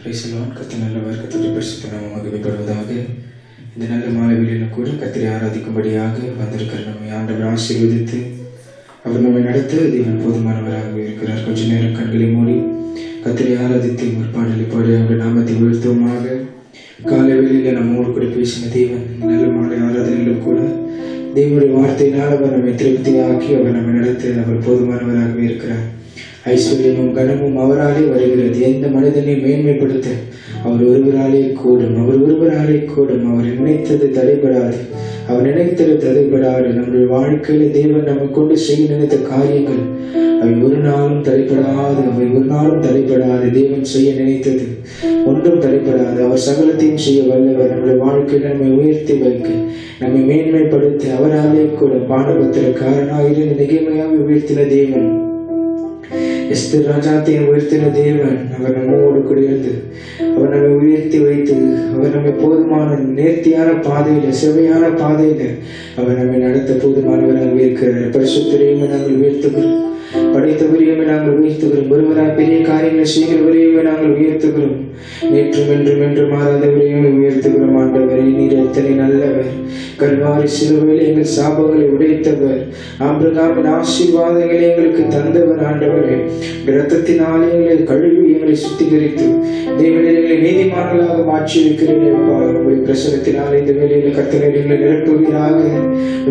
கர்த்தர் நல்லவர். கர்த்தருடைய பரிசுத்த நாமம் மகிமைப்படுவதாக. இந்த நல்ல மாலை வேளையிலும் கூட கர்த்தரை ஆராதிக்கும்படியாக வந்திருக்கிற நம்மை ஆண்டவர் ஆசீர்வதித்து அவர் நம்மை நடத்த தேவன் போதுமானவராக இருக்கிறார். கொஞ்ச நேரம் கண்களை மூடி கர்த்தரை ஆராதித்து முற்பாடலை பாடி அவருடைய நாமத்தை உயர்த்துவோமாக. காலை வேளையில் நம்மோடு கூட பேசின தேவன் நல்ல மாலை ஆராதனையிலும் கூட தேவனுடைய வார்த்தையினால் அவர் நம்மை திருப்தியாக்கி அவர் நம்மை நடத்த அவர் போதுமானவராகவே இருக்கிறார். ஐஸ்வர்யமும் கனமும் அவராலே வருகிறது. எந்த மனிதனை மேன்மைப்படுத்த அவர் ஒருவராலே கூடும். அவர் நினைத்தது தடைபடாது. அவர் நினைத்தது தடைபடாது. நம்முடைய வாழ்க்கையில தேவன் நம்ம கொண்டு செய்ய நினைத்த காரியங்கள் அவை ஒரு நாளும் தடைபடாது. தேவன் செய்ய நினைத்தது ஒன்றும் தடைபடாது. அவர் சகலத்தையும் செய்ய வல்லவர். நம்முடைய வாழ்க்கையில நம்மை உயர்த்தி வைக்க, நம்மை மேன்மைப்படுத்த அவராலே கூட பானபத்திரக்காரனாக இருந்து நிகழ்மையாக உயர்த்தின தேவன், எஸ்தர் ராஜாத்தையும் உயர்த்தின தேவன் அவர் நம்மோடு கூட இருந்து அவர் நம்மை உயர்த்தி வைத்து அவர் நம்மை போதுமான நேர்த்தியான பாதையில, செவையான பாதையில அவர் நம்மை நடத்த போதுமானவராக இருக்கிறார். பரிசுத்தரையுமே நாங்கள் உயர்த்துகிறோம். படைத்தவரையுமே நாங்கள் உயர்த்துகிறோம். ஒருவராய் பெரிய காரியங்களை செய்கிறவரையுமே நாங்கள் உயர்த்துகிறோம். நேற்றும் என்றும் என்று மாறாதவரையுமே உயர்த்துகிறோம். ஆண்டவரே, நீர் எத்தனை நல்லவர். கல்வாரி சிலுவையில் எங்கள் சாபங்களை உடைத்தவர். ஆபிரகாமின் ஆசீர்வாதங்களை எங்களுக்கு தந்தவர். ஆண்டவரே, இரத்தத்தினாலே எங்களை கழுவி எங்களை சுத்திகரித்து தேவனே எங்களை நீதிமான்களாக மாற்றி இருக்கிறேன். உங்களுடைய பிரசனத்தினாலே இந்த வேலையில கர்த்தரை எங்களை நிரப்புவீராக.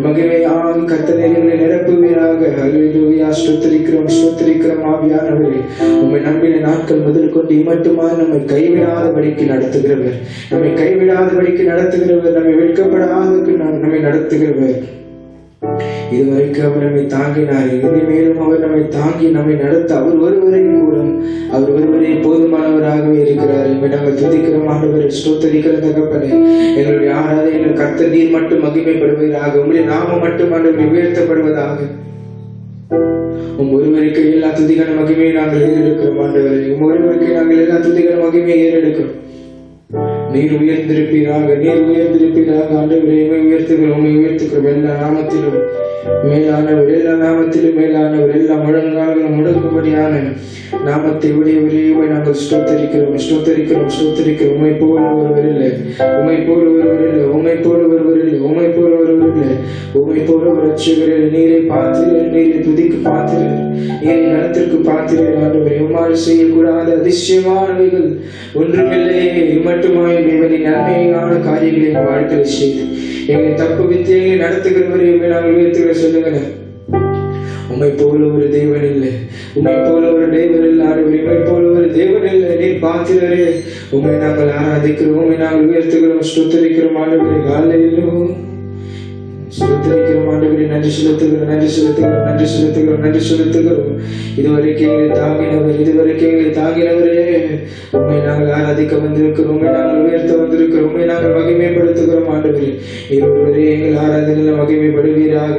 மகிமையாக கர்த்தரை எங்களை நிரப்புவீராக. அல்லேலூயா. ஸ்தோத்திரிக்கிறோம் ஆவியானவரே. உம்மை நம்பின நாட்கள் முதல் கொண்டு இம்மட்டுமாய் நம்மை கைவிடாதபடிக்கு நடத்துகிறவர். நம்மை வெட்கப்படாத நம்மை நடத்துகிறவர். இதுவரைக்கும் அவர் நம்மை தாங்கினார். இனிமேலும் அவர் நம்மை தாங்கி நம்மை நடத்த அவர் ஒருவரை கூடும். அவர் ஒருவரை போதுமானவராகவே இருக்கிறார். நாங்கள் துதிக்கிறோம் ஆண்டவரை, ஸ்தோத்திரிக்கிற தகப்பனே. எங்களுடைய ஆராதனையில் கர்த்தர் நீர் மட்டும் மகிமைப்படுவதாக, உங்களுடைய நாமம் மட்டும் ஆண்டவரை உயர்த்தப்படுவதாக. ஒருவருக்கு எல்லா துதிகான மகிமையை நாங்கள் ஏறெடுக்கிறோம் ஆண்டவரை. ஒருவருக்கு நாங்கள் எல்லா துதிகான மகிமையை ஏறெடுக்கிறோம். நீர் உயர்ந்திருப்பீராக ஆண்டவரை. உயர்த்துகிறோம். எல்லா நாமத்திலும் மேலானவர், எல்லா முழங்கால்களும் முடங்கும்படியான நாமத்தை உடையவரே நாங்கள் ஸ்தோத்தரிக்கிறோம். உம்மை போல ஒருவர் இல்லை. உம்மை போல ஒரு ரட்சகரே. நீரை பாத்திரர், நீரை துதிக்கு பாத்திரர், நீரை நலத்திற்கு பாத்திரர். ஆண்டவரே, உம்மால் செய்யக்கூடாத அதிசயமானவைகள் ஒன்றுமில்லை. மட்டுமாய் தேவனின் நன்மையான காரியங்களை வாழ்க்கையில் செய்து எங்களை தப்பு வித்தியை நடத்துகிறவரை நாங்கள் உயர்த்துகிற சொல்லுங்க. உம்மை போல ஒரு தேவன் இல்லை. ஆண்டவரே, உம்மை போல ஒரு தேவன் இல்லை. நீர் பாத்திரரே. உம்மை நாங்கள் ஆராதிக்கிறோம். உம்மை நாங்கள் உயர்த்துகிறோம். ஸ்தோத்திரிக்கிறோம் ஆண்டவரே. ஹல்லேலூயா. ஸ்தோத்திரிக்கிறோம் ஆண்டவரே. நன்றி செலுத்துகிறோம். இதுவரைக்கும் எங்களை தாங்கினவரே, உம்மை நாங்கள் ஆராதிக்க வந்திருக்கிறோம். உம்மை நாங்கள் உயர்த்த வந்திருக்கிறோம். உம்மை நாங்கள் மகிமைப்படுத்துகிறோம் ஆண்டவரே. இருவரே எங்கள் ஆராதனையில் மகிமைப்படுவீராக.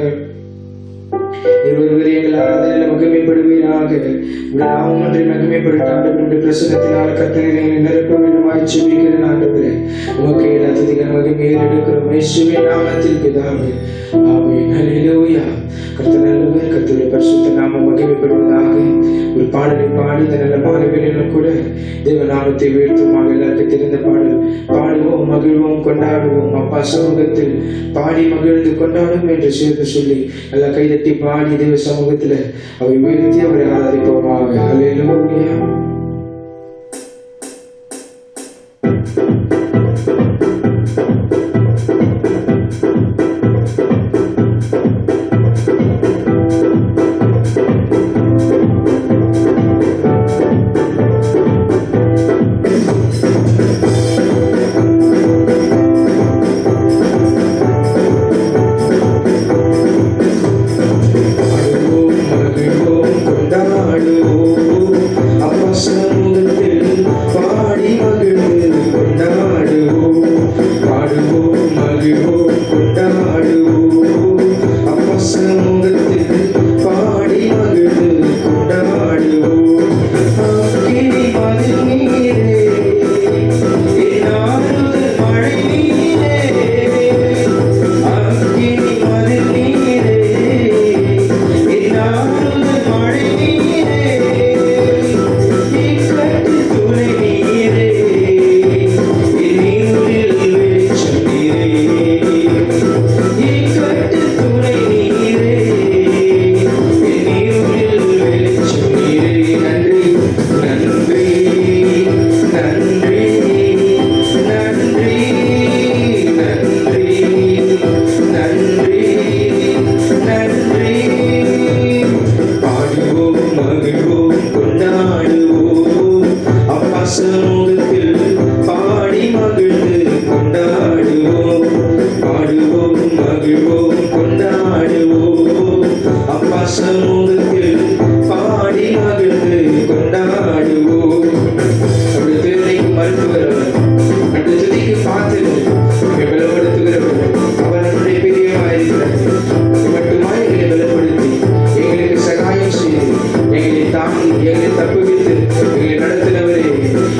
நாமும் ஒன்றை மகிமைப்படுத்த ஆண்டவருடைய பிரசன்னத்தினால் கர்த்தரை நிரப்ப வேண்டுமாய் ஜெபிக்கிறேன் ஆண்டவரே. உமக்கு எல்லா துதிகான மகிமையை எடுக்கிறோம் இயேசுவின் நாமத்தில் பிதாவே. ஆமென். ஹல்லேலூயா. கர்த்தர் நல்லவர். கர்த்தருடைய பரிசுத்த நாமம் மகிமைப்படுவதாக. ஒரு பாடலை பாடி இந்த நல்ல மாலை வேளையிலும் கூட தேவ நாமத்தை உயர்த்துமாக. எல்லாருக்கும் தெரிந்த பாடல். பாடுவோம், மகிழ்வோம், கொண்டாடுவோம். அப்பா சமூகத்தில் பாடி மகிழ்ந்து கொண்டாடும் என்று சேர்த்து சொல்லி நல்லா கைதட்டி பாடி தேவ சமூகத்துல அவை உயர்த்தி அவரை ஆராதிப்போமாக. ஹல்லேலூயா.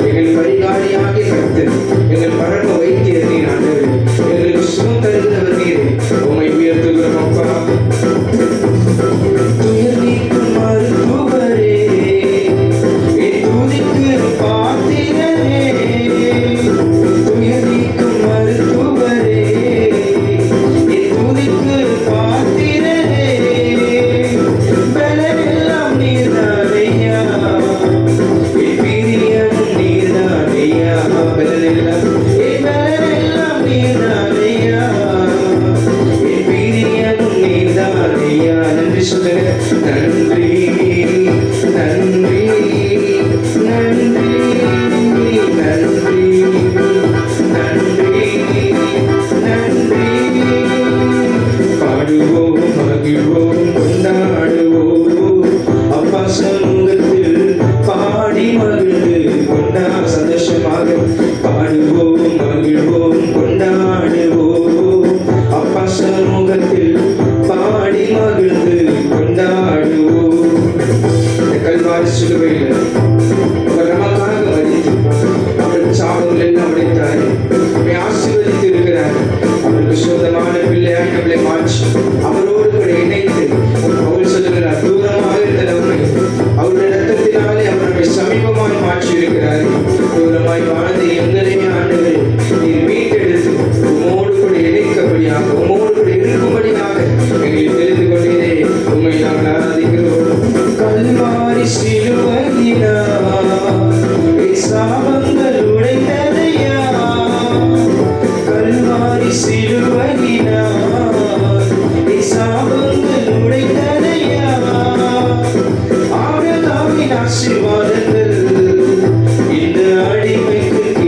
எங்கள் பரிகாரியாகிய கர்த்தர், எங்கள் பரம வைத்தியர் நீர் ஆண்டவரே. எங்களுக்கு சுகம் தருகிறவர் நீரே. உம்மை உயர்த்துகிறோம் அப்பா. துயர் நீக்கும் மருத்துவரே, என் துதிக்கு பாத்திரரே. துயர் நீக்கும் மருத்துவரே, என் துதிக்கு பாத்திரரே. பலனெல்லாம் நீர்தானையா, என் பிரியமும் நீர்தானையா. பலனெல்லாம் நீர்தானையா, என் பிரியமும் நீர்தானையா. நன்றி சொல்லுங்க. நன்றி நன்றி நன்றி நன்றி நன்றி நன்றி. பாடுவோம், மகிழ்வோம், கொண்டாடுவோம் அப்பா சமூகத்தில் பாடி மகிழ்ந்து சந்தோஷமாக பாடுவோம், மகிழ்வோம், கொண்டாடுவோம் அப்பா சமூகத்தில் பாடி மகிழ்ந்து கொண்டாடுவோம். இந்த கல்வாரி சிலுவையில் அவர் நமக்காக மரித்து அவருக்கு சாபங்கள் எல்லாம் உடைத்தார். நம்மை ஆசீர்வதித்து இருக்கிறார். அவருக்கு சொந்தமான பிள்ளையாய் நம்மளை மாற்றி அவரோடு கூட இணைத்து அவர் சொல்லுகிறார், தூரமாக இருந்த நம்மை அவருடைய ரத்தத்தினாலே அவர் நம்மை சமீபமாய் மாற்றி இருக்கிறார். தூரமாய் வாழ்ந்து எங்களையுமே ஆண்டவரே நீர் மீட்டெடுத்து உம்மோடு கூட இணைக்கப்படியாக, உம்மோடு கூட இருக்கும்படியாக எங்களை தெரிந்து கொண்டீரே. உண்மை நாங்கள் ஆராதிக்கிறோம். கல்வாரி சிலுவையினா சாபங்கள் உடைந்ததையா, கல்வாரி சிலுவையினா சாபங்கள் உடைந்ததையா. ஆபிரகாமின் ஆசீர்வாதங்கள் இந்த அடிமைக்கு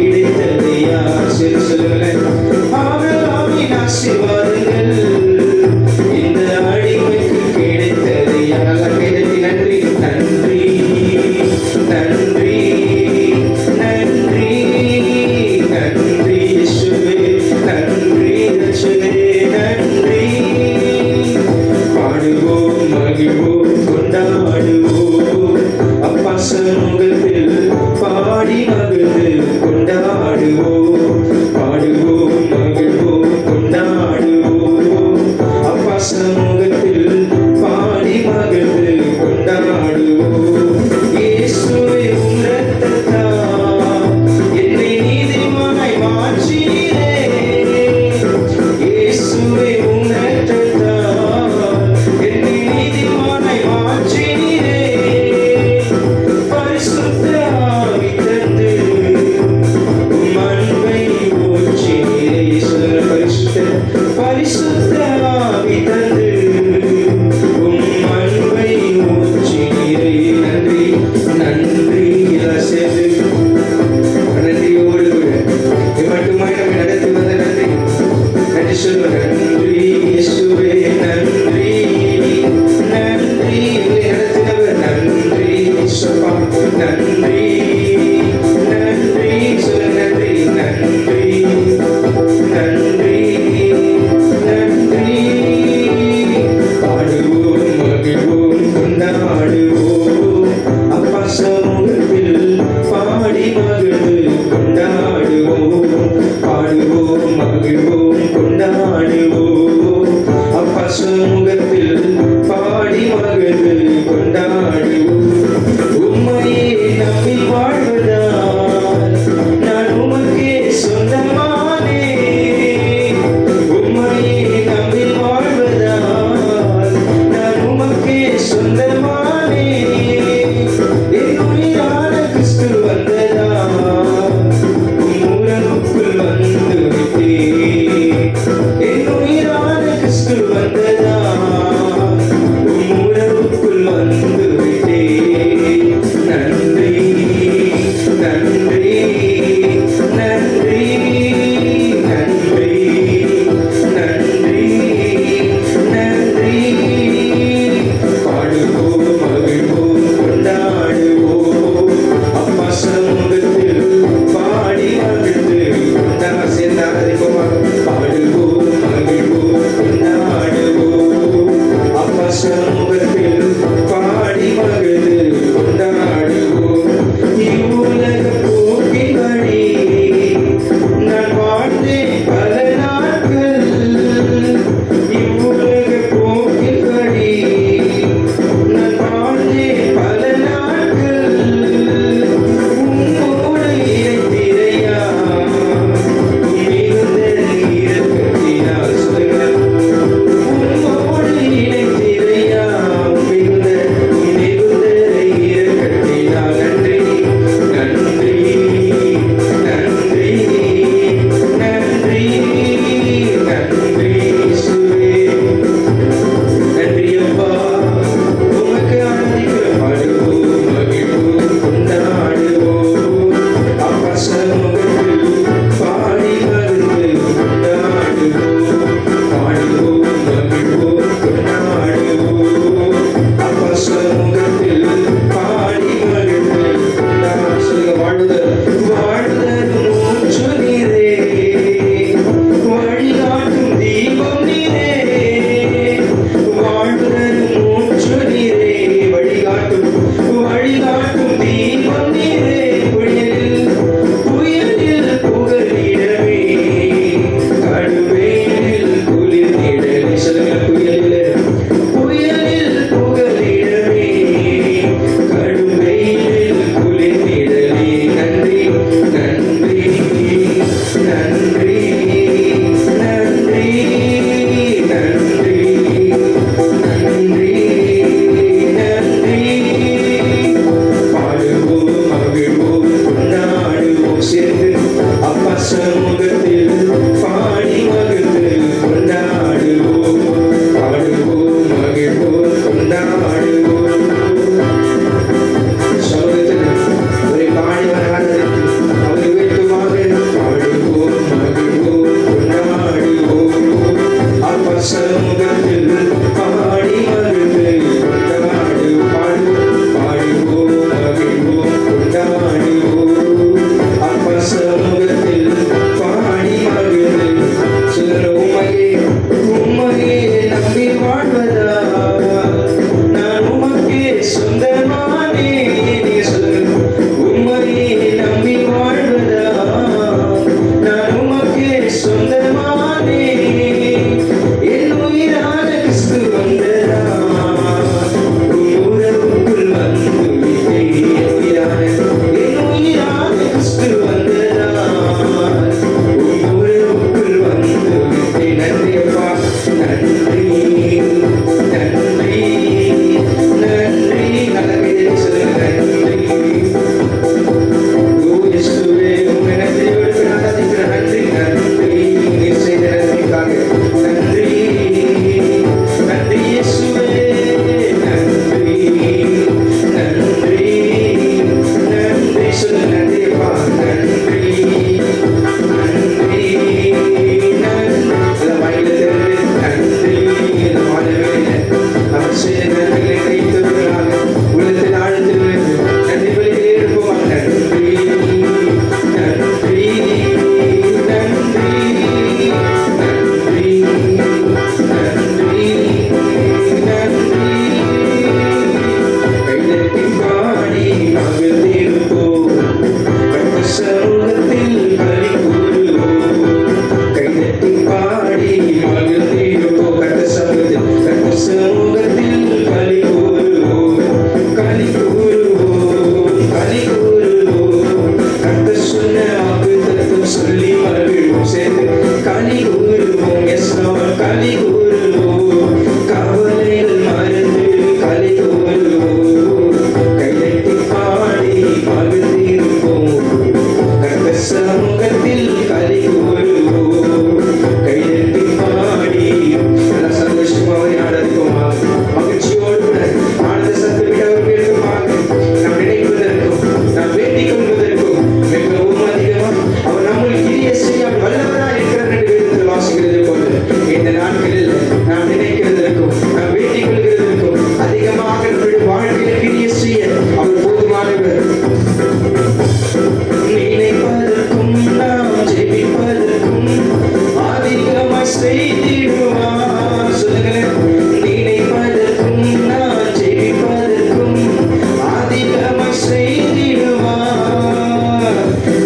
தேவா நன்றி நன்றி நன்றி. வாயில திறந்து நன்றி மாணவர்களே அவர் செய்த நன்மைகளை கைத்தொழுகிறாக உள்ளத்தில் ஆழ்த்திலிருந்து நன்றி பலிகளை எழுப்புவாங்க. நன்றி நன்றி நன்றி நன்றி நன்றி நன்றி. கைதட்டி பாடி மகிழ்ந்திருப்போம் கர்த்தர் சமூகத்தில் களி கூறுவோம். கைதட்டி பாடி மகிழ்ந்திருப்போம் கர்த்தர் சமூகத்தில் களி கூறுவோம் களி கூறுவோம் களி கூறுவோம். கர்த்தர் சொன்ன வாக்குத்தத்தம் சொல்லி மகிழ்வோம். சேர்ந்து களி கூறுவோம். எஸ் லார்ட் களி கூறுவோம். கவலைகள் மறந்து களி கூறுவோம். கைதட்டி பாடி மகிழ்ந்திருப்போம் கர்த்தர் சமூகத்தில் களி கூறுவோம். கைதட்டி பாடி நல்ல சந்தோஷமாக ஆராதிப்போமா மகிழ்ச்சியோடு கூட ஆனந்த சத்தமிட்டு அவர் கேட்குமாக நாம் நினைப்பதற்கும் நாம் வேண்டிக் கொள்வதற்கும் மிகவும் அதிகமாக அவர் நம்முடைய கிரிய செய்ய வல்லவரா இருக்கிறார் என்று வேதத்தில் வாசிக்கிறது போல இந்த நாட்களில் நாம் நினைக்கிறதற்கும் நாம் வேண்டிக் கொள்கிறதற்கும் அதிகமாக நம்முடைய வாழ்க்கையில் கிரிய செய்ய அவர் போதுமானவர். நினைப்பதற்கும் நாம் ஜெபிப்பதற்கும் அதிகமாய் செய்திடுவார். சொல்லுங்களேன். நினைப்பதற்கும் நாம் ஜெபிப்பதற்கும் அதிகமாய் செய்திடுவார்.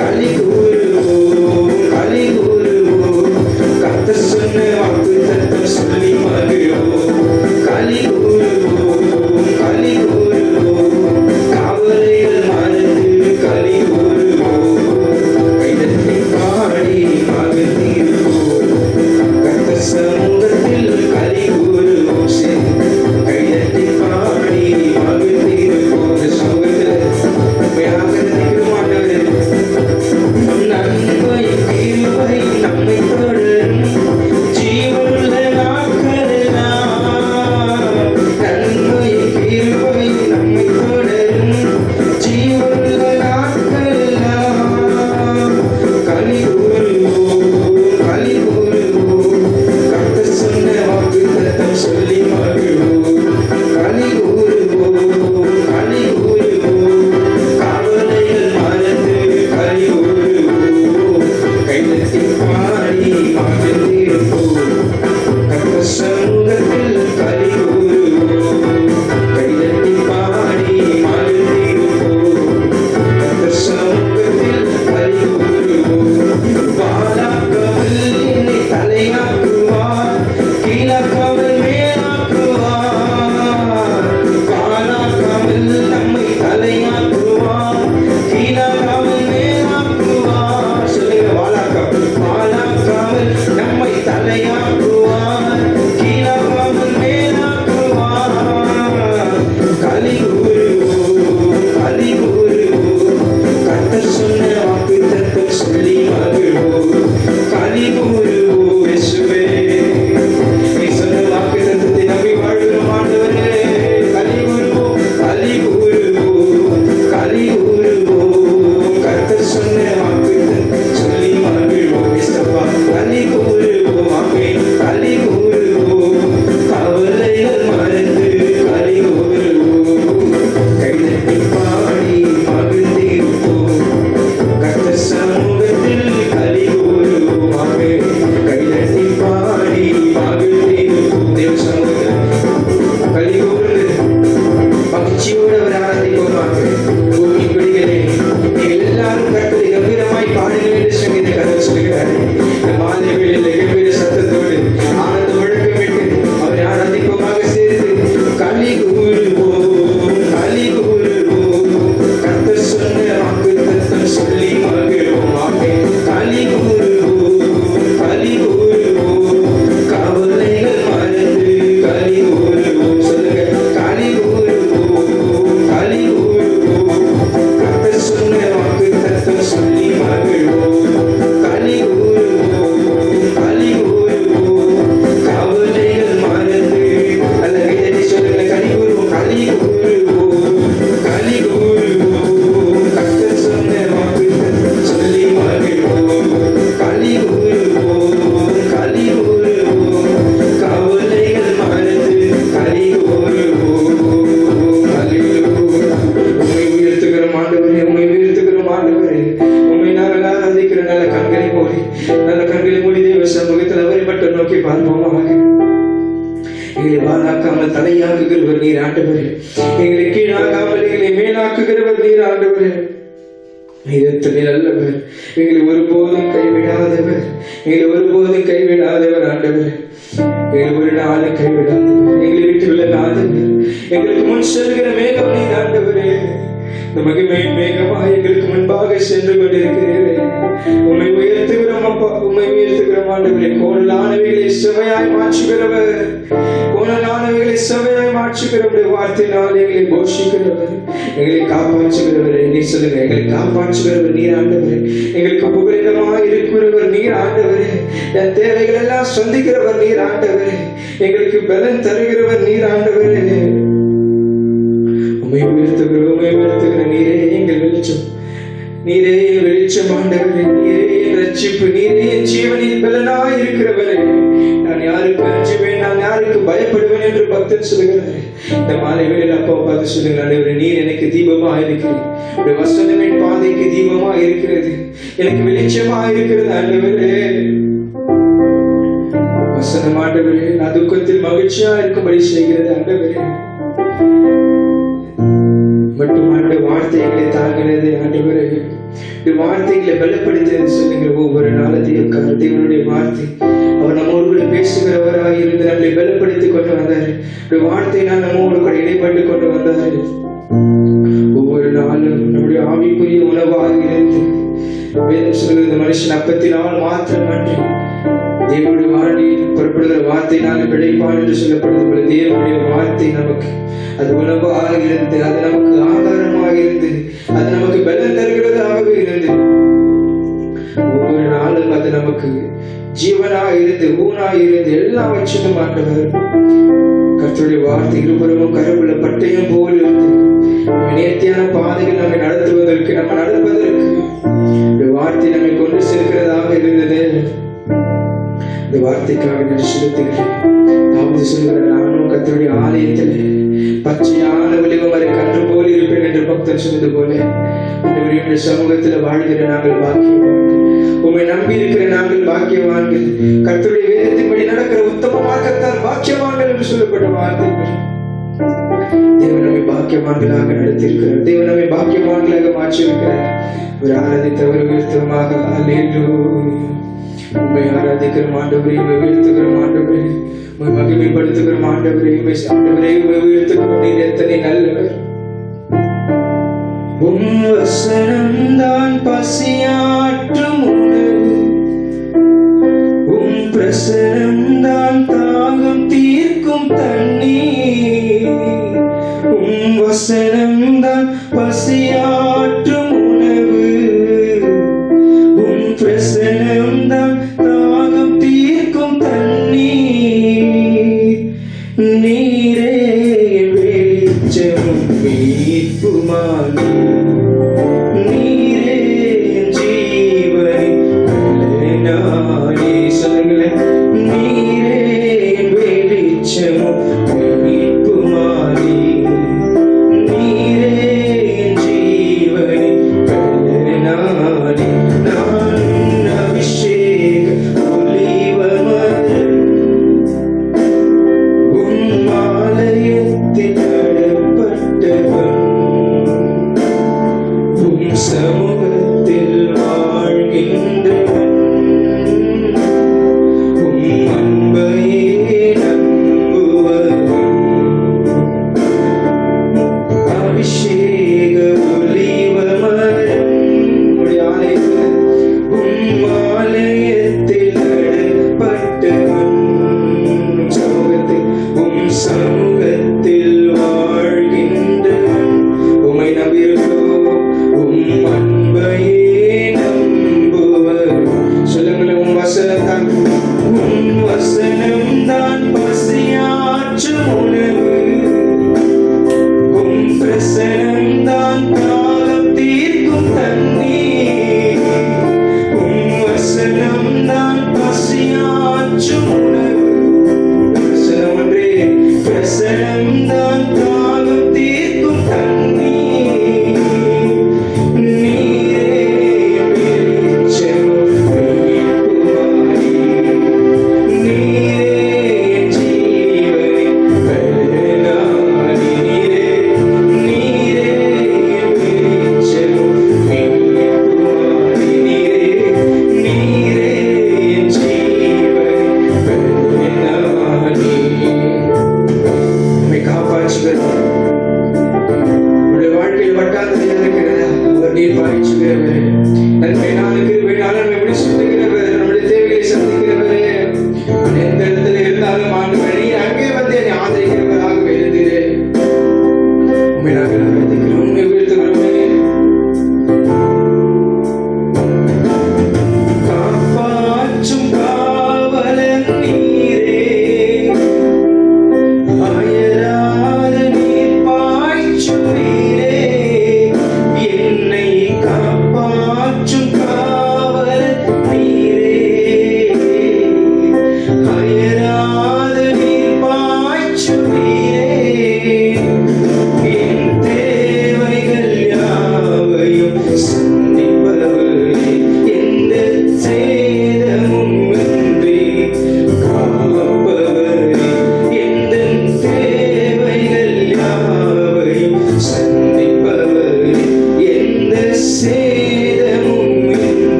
களி கூறுவோம் களி கூறுவோம். கர்த்தர் சொன்ன வாக்குத்தத்தம் சொல்லி மகிழ்வோம். களி கூறுவோம் களி கூறுவோம். கவலைகள் மறந்து களி கூறுவோம். கைதட்டி பாடி மகிழ்ந்திருப்போம் கர்த்தர் சமூகத்தில் களி கூறுவோம். கைதட்டி பாடி மகிழ்ந்திருப்போம். இந்த சமூகத்தில் உண்மையாக நிற்கிறோமாண்டவரே. நன்மை கிருபை நம்மை தொடரும் ஜீவனுள்ள நாட்களெல்லாம். நன்மை கிருபை நம்மை தொடரும் ஜீவனுள்ள நாட்களெல்லாம். களி கூறுவோம் களி கூறுவோம். கர்த்தர் சொன்ன வாக்குத்தத்தம் சொல்லி மகிழ்வோம். களி கூறுவோம் களி கூறுவோம். கவலைகள் மறந்து களி கூறுவோம். கைதட்டி பாடி மகிழ்ந்திருப்போம் கர்த்தர் சமூகத்தில் களி கூறுவோம். கைதட்டி பாடி மகிழ்ந்திருப்போம் கர்த்தர் சமூகத்தில் களி கூறுவோம். வாழாக்காமல் என்னை தலையாக்குவார் கீழாக்காமல் மேலாக்குவார். வாழாக்காமல் நம்மை தலையாக்குவார் கீழாக்காமல் மேலாக்குவார். சொல்லுங்க. வாழாக்காமல் நம்மை தலையாக்குவார் கீழாக்காமல் மேலாக்குவார். களி கூறுவோம் களி கூறுவோம். கர்த்தர் சொன்ன வாக்குத்தத்தம் சொல்லி மகிழ்வோம். களி கூறுவோம். இயேசுவே நீ சொன்ன வாக்குத்தத்தத்தை நம்பி வாழ்கிறோம் ஆண்டவரே. களி கூறுவோம் களி கூறுவோம் களி கூறுவோம். கர்த்தர் சொன்ன வாக்குத்தத்தம் சொல்லி மகிழ்வோம். இயேசுவா களி கூறுவோம். ஆமென். களி கூறுவோம். கவலைகள் மறந்து களி கூறுவோம். கைதட்டி பாடி மகிழ்ந்திருப்போம் கர்த்தர் சமூகத்தில் களி கூறுவோம். ஆமென். கைதட்டி பாடி மகிழ்ந்திருப்போம். தேவ சமூகத்தில் களி கூர்ந்து மகிழ்ச்சியோடு அவர் ஆராதிப்போமாக. பூமியின் குடிகளே நீங்கள் எல்லாரும் கர்த்தரை கம்பீரமாய் பாடுங்கள் என்று சங்கீத கர்த்தர் சொல்கிறார். இந்த மாலை வேளையில் கம்பீர சத்தத்தோடு ஆனந்த முழக்கமிட்டு அவரை ஆராதிப்போமாக. சேர்ந்து களி கூறுவோம் களி கூறுவோம். கர்த்தர் சொன்ன வாக்குத்தத்தம் சொல்லி மகிழ்வோம். ஆமென். களி கூறுவோம் களி கூறுவோம். கவலைகள் மறந்து களி கூறுவோம். சொல்லுங்க. களி கூறுவோம் களி கூறுவோம். கர்த்தர் சொன்ன வாக்குத்தத்தம் சொல்லி மகிழ்வோம். களி கூறுவோம் களி கூறுவோம். கவலைகள் மறந்து அல்ல கைதட்டி சொல்லுங்க. களி கூறுவோம் களி கூறுவோம் களி கூறுவோம். கர்த்தர் சொன்ன வாக்கு மூடி நல்ல கண்களை மூடி தேவ சமூகத்தில் அவரை மட்டும் நோக்கி பார்ப்போமாக. எங்களை வாழாக்காமல் தலையாக்குகிறவர் நீர் ஆண்டவரே. எங்களை கீழாகாமல் எங்களை மேலாக்குகிறவர் நீர் ஆண்டவரே. நீர் நல்லவர், எங்களை ஒருபோதும் கைவிடாதவர், எங்களை ஒருபோதும் கைவிடாதவர் ஆண்டவர். எங்களை ஒரு நாளும் கைவிடாதவர், எங்களை விட்டு விலகாதவர், எங்களுக்கு முன் செல்கிற மேகம் நீர் ஆண்டவரே. இந்த மகிமையின் மேகமாக எங்களுக்கு முன்பாக சென்று கொண்டிருக்கிறீரே. உம்மை உயர்த்துகிறோம் அப்பா, உம்மை உயர்த்துகிறோம் ஆண்டவரே. கோணலானவைகளை செவையாய் மாற்றுகிறவர், கோணலானவைகளை செவையாய் மாற்றுகிறவருடைய வார்த்தையினால் எங்களை போஷிக்கிறவர், எங்களை காப்பாற்றுகிறவர். நீ சொல்லுங்க, எங்களை காப்பாற்றுகிறவர் நீர் ஆண்டவரே. எங்களுக்கு புகலிடமாக இருக்கிறவர் நீர் ஆண்டவரே. என் தேவைகள் எல்லாம் சந்திக்கிறவர் நீர் ஆண்டவரே. எங்களுக்கு பலன் தருகிறவர் நீர் ஆண்டவரே. உம்மை உயர்த்துகிறோம், உம்மை உயர்த்துகிற நீரே எங்கள் வெளிச்சம், நீரே வெளிச்சம் ஆண்டவரே. நீரே என் ரட்சிப்பு, நீரே என் ஜீவனின் பலனாய் இருக்கிறவரே. நான் யாருக்கு அஞ்சுவேன், நான் யாருக்கு பயப்படுவேன் என்று பக்தன் சொல்லுகிறார். இந்த மாலை வேளையில் அப்பா பார்த்து சொல்லுங்க, ஆண்டவரே நீர் எனக்கு தீபமா இருக்கிறது, உடைய வசனம் என் பாதைக்கு தீபமா இருக்கிறது, எனக்கு வெளிச்சமா இருக்கிறது ஆண்டவரே. வசனம் ஆண்டவரே நான் துக்கத்தில் மகிழ்ச்சியா இருக்கும்படி செய்கிறது ஆண்டவரே. மட்டும் ஆண்டு வார்த்தைகளை தாங்கிறது ஆண்டவரே. வார்த்தைகளை பலப்படுத்த சொல்லுங்க. ஒவ்வொரு நாளத்தையும் தேவனுடைய வார்த்தை அவர் நம்மோடு கூட பேசுகிறவராக இருந்து நம்மளை பலப்படுத்தி கொண்டு வந்தாரு. வார்த்தையினால் நம்மோடு கூட இடைப்பட்டு கொண்டு வந்தாரு. ஒவ்வொரு நாளும் நம்முடைய ஆவிக்குரிய உணவாக இருந்து வேதம் சொல்கிறது, மனுஷன் அப்பத்தினால் மாத்திரம் அன்றி தேவனுடைய வார்த்தையில் புறப்படுகிற வார்த்தையினால் பிழைப்பான் என்று சொல்லப்படுது. தேவனுடைய வார்த்தை நமக்கு அது உணவாக இருந்து, அது நமக்கு ஆதாரமாக இருந்து, அது நமக்கு பலன் தருகிறதாக இருந்து, ஒவ்வொரு நாளும் அது நமக்கு ஜீவனாக இருந்து, ஊனாக இருந்து, எல்லாவற்றிலும் ஆண்டவர் கர்த்தருடைய வார்த்தை இருபுறமும் கருவுள்ள பட்டயம் போல் இருந்து நேர்த்தியான பாதைகள் நம்மை நடத்துவதற்கு, நம்ம நடப்பதற்கு வார்த்தை நம்மை கொண்டு செல்கிறதாக இருந்தது. இந்த வார்த்தைக்காக நான் செலுத்துகிறேன். தாவீது சொல்கிறார், நானும் கர்த்தருடைய ஆலயத்தில் பச்சையான ஒலிவமர கன்று போல் இருப்பேன் என்று பக்தன் சொன்னது போல ஆண்டவரே சமூகத்தில் வாழ்கிற நாங்கள் பாக்கியவான்கள், உம்மை நம்பி இருக்கிற நாங்கள் பாக்கியவான்கள், கர்த்தருடைய வேதத்தின்படி நடக்கிற உத்தமமாக்கத்தால் பாக்கியவான்கள் என்று சொல்லப்பட்ட வார்த்தைகள் தேவன் நம்மை பாக்கியவான்களாக நடத்தியிருக்கிறார். தேவன் நம்மை பாக்கியவான்களாக மாற்றியிருக்கிறார். ஒரு ஆராதித்தவர் உயர்த்தமாக அல்லேலூயா. உம்மை ஆராதிக்கிறோம் ஆண்டவரே, உம்மை உயர்த்துகிறோம் ஆண்டவரே, உம்மை மகிமைப்படுத்துகிறோம் ஆண்டவரே, ஆண்டவரே உம்மை உயர்த்துகிறோம். நீர் எத்தனை நல்லவர். உம் வசனம்தான் பசியாற்றும் உணவு, உம் பிரசனம்தான் தாகம் தீர்க்கும் தண்ணீர். உம் வசனம்தான் பசியாற்றும் உணவு, உம் பிரசனம்தான் தாகம் தீர்க்கும் தண்ணீர். நீரே வெளிச்சமும் மீட்புமானி, நீரே ஜீவனின் பலனானி. சொல்லுங்களேன், நீரே வெளிச்சமும் மீட்புமானி, நீரே ஜீவனின் பலனானி. நான்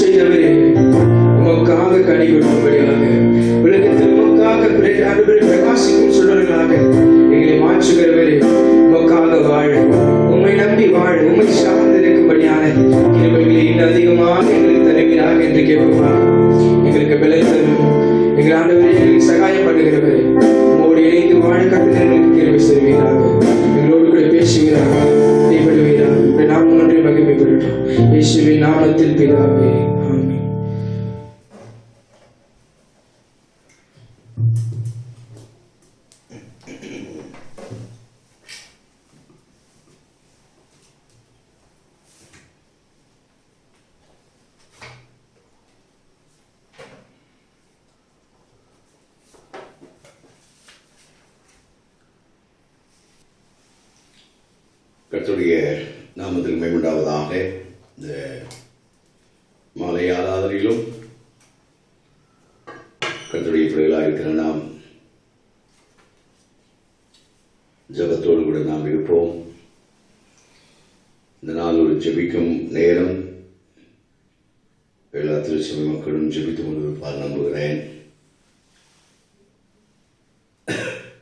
செய்தவரே, உமக்காக கனி கொடுக்கும்படியாக உலகத்தில் உமக்காக பிரகாசிக்கும் சுடர்களாக எங்களை மாற்றுகிறவரே, உமக்காக வாழ, உம்மை நம்பி வாழ, உம்மை சார்ந்து இருக்கும்படியான கிருபைகளை இன்னும் அதிகமாக எங்களுக்கு தருவீராக என்று கேட்போமா. எங்களுக்கு பலன் தரும் எங்கள் ஆண்டவரே, எங்களுக்கு சகாயம் பண்ணுகிறவரே, உம்மோடு இணைந்து வாழ கற்றுங்களுக்கு கிருபை செய்வீராக. எங்களோடு கூட பேசுவீராக, ஈடுபடுவீராக. நாமம் ஒன்றை மகிமைப்படட்டும். இயேசுவின் நாமத்தில் பிதாவே, ஆமென். கர்த்தருடைய நாமத்தில் மேம்படாவதாக. இந்த மாலை ஆராதனையிலும் கர்த்தருடைய பிள்ளைகளாக இருக்கிற நாம் ஜெபத்தோடு கூட நாம் இருப்போம். இந்த நாள் ஒரு ஜெபிக்கும் நேரம். எல்லா திருச்சபை மக்களும் ஜெபித்துக் கொண்டிருப்பார் நம்புகிறேன்.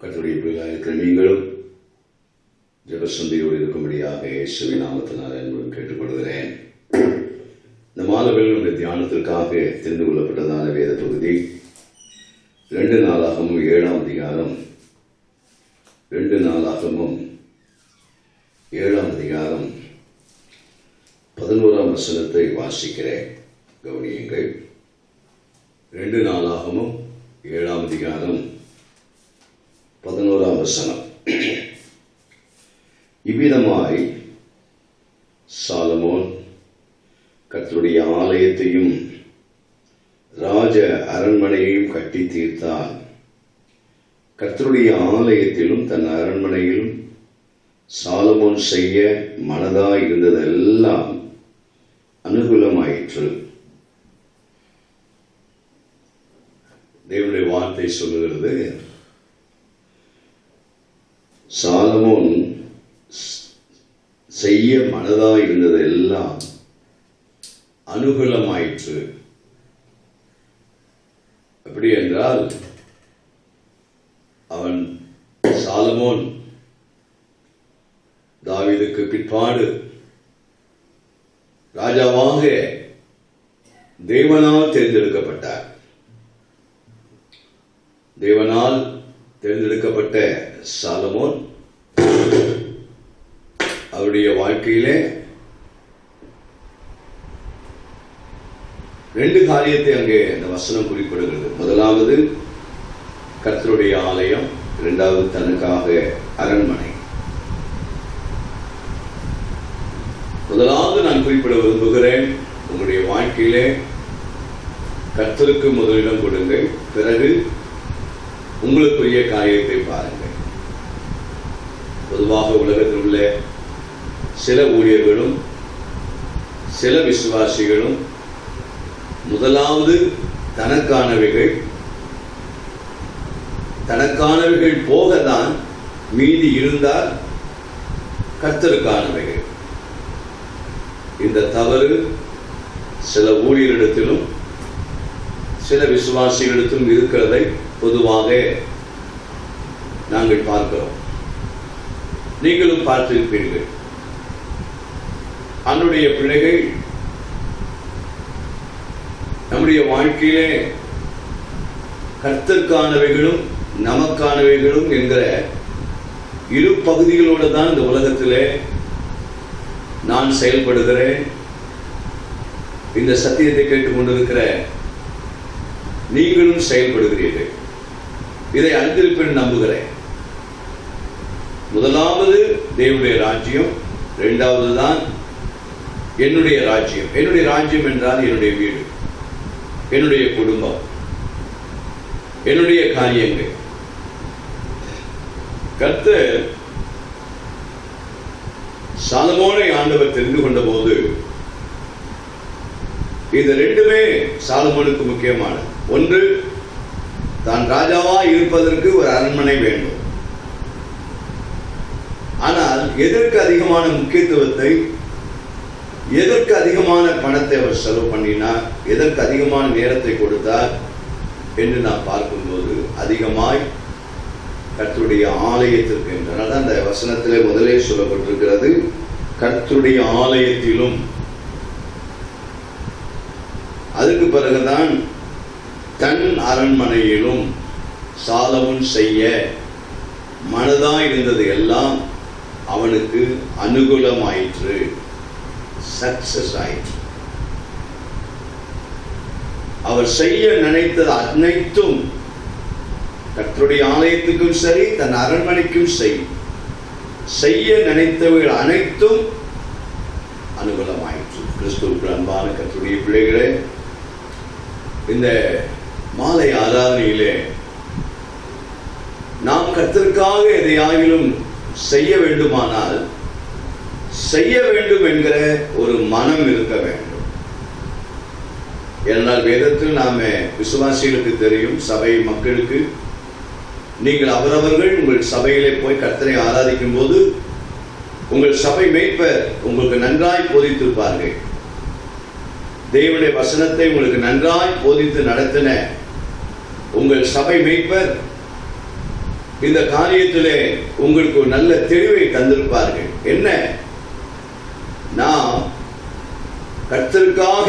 கர்த்தருடைய பிள்ளைகளாக இருக்கிற நீங்களும் ஜெபசந்தியோடு இருக்கும்படியாக இயேசுவின் நாமத்தினால் என்பதும் கேட்டுக்கொள்கிறேன். இந்த மாதவில் நம்முடைய தியானத்திற்காக தெரிந்து கொள்ளப்பட்டதான வேத பகுதி 2 நாளாகமும் 7ஆம் அதிகாரம். 2 நாளாகமும் 7ஆம் அதிகாரம் 11ஆம் வசனத்தை வாசிக்கிறேன். கவனியுங்கள். 2 நாளாகமும் 7ஆம் அதிகாரம் 11ஆம் வசனம். இவ்விதமாய் சாலமோன் கர்த்தருடைய ஆலயத்தையும் ராஜ அரண்மனையையும் கட்டி தீர்த்தான். கர்த்தருடைய ஆலயத்திலும் தன் அரண்மனையிலும் சாலமோன் செய்ய மனதாய் இருந்ததெல்லாம் அனுகூலமாயிற்று. தேவனுடைய வார்த்தை சொல்லுகிறது, சாலமோன் செய்ய மனதாய் இருந்ததெல்லாம் அனுகூலமாயிற்று. அப்படி என்றால் அவன் சாலமோன் தாவீதுக்கு பிற்பாடு ராஜாவாக தேவனால் தேர்ந்தெடுக்கப்பட்டார். தேவனால் தேர்ந்தெடுக்கப்பட்ட சாலமோன் அவருடைய வாழ்க்கையிலே 2 காரியத்தை அங்கே அந்த வசனம் குறிப்பிடுகிறது. முதலாவது கர்த்தருடைய ஆலயம், 2வது தனக்காக அரண்மனை. முதலாவது நான் குறிப்பிட விரும்புகிறேன், உங்களுடைய வாழ்க்கையிலே கர்த்தருக்கு முதலிடம் கொடுங்கள், பிறகு உங்களுக்குரிய காரியத்தை பாருங்கள். பொதுவாக உலகத்தில் உள்ள சில ஊழியர்களும் சில விசுவாசிகளும் முதலாவது தனக்கானவைகள் போகத்தான் மீதி இருந்தால் கர்த்தருக்கானவைகள். இந்த தவறு சில ஊழியரிடத்திலும் சில விசுவாசிகளிடத்திலும் இருக்கிறதை பொதுவாக நாங்கள் பார்க்கிறோம். நீங்களும் பார்த்திருப்பீர்கள். நம்முடைய பிள்ளைகள் நம்முடைய வாழ்க்கையிலே கர்த்தருக்கானவைகளும் நமக்கானவைகளும் என்கிற 2 பகுதிகளோடு தான் இந்த உலகத்திலே நான் செயல்படுகிறேன். இந்த சத்தியத்தை கேட்டுக்கொண்டிருக்கிற நீங்களும் செயல்படுகிறீர்கள். இதை அறிந்திருப்பேன் நம்புகிறேன். முதலாவது தேவனுடைய ராஜ்யம், 2வது தான் என்னுடைய ராஜ்யம். என்னுடைய ராஜ்யம் என்றால் என்னுடைய வீடு, என்னுடைய குடும்பம், என்னுடைய காரியங்கள். கர்த்தர் சாலமோனை ஆண்டவர் தெரிந்து கொண்ட போது இந்த 2மே சாலமோனுக்கு முக்கியமானது. ஒன்று, தான் ராஜாவா இருப்பதற்கு ஒரு அரண்மனை வேண்டும். ஆனால் எதற்கு அதிகமான முக்கியத்துவத்தை எதற்கு அதிகமான பணத்தை அவர் செலவு பண்ணினார், எதற்கு அதிகமான நேரத்தை கொடுத்தார் என்று நாம் பார்க்கும்போது அதிகமாய் கர்த்தருடைய ஆலயத்திற்கு என்று. அதனால அந்த வசனத்திலே முதலே சொல்லப்பட்டிருக்கிறது, கர்த்தருடைய ஆலயத்திலும். அதுக்கு பிறகுதான் தன் அரண்மனையிலும் சாலமோன் செய்ய மனதாய் இருந்தது எல்லாம் அவனுக்கு அனுகூலமாயிற்று, சக்சஸ் ஆயிற்று. அவர் செய்ய நினைத்தது அனைத்தும் கர்த்தருடைய ஆலயத்துக்கும் சரி, தன் அரண்மனைக்கும் செய்ய நினைத்தவர்கள் அனைத்தும் அனுகூலமாயிற்று. கிறிஸ்துவுக்கு அன்பான கர்த்தருடைய பிள்ளைகளே, இந்த மாலை ஆராதனையிலே நாம் கர்த்தருக்காக எதையாகிலும் செய்ய வேண்டுமானால் செய்ய வேண்டும் என்கிற ஒரு மனம் இருக்க வேண்டும். ஏனென்றால் வேதத்தில் நாம விசுவாசிகளுக்கு தெரியும், சபை மக்களுக்கு, நீங்கள் அவரவர்கள் உங்கள் சபையிலே போய் கர்த்தரை ஆராதிக்கும் போது உங்கள் சபை மேய்ப்பர் உங்களுக்கு நன்றாய் போதித்திருப்பார்கள். தேவனுடைய வசனத்தை உங்களுக்கு நன்றாய் போதித்து நடத்தின உங்கள் சபை மேய்ப்பர் இந்த காரியத்திலே உங்களுக்கு ஒரு நல்ல தெளிவை தந்திருப்பார்கள். என்ன? நாம் கர்த்தருக்காக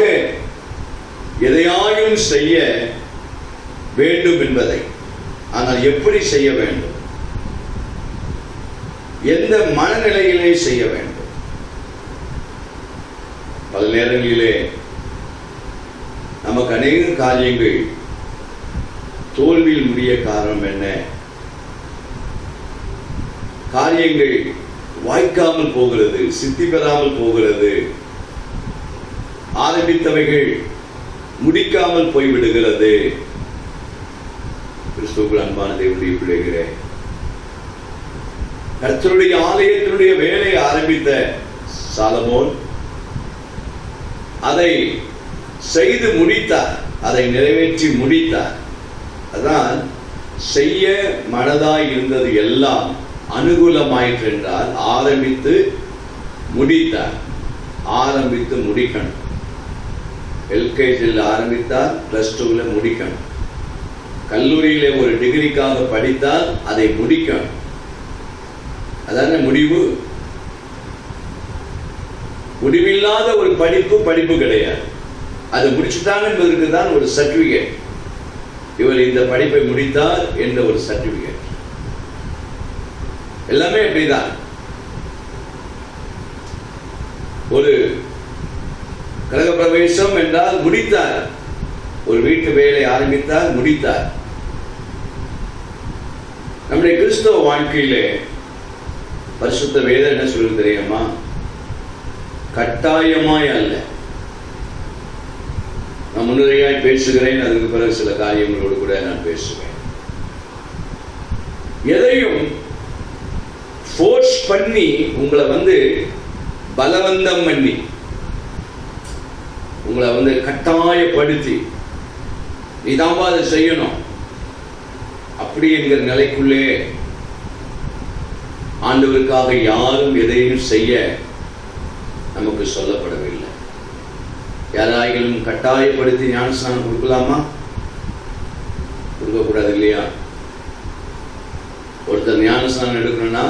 எதையாயும் செய்ய வேண்டும் என்பதை, ஆனால் எப்படி செய்ய வேண்டும், எந்த மனநிலையிலே செய்ய வேண்டும். பல நேரங்களிலே நமக்கு அநேக காரியங்கள் தோல்வியில் முடிய காரணம் என்ன? காரியங்கள் வாய்க்காமல் போகிறது, சித்தி பெறாமல் போகிறது, ஆரம்பித்தவைகள் முடிக்காமல் போய்விடுகிறது. கிறிஸ்துவுக்குள் அன்பான தேவனுடைய பிள்ளைகளே, கர்த்தருடைய ஆலயத்தினுடைய வேலையை ஆரம்பித்த சாலமோன் அதை செய்து முடித்தார், அதை நிறைவேற்றி முடித்தார். அதான் செய்ய மனதாய் இருந்தது எல்லாம் அனுகூலமாயிற்று என்றால் ஆரம்பித்து முடித்தார். ஆரம்பித்து முடிக்கணும். எல்கேஜியில் ஆரம்பித்தால் +2 முடிக்கணும். கல்லூரியிலே ஒரு டிகிரிக்காக படித்தால் அதை முடிக்கணும். அதான முடிவு. முடிவில்லாத ஒரு படிப்பு கிடையாது. அது முடிச்சுட்டாங்க என்பதற்கு தான் ஒரு சர்டிபிகேட். இவர் இந்த படிப்பை முடித்தார் என்ற ஒரு சர்டிபிகேட். எல்லாமே அப்படிதான். ஒரு கழக பிரவேசம் என்றால் முடித்தார், ஒரு வீட்டு வேலை ஆரம்பித்தார், முடித்தார். நம்முடைய கிறிஸ்தவ வாழ்க்கையிலே பரிசுத்த வேதம் என்ன சொல்லுது தெரியுமா? கட்டாயமாய் அல்ல. நான் முன்னுரையாய் பேசுகிறேன், அதுக்கு பிறகு சில காரியங்களோடு கூட நான் பேசுவேன். எதையும் ஃபோர்ஸ் பண்ணி, உங்களை பலவந்தம் பண்ணி, உங்களை கட்டாயப்படுத்தி நீதான் அதை செய்யணும் அப்படி என்கிற நிலைக்குள்ளே ஆண்டவருக்காக யாரும் எதையும் செய்ய நமக்கு சொல்லப்படவில்லை. யாராயிலும் கட்டாயப்படுத்தி ஞானஸ்நானம் கொடுக்கலாமா? கொடுக்கக்கூடாது இல்லையா? ஒருத்தர் ஞானஸ்நானம் எடுக்கணும்னா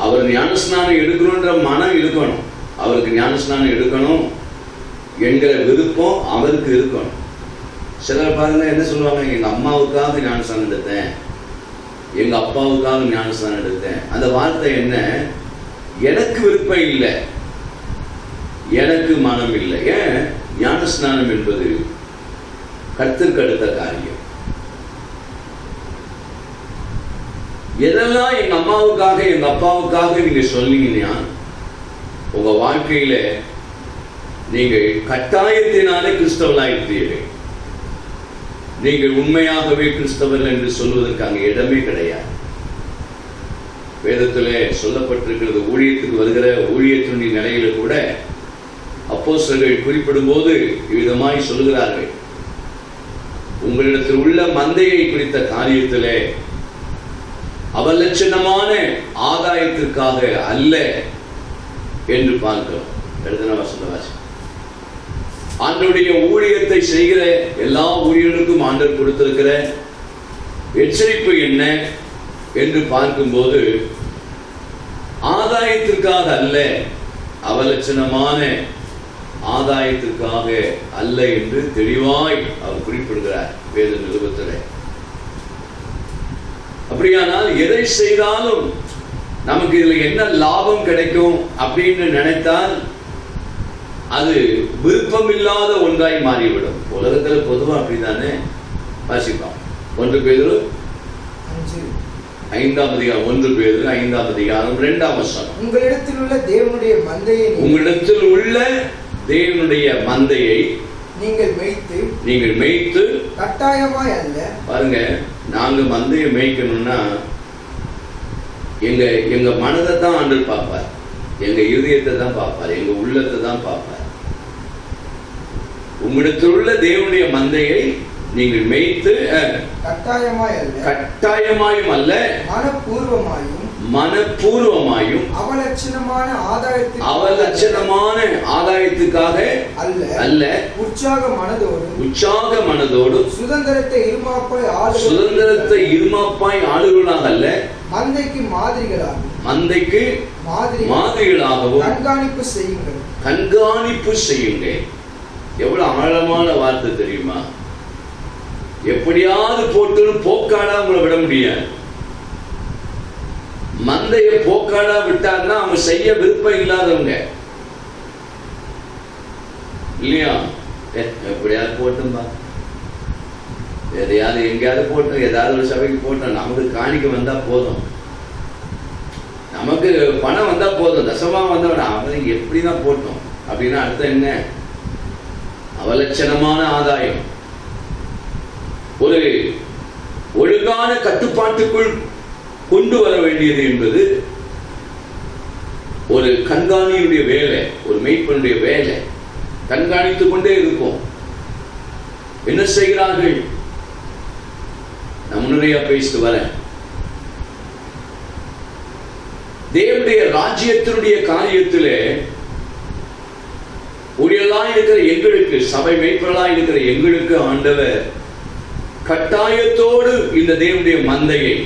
அவர் ஞானஸ்நானம் எடுக்கணுன்ற மனம் இருக்கணும், அவருக்கு ஞானஸ்நானம் எடுக்கணும் என்கிற விருப்பம் அவருக்கு இருக்கணும். சிலர் பாருங்க என்ன சொல்லுவாங்க, எங்க அம்மாவுக்காக ஞானஸ்நானம் எடுத்தேன், எங்க அப்பாவுக்காக ஞானஸ்நானம் எடுத்தேன். அந்த வார்த்தை என்ன? எனக்கு விருப்பம் இல்லை, எனக்கு மனம் இல்லை. ஏன்? ஞானஸ்நானம் என்பது கர்த்தருக்கு அடுத்த காரியம். எதெல்லாம் எங்க அம்மாவுக்காக எங்க அப்பாவுக்காக நீங்க சொன்னீங்கன்னா உங்க வாழ்க்கையில நீங்கள் கட்டாயத்தினாலே கிறிஸ்தவர்களாயிருக்கிறீர்கள். நீங்கள் உண்மையாகவே கிறிஸ்தவர்கள் என்று சொல்வதற்கு அங்கே இடமே கிடையாது. வேதத்திலே சொல்லப்பட்டிருக்கிறது. ஊழியத்துக்கு வருகிற ஊழியத்தினுடைய நிலையில கூட அப்போஸ்தலர்கள் குறிப்பிடும் போது இவ்விதமாய் சொல்லுகிறார்கள், உங்களிடத்தில் உள்ள மந்தையை குறித்த காரியத்திலே அவலட்சணமான ஆதாயத்திற்காக அல்ல என்று பார்க்கிறோம். எழுதின வசந்த வாசி. ஆண்டவருடைய ஊழியத்தை செய்கிற எல்லா ஊழியர்களுக்கும் ஆண்டவர் கொடுத்திருக்கிற எச்சரிப்பு என்ன என்று பார்க்கும்போது, ஆதாயத்திற்காக அல்ல, அவலட்சணமான ஆதாயத்திற்காக அல்ல என்று தெளிவாய் அவர் குறிப்பிடுகிறார் வேத நிருபத்தில். அப்படியானால் எதை செய்தாலும் நமக்கு இதுல என்ன லாபம் கிடைக்கும் அப்படின்னு நினைத்தால் அது விருப்பமில்லாத ஒன்றாய் மாறிவிடும். உலகத்துல பொதுவா அப்படித்தானே வாசிப்பான். 1 பேதுரு 5ஆம் அதிகாரம் 1 பேதுரு 5ஆம் அதிகாரம் 2ஆம் வசனம். உங்களிடத்தில் உள்ள தேவனுடைய மந்தையை நீங்கள் மேய்த்து கட்டாயமாய் அல்ல. பாருங்க, நாங்க மந்தையை மேய்க்கணும்னா எங்க மனதை தான் ஆண்டவர் பார்ப்பார், எங்க இருதயத்தை தான் பார்ப்பார், எங்க உள்ளத்தை தான் பார்ப்பார். உங்களிடத்தில் உள்ள தேவனுடைய மந்தையை நீங்கள் மேய்த்து கட்டாயமாயும் அல்ல மனப்பூர்வமாயும் அவலட்சணமான ஆதாயத்துக்காக அல்ல, உற்சாக மனதோடு சுதந்திரத்தை இருமாப்பாய் ஆளுகளாக அல்ல, மந்தைக்கு மாதிரிகளாகவும் கண்காணிப்பு செய்யுங்கள். எவ்வளவு ஆழமான வார்த்தை தெரியுமா? எப்படியாவது போட்டு போக்காடா உங்களை விட முடியாது. மந்தைய போக்காடா விட்டார்னா அவங்க செய்ய விருப்பம் இல்லாதவங்க இல்லையா? எப்படியாவது போட்டும்பா, எதையாவது எங்கேயாவது போட்டோம், ஏதாவது ஒரு சபைக்கு போட்டோம், நமக்கு காணிக்க வந்தா போதும், நமக்கு பணம் வந்தா போதும், தசமா வந்தவன அவன் எப்படிதான் போட்டோம் அப்படின்னா அர்த்தம் என்ன? அவலட்சணமான ஆதாயம். ஒரு ஒழுங்கான கட்டுப்பாட்டுக்குள் கொண்டு வர வேண்டியது என்பது ஒரு கண்காணியுடைய வேலை, ஒரு மேய்ப்பனுடைய வேலை. கண்காணித்துக் கொண்டே இருக்கும். என்ன செய்கிறார்கள்? நான் முன்னுரையா பேசிட்டு வரேன். தேவனுடைய ராஜ்யத்தினுடைய காரியத்திலே ஊழியர்களாய் இருக்கிற எங்களுக்கு, சபை மேய்ப்பர்களாய் இருக்கிற எங்களுக்கு ஆண்டவர் கட்டாயத்தோடு இந்த தேவனுடைய மந்தையை,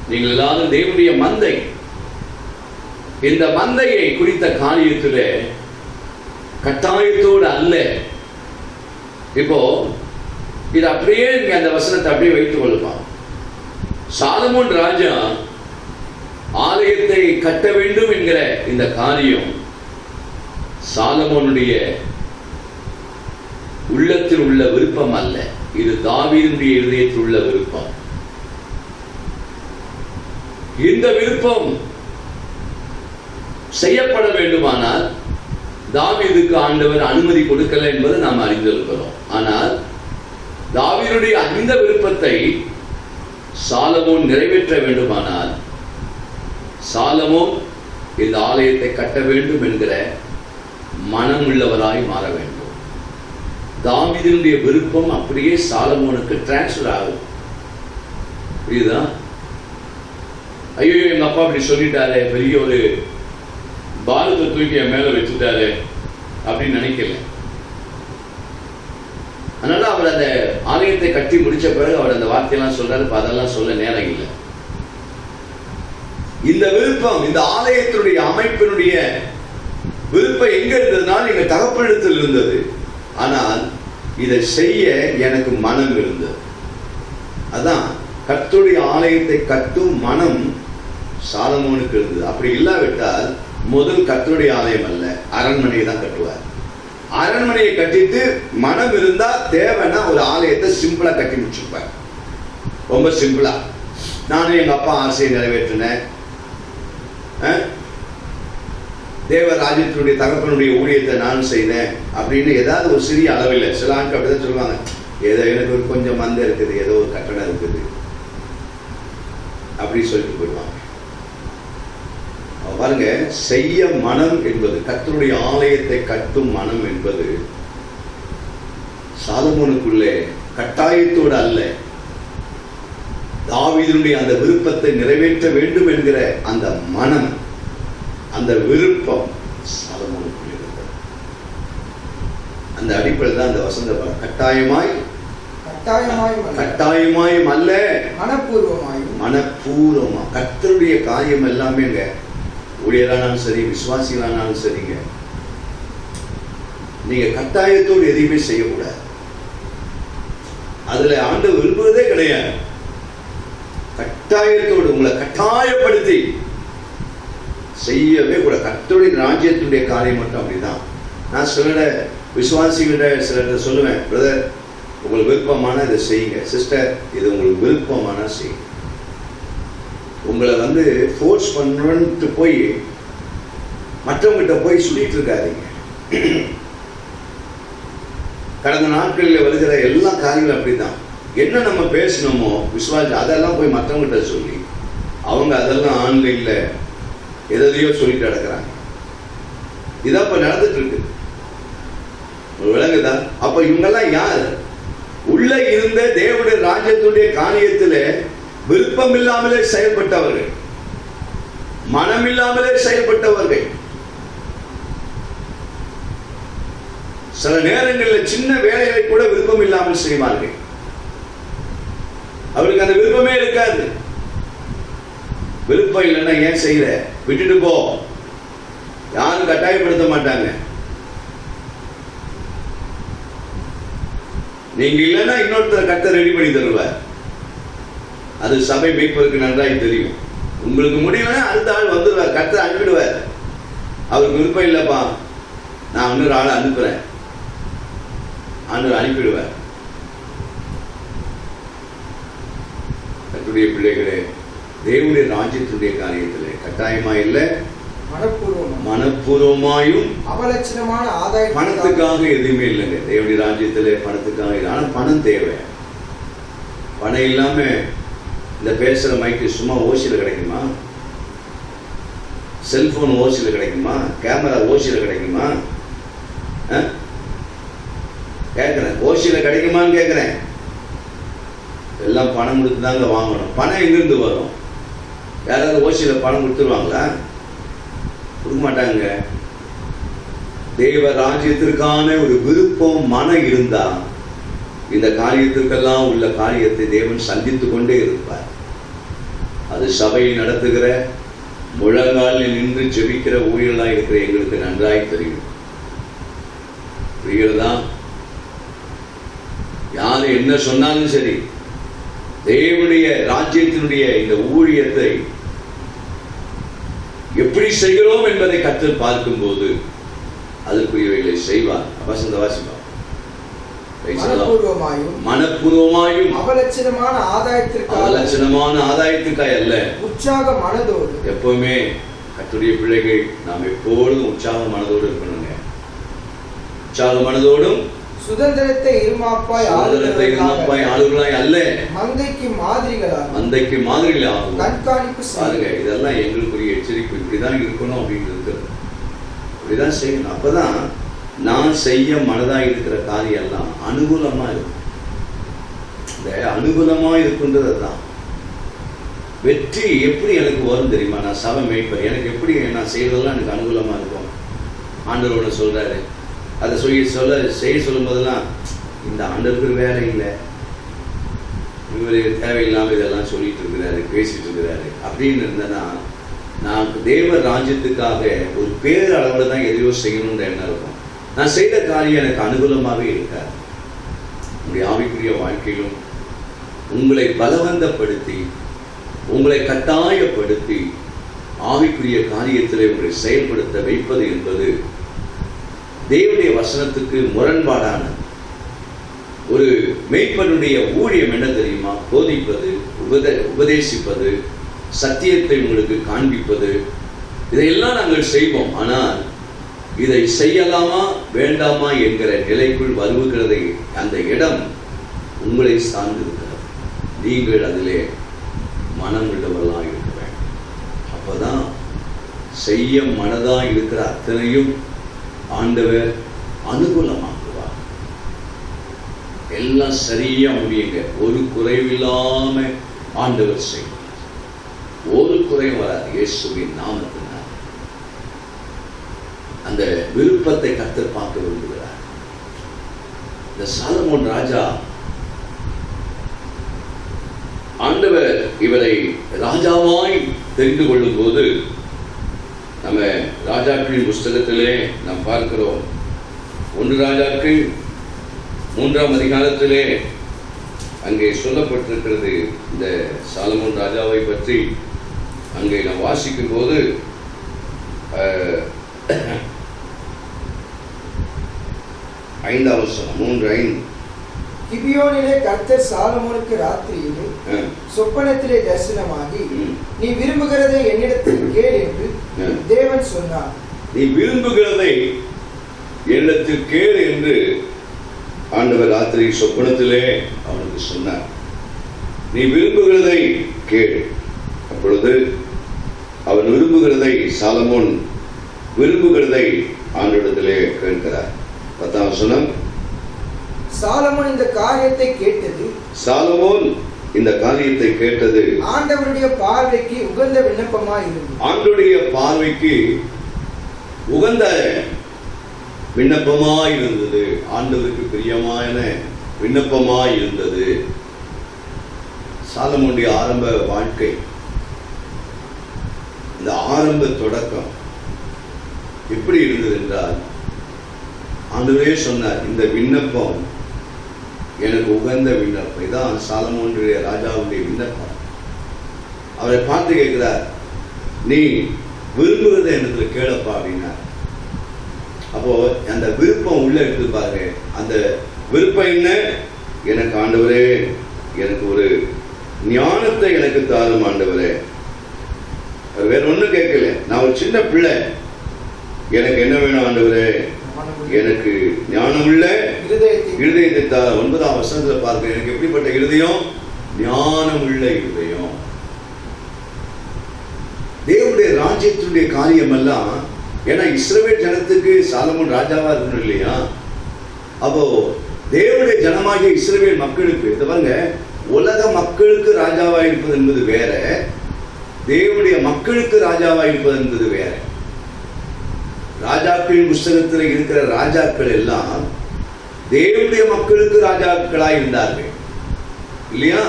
நீங்கள் எல்லாரும் தேவனுடைய மந்தை, இந்த மந்தையை குறித்த காரியத்தில் கட்டாயத்தோடு அல்ல. இப்போ இது அப்படியே நீங்க அந்த வசனத்தை அப்படியே வைத்துக் கொள்ளலாம். சாலமோன் ராஜா ஆலயத்தை கட்ட வேண்டும் என்கிற இந்த காரியம் சாலமோனுடைய உள்ளத்தில் உள்ள விருப்பம் அல்ல, இது தாவீதுடைய இருதயத்தில் உள்ள விருப்பம். இந்த விருப்பம் செய்யப்பட வேண்டுமானால் தாவீதுக்கு ஆண்டவர் அனுமதி கொடுக்கல என்பதை நாம் அறிந்திருக்கிறோம். ஆனால் தாவீதுடைய அந்த விருப்பத்தை சாலமோன் நிறைவேற்ற வேண்டுமானால் சாலமோன் இந்த ஆலயத்தை கட்ட வேண்டும் என்கிற மனம் உள்ளவராய் மாற வேண்டும். தாவீதினுடைய விருப்பம் அப்படியே சாலமோனுக்கு டிரான்ஸ்ஃபர் ஆகும். புரியுதா? ஐயோ எங்க அப்பா அப்படி சொல்லிட்டாரு, பெரிய ஒரு பாரத்தை தூக்கி என் மேல வச்சுட்டாரு அப்படின்னு நினைக்கல. அதனால அவர் அந்த ஆலயத்தை கட்டி முடிச்ச பிறகு அவர் அந்த வார்த்தையெல்லாம் சொல்றாரு. அதெல்லாம் சொல்ல நேரம் இல்லை. இந்த விருப்பம், இந்த ஆலயத்தினுடைய அமைப்பினுடைய விருப்பம் எங்க இருந்ததுனால் எங்க தகப்பனிடத்தில் இருந்தது. ஆனால் இதை செய்ய எனக்கு மனம் இருந்தது. அதான் கர்த்தருடைய ஆலயத்தை கட்டும் மனம் சாலமோனுக்கு இருந்தது. அப்படி இல்லாவிட்டால் முதல் கர்த்தருடைய ஆலயம் அல்ல, அரண்மனையை தான் கட்டுவார். அரண்மனையை கட்டிட்டு மனம் இருந்தா தேவைன்னா ஒரு ஆலயத்தை சிம்பிளா கட்டி முடிச்சிருப்பார். ரொம்ப சிம்பிளா. நானும் எங்க அப்பா ஆசையை நிறைவேற்றினேன், தேவராஜ்யத்தினுடைய தகப்பனுடைய ஊழியத்தை நான் செய்தேன் அப்படின்னு ஏதாவது ஒரு சிறிய அளவில், சில ஆட்கள் அப்படிதான் சொல்லுவாங்க, ஏதோ எனக்கு ஒரு கொஞ்சம் மந்தை இருக்குது, ஏதோ ஒரு கட்டணம் இருக்குது அப்படி சொல்லிட்டு போயிடுவாங்க. பாருங்க, செய்ய மனம் என்பது, கர்த்தருடைய ஆலயத்தை கட்டும் மனம் என்பது சாலமோனுக்குள்ளே கட்டாயத்தோடு அல்ல, தாவீதுடைய அந்த விருப்பத்தை நிறைவேற்ற வேண்டும் என்கிற அந்த மனம், அந்த விருப்பம் சாலமோனுக்குள்ளே இருந்தது. அந்த அடிப்படையில் தான் அந்த வசந்த பலம். கட்டாயமாயும் அல்ல, மனப்பூர்வமா. கர்த்தருடைய காரியம் எல்லாமேங்க, ஊழியரானாலும் சரி, விசுவாசிகளானாலும் சரிங்க, நீங்க கட்டாயத்தோடு எதையுமே செய்யக்கூடாது. அதுல ஆண்டவர் விரும்புவதே கிடையாது. கட்டாயத்தோடு உங்களை கட்டாயப்படுத்தி செய்யவே கூட. கர்த்தருடைய ராஜ்யத்துடைய காரியம் மட்டும் அப்படிதான். நான் சில விசுவாசிகிட்ட சிலர் சொல்லுவேன், பிரதர் உங்களுக்கு விருப்பமான இதை செய்யுங்க, சிஸ்டர் இது உங்களுக்கு விருப்பமான செய்யுங்க. உங்களை ஃபோர்ஸ் பண்ணுன்ட்டு போய் மற்றவங்கிட்ட போய் சொல்லிட்டு இருக்காதீங்க. கடந்த நாட்களில் வருகிற எல்லா காரியங்களும் அப்படிதான். என்ன நம்ம பேசணுமோ விசுவாசி அதெல்லாம் போய் மற்றவங்கிட்ட சொல்லி அவங்க அதெல்லாம் ஆன்லைன்ல எதையோ சொல்லிட்டு நடக்கிறாங்க. இதான் இப்ப நடந்துட்டு இருக்கு. விளங்குதா? அப்ப இவங்கெல்லாம் யார்? உள்ள இருந்த தேவனுடைய ராஜ்யத்துடைய காரியத்துல விருப்பம் இல்லாமலே செயல்பட்டவர்கள், மனமில்லாமலே செயல்பட்டவர்கள். சில நேரங்களில் சின்ன வேலைகளை கூட விருப்பம் இல்லாமல் செய்வார்கள். அவருக்கு அந்த விருப்பமே இருக்காது. விருப்பம் இல்லைன்னா ஏன் செய்யற, விட்டுட்டு போ, யாரும் கட்டாயப்படுத்த மாட்டாங்க. நீங்க இல்லைன்னா இன்னொருத்தர் கர்த்தர் ரெடி பண்ணி தருவார். அது சபை மேய்ப்பதற்கு நன்றாய் தெரியும். உங்களுக்கு முடியலன்னா அடுத்த ஆள் வந்துடுவார், கர்த்தர் அனுப்பிடுவார். அவருக்கு விருப்பம் இல்லப்பா, நான் இன்னொரு ஆளை அனுப்புறேன், ஆண்டவர் அனுப்பிடுவார். கர்த்தருடைய பிள்ளைகளே, தேவனுடைய ராஜ்யத்துடைய காரியத்திலே கட்டாயமா இல்லை, மனப்பூர்வமாயும் அவலட்சணமான ஆதாயம். பணத்துக்காக எதுவுமே இல்லைங்க தேவனுடைய ராஜ்யத்திலே, பணத்துக்காக. ஆனா பணம் தேவை. பணம் இல்லாம இந்த பேசுற மைக்கு சும்மா ஓசியில கிடைக்குமா? செல்போன் ஓசியில கிடைக்குமா? கேமரா ஓசியில கிடைக்குமா? கேட்கிறேன், ஓசியில கிடைக்குமான்னு கேட்கிறேன். எல்லாம் பணம் கொடுத்து தாங்க வாங்கணும். பணம் எங்கிருந்து வரும்? யாராவது ஓசியில பணம் கொடுத்துருவாங்களா? கொடுக்க மாட்டாங்க. தேவ ராஜ்யத்திற்கான ஒரு விருப்பம் மனம் இருந்தா இந்த காரியத்திற்கெல்லாம் உள்ள காரியத்தை தேவன் சந்தித்து கொண்டே இருப்பார். அது சபையை நடத்துகிற முழங்காலில் நின்று ஜெபிக்கிற ஊழியர்களாக இருக்கிற எங்களுக்கு நன்றாய் தெரியும். புரிகிறதா? யாரு என்ன சொன்னாலும் சரி, தேவனுடைய ராஜ்யத்தினுடைய இந்த ஊழியத்தை எப்படி செய்கிறோம் என்பதை கர்த்தர் பார்க்கும் போது அதற்குரியவைகளை செய்வார். வசந்த வாசிப்பா. மனப்பூர்வமாயும் அவலட்சணமான ஆதாயத்திற்காக அல்ல, உற்சாக மனதோடு. எப்பவுமே கர்த்தருடைய பிள்ளைகள் நாம் எப்பொழுதும் உற்சாக மனதோடு இருக்கணுங்க. உற்சாக மனதோடும் சுதந்திரத்தை இருமாப்பாய் ஆளுகளாய் அல்ல, மந்தைக்கு மாதிரிகளாகும் கண்காணிப்பு பாருங்க. இதெல்லாம் எங்களுக்குரிய எச்சரிப்பு. இப்படிதான் இருக்கணும் அப்படின்னு இருக்கிறது. இப்படிதான் செய்யணும். அப்பதான் நான் செய்ய மனதாக இருக்கிற காரியம் எல்லாம் அனுகூலமா இருக்கும். இந்த அனுகூலமா இருக்குன்றது தான் வெற்றி. எப்படி எனக்கு வரும் தெரியுமா? நான் சபை மேய்ப்பேன், எனக்கு எப்படி நான் செய்யறதெல்லாம் எனக்கு அனுகூலமா இருக்கும். ஆண்டவரோட சொல்றாரு, அதை செய்ய சொல்லும் போதெல்லாம் இந்த ஆண்டவருக்கு வேலை இல்லை, இவர் தேவையில்லாமல் இதெல்லாம் சொல்லிட்டு இருக்கிறாரு, பேசிட்டு இருக்கிறாரு அப்படின்னு இருந்தேன்னா நான் தேவ ராஜ்யத்துக்காக ஒரு பேர் அளவில் தான் எதையோ செய்யணும்ன்ற எண்ணம் இருக்கும். நான் செய்த காரியம் எனக்கு அனுகூலமாகவே இருக்காது. உங்களுடைய ஆவிக்குரிய வாழ்க்கையிலும் உங்களை பலவந்தப்படுத்தி, உங்களை கட்டாயப்படுத்தி ஆவிக்குரிய காரியத்தில் உங்களை செயல்படுத்த வைப்பது என்பது தேவனுடைய வசனத்துக்கு முரண்பாடான ஒரு மேய்ப்பனுடைய ஊழியம். என்ன தெரியுமா? போதிப்பது, உபதேசிப்பது, சத்தியத்தை உங்களுக்கு காண்பிப்பது, இதையெல்லாம் நாங்கள் செய்வோம். ஆனால் இதை செய்யலாமா வேண்டாமா என்கிற நிலைக்குள் வருகிறதை அந்த இடம் உங்களை சார்ந்திருக்கிறது. நீங்கள் அதிலே மனம் உள்ளவர்களாக இருக்க வேண்டும். அப்பதான் செய்ய மனதாக இருக்கிற அத்தனையும் ஆண்டவர் அனுகூலமாக்குவார். எல்லாம் சரியா முடியுங்க. ஒரு குறைவில்லாம ஆண்டவர் செய்வார். ஒரு குறையும் வராது. இயேசுவின் நாமத்தினால் அந்த விருப்பத்தை கர்த்தர் பார்க்க விரும்புகிறார். இந்த சாலமோன் ராஜா ஆண்டவர் இவரை ராஜாவாய் தெரிந்து கொள்ளும் போது நம்ம ராஜாக்களின் புஸ்தகத்திலே நாம் பார்க்கிறோம். 1 ராஜாக்கள் 3ஆம் அதிகாரத்திலே அங்கே சொல்லப்பட்டிருக்கிறது. இந்த சாலமோன் ராஜாவை பற்றி அங்கே நாம் வாசிக்கும் போது 5ஆம் வசனம் 3:5 கிபியோனிலே கர்த்தர் சாலமோனுக்கு ராத்திரியிலே சொப்பனத்திலே தரிசனமாகி, நீ விரும்புகிறதை என்னிடத்தில் கேள் என்று தேவன் சொன்னார். நீ விரும்புகிறதை என்னிடத்தில் கேள் என்று ஆண்டவர் ராத்திரி சொப்பனத்திலே அவனுக்கு சொன்னார். நீ விரும்புகிறதை கேள். அப்பொழுது அவன் விரும்புகிறதை, சாலமோன் விரும்புகிறதை ஆண்டவரிடத்திலே கேட்கிறார். 10ஆம் வசனம், சாலமோன் இந்த காரியத்தை கேட்டது, சாலமோன் இந்த காரியத்தை கேட்டது ஆண்டவருடைய பார்வைக்கு உகந்த விண்ணப்பமாய் இருந்தது. ஆண்டவருடைய பார்வைக்கு உகந்த விண்ணப்பமாய் இருந்தது. ஆண்டவருக்கு பிரியமான விண்ணப்பமாய் இருந்தது. சாலமோனுடைய ஆரம்ப வாழ்க்கை, இந்த ஆரம்ப தொடக்கம் எப்படி இருந்தது என்றால், ஆண்டவரே சொன்னார், இந்த விண்ணப்பம் எனக்கு உகந்த விண்ணப்பம். இதான் சாலமோனுடைய ராஜாவுடைய விண்ணப்பம். அவரை பார்த்து கேட்கிறார், நீ விரும்புகிறத எனக்கு கேளப்பா அப்படின்னார். அப்போ அந்த விருப்பம் உள்ள எடுத்து பாருங்க. அந்த விருப்பம் என்ன? எனக்கு ஆண்டவரே, எனக்கு ஒரு ஞானத்தை எனக்கு தாரும் ஆண்டவரே. வேற ஒண்ணும் கேட்கல. நான் ஒரு சின்ன பிள்ளை, எனக்கு என்ன வேணும் ஆண்டவரே? எனக்கு ஞானமுள்ள இருதயத்தை தார். 9ஆம் வசனத்துல பார்க்க, எனக்கு எப்படிப்பட்ட இருதயம்? ஞானமுள்ள இருதயம். தேவனுடைய ராஜ்யத்தினுடைய காரியம் எல்லாம், ஏன்னா இஸ்ரவேல் ஜனத்துக்கு சாலமோன் ராஜாவா இருக்கணும் இல்லையா? அப்போ தேவனுடைய ஜனமாகிய இஸ்ரவேல் மக்களுக்கு, பாருங்க, உலக மக்களுக்கு ராஜாவா இருப்பது என்பது வேற, தேவனுடைய மக்களுக்கு ராஜாவா இருப்பது என்பது வேற. ராஜாக்களின் புஸ்தகத்தில் இருக்கிற ராஜாக்கள் எல்லாம் தேவனுடைய மக்களுக்கு ராஜாக்களாய் இருந்தார்கள் இல்லையா?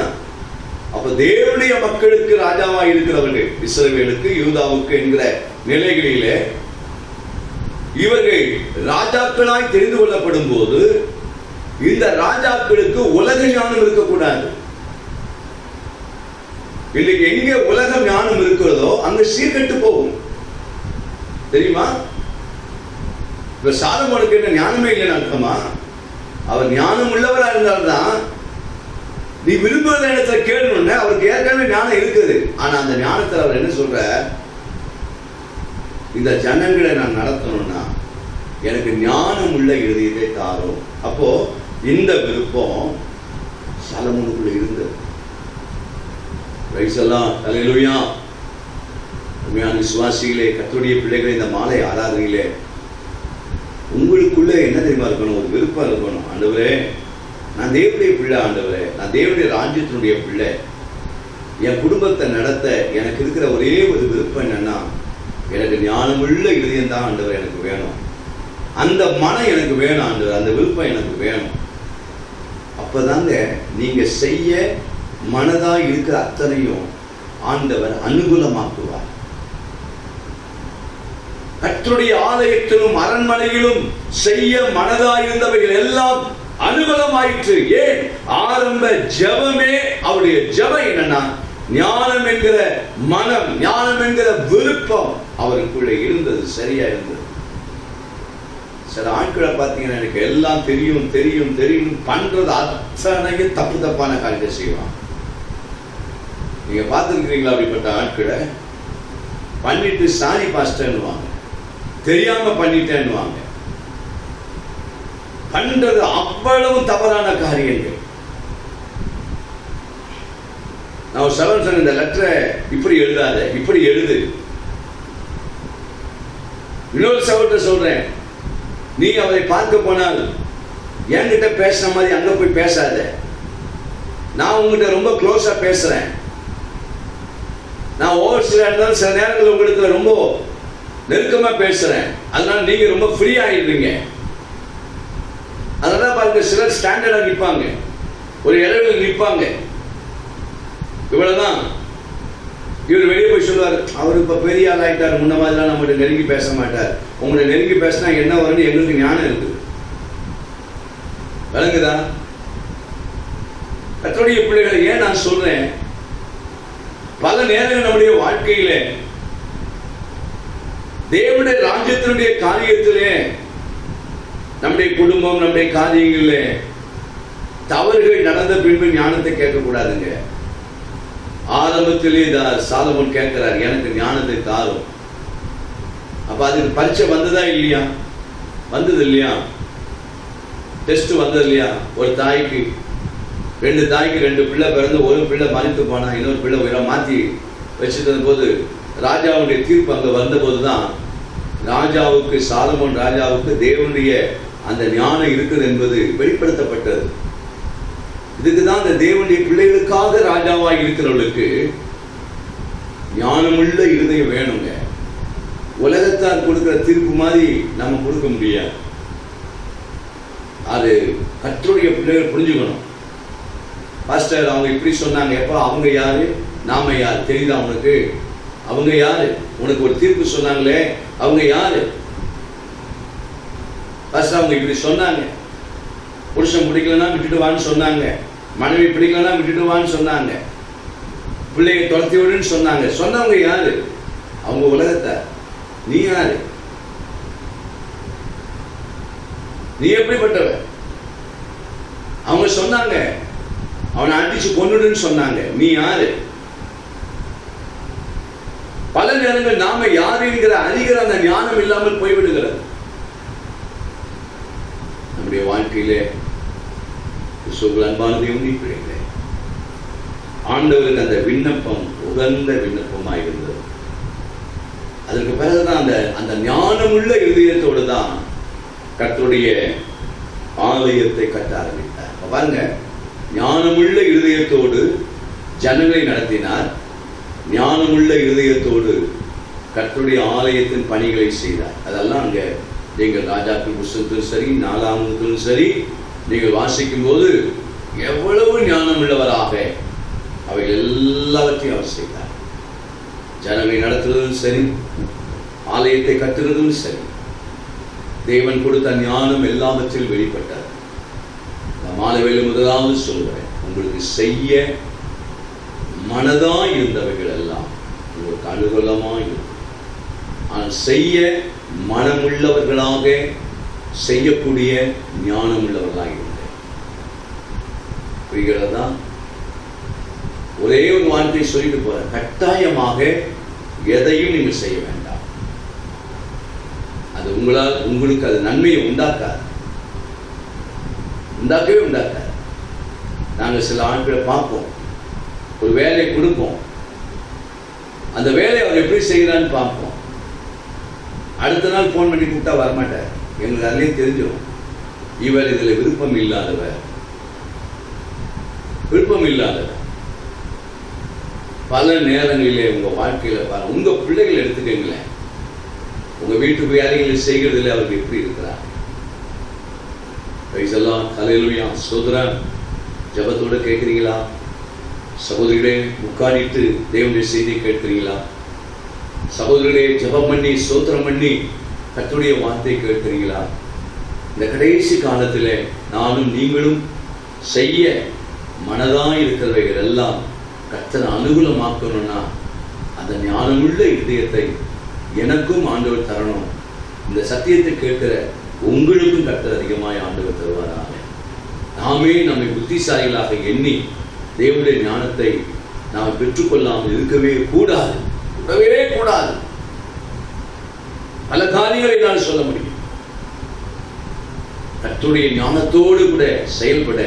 அப்ப தேவனுடைய மக்களுக்கு ராஜாவாய் இருக்கிறவர்கள், இஸ்ரவேலுக்கு யூதாவுக்கு என்கிற நிலைகளிலே இவர்கள் ராஜாக்களாய் தெரிந்து கொள்ளப்படும் போது, இந்த ராஜாக்களுக்கு உலக ஞானம் இருக்கக்கூடாது. இன்னைக்கு எங்க உலக ஞானம் இருக்கிறதோ அங்க சீர்கெட்டு போகும், தெரியுமா? இப்ப சாலமோனுக்கு என்ன ஞானமே இல்லைன்னு அர்த்தமா? அவர் ஞானம் உள்ளவரா இருந்தால்தான், நீ விரும்புகிற இடத்துல கேள்வி, அவருக்கு ஏற்கனவே ஞானம் இருக்குது. ஆனா அந்த ஞானத்தில் அவர் என்ன சொல்ற, இந்த ஜனங்களை நான் நடத்தணும்னா எனக்கு ஞானம் உள்ள இருதயத்தை தாரும். அப்போ இந்த விருப்பம் சாலமோனுக்குள்ள இருந்தது. அல்லேலூயா. உண்மையான விசுவாசிகளே, கர்த்தருடைய பிள்ளைகளே, இந்த மாலை ஆராதனையிலே உங்களுக்குள்ள என்ன தெரியுமா இருக்கணும்? ஒரு விருப்பம் இருக்கணும். ஆண்டவரே, நான் தேவனுடைய பிள்ளை, ஆண்டவரே நான் தேவனுடைய ராஜ்யத்தினுடைய பிள்ளை, என் குடும்பத்தை நடத்த எனக்கு இருக்கிற ஒரே ஒரு விருப்பம் என்னன்னா, எனக்கு ஞானமுள்ள இருதயம் தான் ஆண்டவர் எனக்கு வேணும். அந்த மனம் எனக்கு வேணும் ஆண்டவர், அந்த விருப்பம் எனக்கு வேணும். அப்பதாங்க நீங்க செய்ய மனதா இருக்கிற அத்தனையும் ஆண்டவர் அனுகூலமாக்குவார். கர்த்தருடைய ஆலயத்திலும் அரண்மனையிலும் செய்ய மனதா இருந்தவைகள் எல்லாம் அனுகூலமாயிற்று. ஏன்? ஆரம்ப ஜெபமே, அவருடைய ஜெபம் என்னன்னா, ஞானம் என்கிற மனம், ஞானம் என்கிற விருப்பம் அவருக்குள்ள இருந்தது, சரியா இருந்தது. சில ஆட்களை பார்த்தீங்கன்னா, எனக்கு எல்லாம் தெரியும் தெரியும் தெரியும் பண்றது அத்தனையும் தப்பு தப்பான காரியத்தை செய்வான். நீங்க பார்த்துருக்கிறீங்களா அப்படிப்பட்ட ஆட்களை? பண்ணிட்டு சாரி பாஸ்டர்னுவாங்க, தெரியாம பண்ணிட்டேன்னுவாங்க. பண்றது அவ்வளவு தவறான காரியங்கள். நான் ஒரு சகோதரன் சொன்ன, இந்த லெட்டரை இப்படி எழுதாத, இப்படி எழுது. இன்னொரு சகோதரர் சொல்றேன், நீ அவரை பார்க்க போனால் என்கிட்ட பேசுற மாதிரி அங்க போய் பேசாத. நான் உங்ககிட்ட ரொம்ப க்ளோஸா பேசுறேன். நான் ஒவ்வொரு சில இடத்துல சில நேரங்களில் உங்களுக்கு ரொம்ப நெருக்கமா பேசுறேன். அதனால நீங்க ரொம்ப ஃப்ரீ ஆயிடுறீங்க. அதனால பாருங்க, சிலர் ஸ்டாண்டர்டா நிற்பாங்க, ஒரு இடைவெளியில் நிற்பாங்க, இவ்வளவுதான். இவர் வெளியே போய் சொல்லுவார், அவர் இப்ப பெரிய ஆள் ஆயிட்டார், முன்ன மாதிரிலாம் நம்மகிட்ட நெருங்கி பேச மாட்டார். உங்களை நெருங்கி பேசினா என்ன வரும்னு எங்களுக்கு ஞானம் இருக்குது. விளங்குதா? கர்த்தருடைய பிள்ளைகளை ஏன் நான் சொல்றேன், பல நேரங்கள் நம்முடைய வாழ்க்கையில தேவனுடைய ராஜ்யத்தினுடைய காரியத்திலே, நம்முடைய குடும்பம், நம்முடைய காரியங்களிலே தவறுகள் நடந்த பின்பு ஞானத்தை கேட்க கூடாதுங்க. ஆரம்பத்திலே சாலமோன் கேட்கிறார், எனக்கு ஞானத்தை தாரும். அப்ப அதுக்கு பரீட்சை வந்ததா இல்லையா? வந்தது இல்லையா? டெஸ்ட் வந்தது இல்லையா? ஒரு தாய்க்கு, 2 தாய்க்கு 2 பிள்ளை பிறந்து, ஒரு பிள்ளை மறித்து போனா, இன்னொரு பிள்ளை உயிரை மாற்றி வச்சுட்டு போது ராஜாவுடைய தீர்ப்பு அங்க வந்த போதுதான் ராஜாவுக்கு, சாலமோன் ராஜாவுக்கு தேவனுடைய அந்த ஞானம் இருக்குது என்பது வெளிப்படுத்தப்பட்டது. இதுக்குதான் இந்த தேவனுடைய பிள்ளைகளுக்காக ராஜாவாக இருக்கிறவர்களுக்கு ஞானமுள்ள இருதயம் வேணுங்க. உலகத்தார் கொடுக்கிற தீர்ப்பு மாதிரி நம்ம கொடுக்க முடியாது. அது கர்த்தருடைய பிள்ளைகள் புரிஞ்சுக்கணும். பாஸ்டர் அவங்க இப்படி சொன்னாங்க, எப்ப அவங்க யாரு, நாம யார் தெரியுதா உனக்கு? அவங்க யாரு? உனக்கு ஒரு தீர்ப்பு சொன்னாங்களே, அவங்க யாரு? பாஸ்டர் அவங்க இப்படி சொன்னாங்க, புருஷன் பிடிக்கலன்னா விட்டுட்டு வான்னு சொன்னாங்க, மனைவி பிடிக்கலன்னா விட்டுட்டு வான்னு சொன்னாங்க, பிள்ளையை துரத்தி விடுன்னு சொன்னாங்க. சொன்னவங்க யாரு? அவங்க உலகத்தை. நீ யாரு? நீ எப்படிப்பட்டவ? அவங்க சொன்னாங்க அவனை அடிச்சு கொன்னுடுன்னு சொன்னாங்க, நீ யாரு? பல நேரங்கள் நாம யாரு என்கிற அறிகிற அந்த ஞானம் இல்லாமல் போய்விடுகிறது. நம்முடைய வாழ்க்கையிலே அன்பான தேவனுடைய பிள்ளைகளே, ஆண்டவருக்கு அந்த விண்ணப்பம் உகந்த விண்ணப்பமாக இருந்தது. அதற்கு பிறகுதான் அந்த ஞானமுள்ள இருதயத்தோடு தான் கர்த்தருடைய ஆலயத்தை கட்ட ஆரம்பித்தார். பாருங்க, ஞானமுள்ள இருதயத்தோடு ஜனங்களை நடத்தினார், ஞானமுள்ள இருதயத்தோடு கர்த்தருடைய ஆலயத்தின் பணிகளை செய்தார். அதெல்லாம் அங்க நீங்கள் ராஜாக்கள் புஸ்தகத்திலும் சரி, 4ஆம் சரி நீங்கள் வாசிக்கும் போது எவ்வளவு ஞானம் உள்ளவராக அவை எல்லாவற்றையும் அவர் செய்தார். ஜனங்களை நடத்துவதும் சரி, ஆலயத்தை கட்டுறதும் சரி, தேவன் கொடுத்த ஞானம் எல்லாவற்றிலும் வெளிப்பட்டார். மாலைவேளை முதலாவது சொல்கிறேன், உங்களுக்கு செய்ய மனதாய் இருந்தவைகள் எல்லாம் உங்களுக்கு அனுகூலமாய் இருக்கும். ஆனால் செய்ய மனமுள்ளவர்களாக செய்யக்கூடிய ஞானம் உள்ளவர்களாக இருங்க. புரிகிறதா? ஒரே ஒரு வார்த்தை சொல்லிட்டு போற, கட்டாயமாக எதையும் நீங்கள் செய்ய வேண்டாம். அது உங்களுக்கு அது நன்மையை உண்டாக்காது, உண்டாக்கவே உண்டாக்காது. நாங்கள் சில ஆட்களை பார்ப்போம், ஒரு வேலையை கொடுப்போம், அந்த வேலையை அவர் எப்படி செய்யறான்னு பார்ப்போம். அடுத்த நாள் போன் பண்ணி கூப்பிட்டா வரமாட்டார். எங்களுக்கு அதுலேயே தெரிஞ்சிடும், இவர் இதில் விருப்பம் இல்லாதவர். பல நேரங்களிலே உங்க வாழ்க்கையில பாருங்க, உங்க பிள்ளைகள் எடுத்துக்கங்களேன், உங்க வீட்டு வேலைகளை செய்கிறதுல அவருக்கு எப்படி இருக்கிறார்? ஹல்லேலூயா, ஸ்தோத்திரம். ஜெபத்தோட கேட்கிறீங்களா? சகோதரிகளே, உட்கார்ந்து தேவனுடைய செய்தியை கேட்கிறீங்களா? சகோதரிகளே, ஜெபம் பண்ணி ஸ்தோத்திரம் பண்ணி கர்த்தருடைய வார்த்தையை கேட்கிறீங்களா? இந்த கடைசி காலத்தில் நானும் நீங்களும் செய்ய மனதாய் இருக்கிறவைகள் எல்லாம் கர்த்தரை அனுகூலமாக்கணும்னா அந்த ஞானமுள்ள இதயத்தை எனக்கும் ஆண்டவர் தரணும். இந்த சத்தியத்தை கேட்கிற உங்களுக்கும் கர்த்தர் அதிகமாய் ஆண்டவர் தருவாராக. நாமே நம்மை புத்திசாலிகளாக எண்ணி தேவனுடைய ஞானத்தை நாம் பெற்றுக்கொள்ளாமல் இருக்கவே கூடாது. பல காரியங்களை நான் சொல்ல முடியும். கர்த்தருடைய ஞானத்தோடு கூட செயல்பட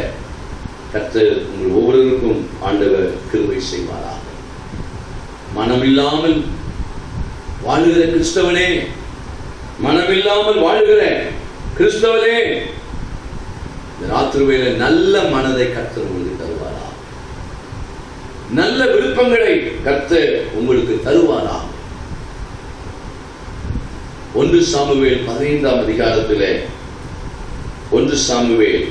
கர்த்தர் உங்கள் ஒவ்வொருவருக்கும் ஆண்டவர் கிருபை செய்வாராக. மனமில்லாமல் வாழுகிற கிறிஸ்தவனே, மனமில்லாமல் வாழுகிற கிறிஸ்தவனே, இந்த ராத்திரி வேளை நல்ல மனதை கர்த்தர் உங்களுக்கு தருவாரா, நல்ல விருப்பங்களை கர்த்தர் உங்களுக்கு தருவாரா. 1 சாமுவேல் 15ஆம் அதிகாரத்திலே 1 சாமுவேல்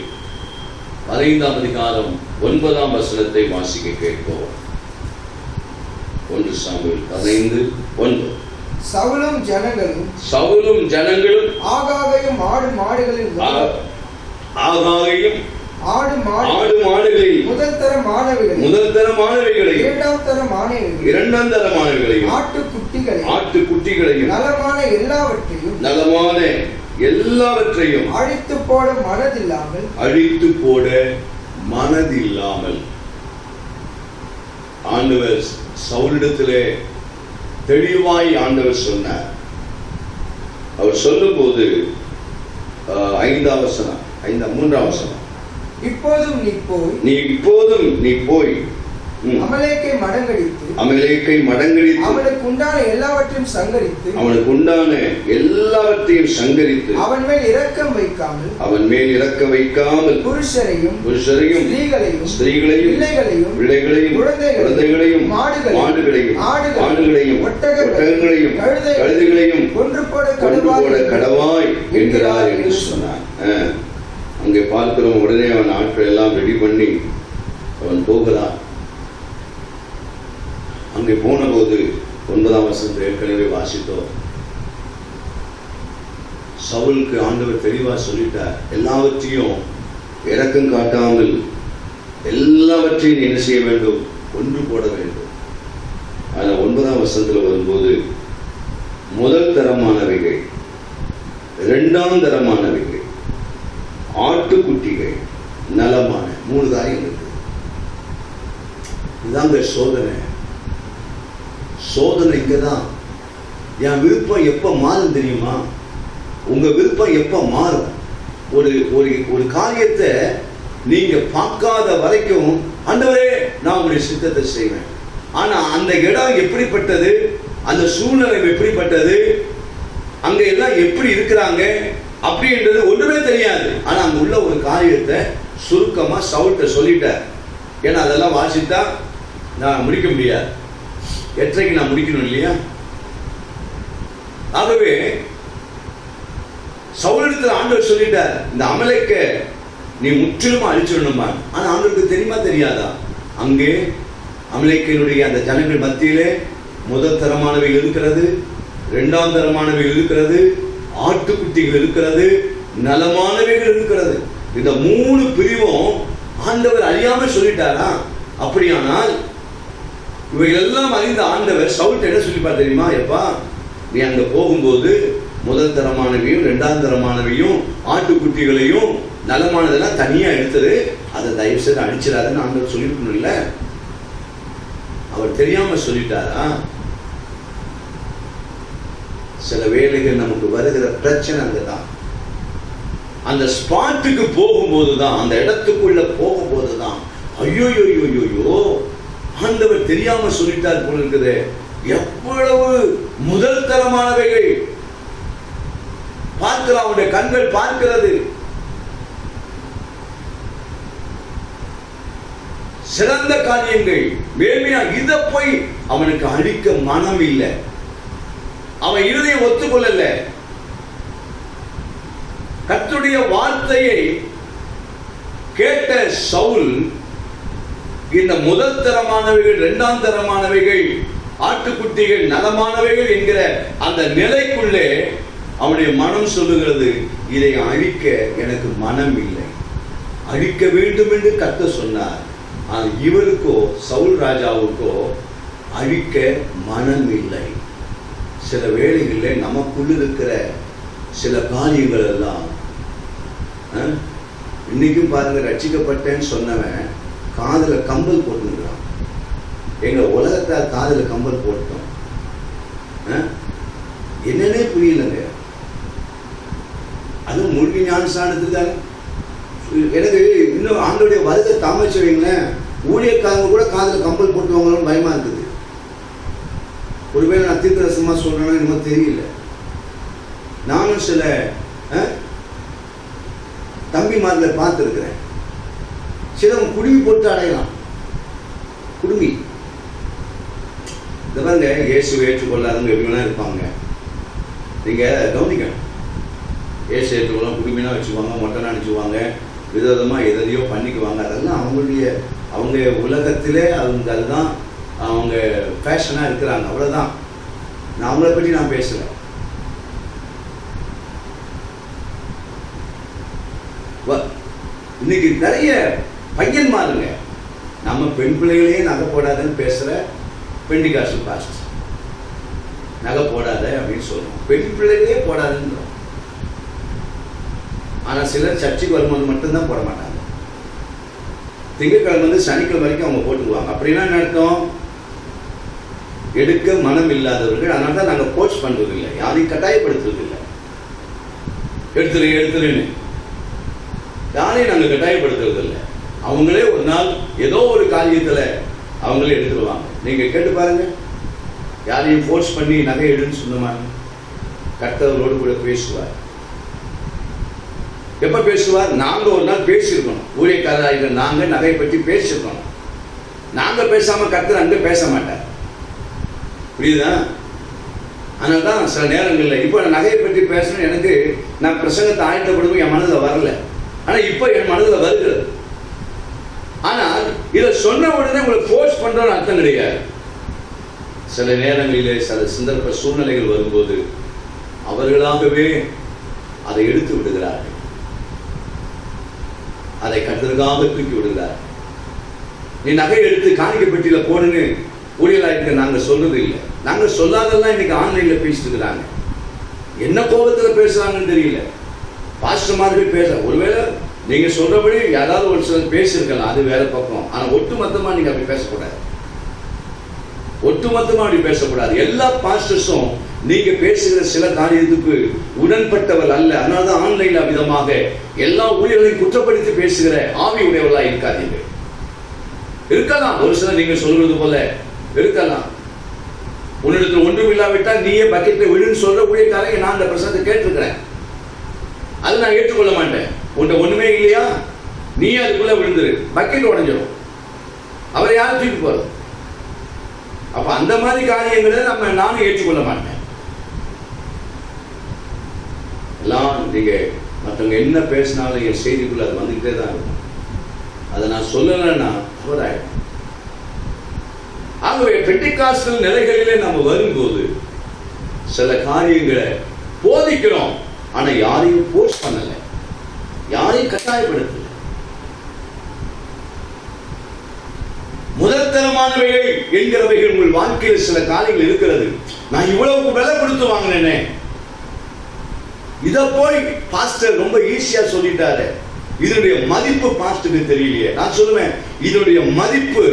15ஆம் அதிகாரம் 9ஆம் வசனத்தை வாசிக்க கேட்போம். 1 சாமுவேல் 15:9. சவுலும் ஜனங்களும் ஆகாகையும் ஆடு மாடுகளின் ஆடு மாடுகளையும் முதல் தரமானவைகளையும் இரண்டாம் தரமானவைகளையும் ஆட்டுக்குட்டிகளையும் நலமான எல்லாவற்றையும் அழித்து போட மனதில்லாமல் ஆண்டவர் சவுலிடத்திலே தெளிவாய் ஆண்டவர் சொன்னார். அவர் சொல்லும் போது 3ஆம் வசனம், இப்போதும் நீ போய் அமலேக்கை மடங்கடித்து அவனுக்கு உண்டான எல்லாவற்றையும் சங்கரித்து அவன் மேல் இரக்கம் வைக்காமல் புருஷரையும் ஸ்திரீகளையும் பிள்ளைகளையும் குழந்தைகளையும் மாடுகளையும் ஒட்டகங்களையும் கழுதைகளையும் கொன்று போட கடவாய் என்கிறார் என்று சொன்னார். அங்கே பார்க்கிறோம். உடனே அவன் ஆட்கள் எல்லாம் ரெடி பண்ணி அவன் போகிறான். அங்கே போன போது 9ஆம் வசனத்தை ஏற்கனவே வாசித்தோம். சவுலுக்கு ஆண்டவர் தெளிவா சொல்லிட்டார், எல்லாவற்றையும் இரக்கம் காட்டாமல் எல்லாவற்றையும் என்ன செய்ய வேண்டும்? கொன்று போட வேண்டும். ஆனால் 9ஆம் வசனத்தில் வரும்போது முதல் தரமானவைகள், இரண்டாம் தரமானவைகள், ஆட்டுக்குட்டிகள், நலமான 3 காரியம் இருக்கு. இதுதாங்க சோதனை இங்கதான். என் விருப்பம் எப்ப மாறும் தெரியுமா? உங்க விருப்பம் எப்ப மாறும்? ஒரு காரியத்தை நீங்க பார்க்காத வரைக்கும் ஆண்டவரே நான் உங்களுடைய சித்தத்தை செய்வேன். ஆனா அந்த இடம் எப்படிப்பட்டது, அந்த சூழ்நிலை எப்படிப்பட்டது, அங்க எல்லாம் எப்படி இருக்கிறாங்க அப்படின்றது ஒன்றுமே தெரியாது. ஆனா அங்க உள்ள ஒரு காரியத்தை சுருக்கமா சவுல்ட்ட சொல்லிட்டார். ஏன்னா அதெல்லாம் வாசித்தா நான் முடிக்க முடியாது. எற்றைக்கு நான் முடிக்கணும் இல்லையா? ஆகவே சவுலிடத்தில் ஆண்டவர் சொல்லிட்டார், இந்த அமலேக்க நீ முற்றிலுமா அழிச்சிடணுமா. ஆனா ஆண்டவருக்கு தெரியுமா தெரியாதா? அங்கே அமலேக்கினுடைய அந்த ஜனங்கள் மத்தியிலே முதல் தரமானவைகள் இருக்கிறது, இரண்டாம் தரமானவைகள் இருக்கிறது, ஆட்டுக்குட்டிகள் இருக்கிறது, நலமானவைகள் இருக்கிறது. இந்த 3 பிரிவும் ஆண்டவர் அறியாமல் சொல்லிட்டாரா? அப்படியானால் இவைகள் எல்லாம் அறிந்த ஆண்டவர் சவுல்ட்ட என்ன சொல்லிப்பார் தெரியுமா? எப்பா நீ அங்க போகும்போது முதல் தரமானவையும் இரண்டாம் தரமானவையும் ஆட்டுக்குட்டிகளையும் நலமானதெல்லாம் தனியா எடுத்தது, அதை தயவு செய்து அடிச்சிடாதுன்னு ஆண்டவர் சொல்லிருக்கணும் இல்ல? அவர் தெரியாம சொல்லிட்டாரா? சில வேளைகள் நமக்கு வருகிற பிரச்சனை அங்கதான். அந்த ஸ்பாட்டுக்கு போகும்போதுதான், அந்த இடத்துக்குள்ள போகும்போதுதான் ஐயோ ஆண்டவர் தெரியாம சொல்லிட்டார் போல இருக்குது. எவ்வளவு முதல் தரமானவைகள் பார்க்கலாம், அவனுடைய கண்கள் பார்க்கிறது. சிறந்த காரியங்கள் மேன்மையா, இதை போய் அவனுக்கு அழிக்க மனம் இல்லை. அவன் இருதயம் ஒத்துக்கொள்ளல. கர்த்தருடைய வார்த்தையை கேட்ட சவுல் இந்த முதல் தரமானவைகள், இரண்டாம் தரமானவைகள், ஆட்டுக்குட்டிகள், நலமானவைகள் என்கிற அந்த நிலைக்குள்ளே அவனுடைய மனம் சொல்லுகிறது, இதை அழிக்க எனக்கு மனம் இல்லை, அழிக்க வேண்டும் என்று கர்த்தர் சொன்னார். ஆனால் இவருக்கோ, சவுல் ராஜாவுக்கோ அழிக்க மனம் இல்லை. சில வேளைகளில் நமக்குள்ள இருக்கிற சில காரியங்கள் எல்லாம் இன்னைக்கும் பாருங்க, ரட்சிக்கப்பட்டேன்னு சொன்னவன் காதுல கம்பல் போட்டுக்கிறான். எங்க உலகத்தால் காதுல கம்பல் போட்டோம், என்னன்னே புரியலங்க. அதுவும் முழுமை ஞானஸ்நானத்துக்கு எனக்கு இன்னும் ஆண்டோடைய வருகை தாமதிச்சு வைங்களேன், ஊழியக்காரங்க கூட காதுல கம்பல் போட்டுவாங்களோன்னு பயமா இருக்குது. ஒருவேளை நான் தீர்க்கதரிசனமா சொல்றேன்னா எனக்கு தெரியல. நானும் சில தம்பிமார்களை பார்த்துருக்கிறேன். சிலவங்க குடுமி போட்டு அடையலாம். குடுமி இந்த பாருங்க, இயேசுவை ஏற்றுக்கொள்ளாதவங்க எப்படி வேணா இருப்பாங்க. நீங்க கவனிக்கணும். ஏசியத்துக்கெல்லாம் குடும்பினா வச்சுக்குவாங்க, மொட்டைனா அடிச்சுக்குவாங்க, விதவிதமாக எதையோ பண்ணிக்குவாங்க. அதெல்லாம் அவங்க உலகத்திலே அதுதான் அவங்க ஃபேஷனாக இருக்கிறாங்க, அவ்வளோதான். நான் அவங்கள பற்றி நான் பேசலை. இன்னைக்கு நிறைய பையன்மாருங்க நம்ம பெண் பிள்ளைகளையே நகை போடாதுன்னு பேசுகிற பெண்டிகாஸ்டல் பாஸ்டர். நகை போடாத அப்படின்னு சொல்லுவோம், பெண் பிள்ளைகளே போடாதுன்றோம். ஆனால் சிலர் சர்ச்சுக்கு வரும்போது மட்டும்தான் போட மாட்டாங்க. திங்கட்கிழமை வந்து சனிக்கிழமை வரைக்கும் அவங்க போட்டுக்குவாங்க. அப்படின்னா என்ன அர்த்தம்? எடுக்க மனம் இல்லாதவர்கள். அதனால தான் நாங்கள் போஸ்ட் பண்ணுறது இல்லை, யாரையும் கட்டாயப்படுத்துறது இல்லை. எடுத்துருன்னு யாரையும் நாங்கள் கட்டாயப்படுத்துறது இல்லை. அவங்களே ஒரு நாள் ஏதோ ஒரு காரியத்தில் அவங்களே எடுத்துருவாங்க. நீங்கள் கேட்டு பாருங்க, யாரையும் ஃபோர்ஸ் பண்ணி நகை எடுன்னு சொன்னமாங்க. கர்த்தரோடு கூட பேசுவார். எப்போ பேசுவார்? நாங்கள் ஒரு நாள் பேசியிருக்கணும். ஊழியக்காரராக நாங்கள் நகையை பற்றி பேசியிருக்கணும். நாங்கள் பேசாமல் கர்த்தர் அங்கே பேச மாட்டார். புரியுதா? அதனால தான் சில நேரங்களில் இப்போ நகையை பற்றி பேசணும், எனக்கு நான் பிரசங்கத்தை ஆயத்தப்படுவோம் என் மனதில் வரல. ஆனால் இப்போ என் மனதில் வருகிறது. ஆனால் இதை சொன்ன உடனே உங்களுக்கு ஃபோர்ஸ் பண்ணுறோன்னு அர்த்தம் கிடையாது. சில நேரங்களிலே சில சந்தர்ப்ப சூழ்நிலைகள் வரும்போது அவர்களாகவே அதை எடுத்து விடுகிறார்கள், அதை கர்த்தருக்காக தூக்கி விடுகிறார்கள். நீ நகை எடுத்து காணிக்கை பெட்டியில் போடுன்னு ஊழியராக நாங்கள் சொல்றது இல்லை. நாங்கள் சொல்லாதெல்லாம் இன்னைக்கு ஆன்லைனில் பேசிட்டு இருக்கிறாங்க. என்ன கோபத்தில் பேசுறாங்கன்னு தெரியல. பாஸ்டர்மார்கள் பேச, ஒருவேளை நீங்க சொல்றபடி யாராவது ஒரு சிலர் பேசியிருக்கலாம், அது வேற பக்கம். ஆனால் ஒட்டுமொத்தமா நீங்க அப்படி பேசக்கூடாது. ஒட்டுமொத்தமா அப்படி பேசக்கூடாது. எல்லா பாஸ்டர்ஸும் நீங்க பேசுகிற சில காரியத்துக்கு உடன்பட்டவர் அல்ல. அதனாலதான் ஆன்லைன்ல விதமாக எல்லா ஊழியர்களையும் குற்றப்படுத்தி பேசுகிற ஆவி உடையவர்களா இருக்காதீங்க. இருக்கலாம், ஒரு சிலர் நீங்க சொல்றது போல இருக்கலாம். உன்னிடத்தில் ஒன்றும் இல்லாவிட்டால் நீயே பக்கெட்ல விழுன்னு சொல்ற ஊழியக்காரங்க நான் அந்த பிரசனத்தை கேட்டிருக்கிறேன். அது நான் ஏற்றுக்கொள்ள மாட்டேன். உன்ட்ட ஒண்ணுமே இல்லையா, நீ அதுக்குள்ள விழுந்துரு, பக்கெட் உடஞ்சிடும், அவரை யாரும் தூக்கி போறது. அப்ப அந்த மாதிரி காரியங்களை நானும் ஏற்றுக்கொள்ள மாட்டேன். எல்லாம் நீங்க மற்றவங்க என்ன பேசினாலும் என் செய்திக்குள்ள அது வந்துகிட்டே தான் இருக்கும். அதை நான் சொல்லலைன்னா தவறாயிடும். ஆகவே பெண்டிகாஸ்டல் நிலைகளிலே நம்ம வரும்போது சில காரியங்களை போதிக்கிறோம், ஆனா யாரையும் போர்ஸ் பண்ணல, யாரையும் கட்டாயப்படுத்தல. முதற்தரமானவைகள் என்கிறவைகள் உங்கள் வாழ்க்கையில் சில காரியங்கள் இருக்கிறது. நான் இவ்வளவு விலை கொடுத்து வாங்கினேனே, இத போய் பாஸ்டர் ரொம்ப ஈஸியா சொல்லிட்டாரு, இதனுடைய மதிப்பு பாஸ்டருக்கு தெரியலையே. நான் சொல்லுவேன், இதனுடைய மதிப்பு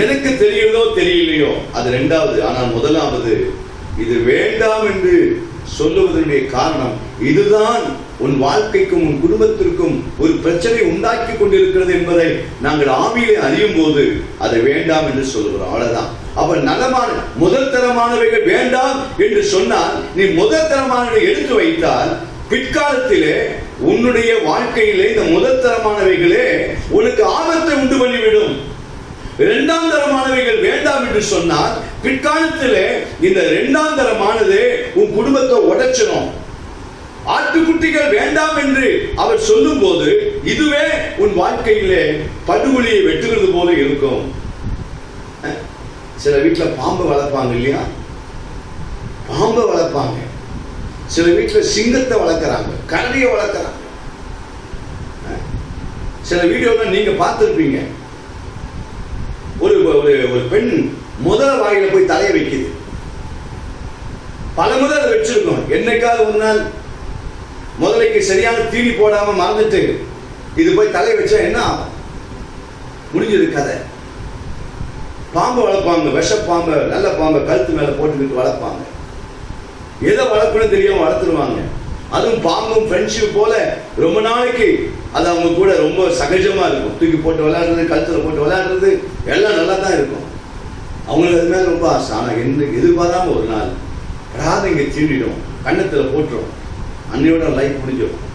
எனக்கு தெரியுதோ தெரியலையோ, அது ரெண்டாவது. ஆனால் முதலாவது, இது வேண்டாம் என்று சொல்லுவதனுடைய காரணம் இதுதான், உன் வாழ்க்கைக்கும் உன் குடும்பத்திற்கும் ஒரு பிரச்சனை உண்டாக்கி கொண்டிருக்கிறது என்பதை நாங்கள் ஆவியிலே அறியும் போது அதை வேண்டாம் என்று சொல்லுகிறோம். அவ்வளவுதான். அப்ப நலமான முதல் தரமானவைகள் வேண்டாம் என்று சொன்னால், நீ முதல் தரமானவை எடுத்து வைத்தால் பிற்காலத்திலே உன்னுடைய வாழ்க்கையிலே இந்த முதல் தரமானவைகளே உனக்கு ஆபத்தை உண்டு பண்ணிவிடும். இரண்டாம் தரமானவைகள் வேண்டாம் என்று சொன்னால் பிற்காலத்திலே இந்த இரண்டாம் தரமானது உன் குடும்பத்தை உடைச்சிடும். ஆட்டுக்குட்டிகள் வேண்டாம் என்று அவர் சொல்லும் போது இதுவே உன் வாழ்க்கையிலே படுகொலியை வெட்டுகிறது போல இருக்கும். சில வீட்டுல பாம்பு வளர்ப்பாங்க இல்லையா, பாம்பை வளர்ப்பாங்க. சில வீட்டுல சிங்கத்தை வளர்க்கிறாங்க, கரடியை வளர்க்கிறாங்க. சில வீடியோல நீங்க பார்த்திருப்பீங்க, ஒரு ஒரு பெண் முதல் வாயில போய் தலையை வைக்குது. பல முதல் வச்சிருக்கோம். என்னைக்காவது ஒரு நாள் முதலைக்கு சரியான தீனி போடாம மறந்துட்டு இது போய் தலை வச்சா என்ன ஆகும்? முடிஞ்சது கதை. பாம்பு வளர்ப்பாங்க, விஷ பாம்பை, நல்ல பாம்பை கழுத்து மேல போட்டுக்கிட்டு வளர்ப்பாங்க. எதை வளர்க்கணும் தெரியாம வளர்த்துருவாங்க. அதுவும் பாம்பும் ஃப்ரெண்ட்ஷிப் போல ரொம்ப நாளைக்கு அது அவங்க கூட ரொம்ப சகஜமா இருக்கும். தூக்கி போட்டு விளையாடுறது, கழுத்துல போட்டு விளையாடுறது எல்லாம் நல்லா தான் இருக்கும். அவங்களுக்கு அது மேல ரொம்ப ஆசை. ஆனா எதிர்பாராம ஒரு நாள் ராத இங்க தீண்டிடும், கண்ணத்துல போட்டுரும், அன்னையோட லைஃப் முடிஞ்சிடும்.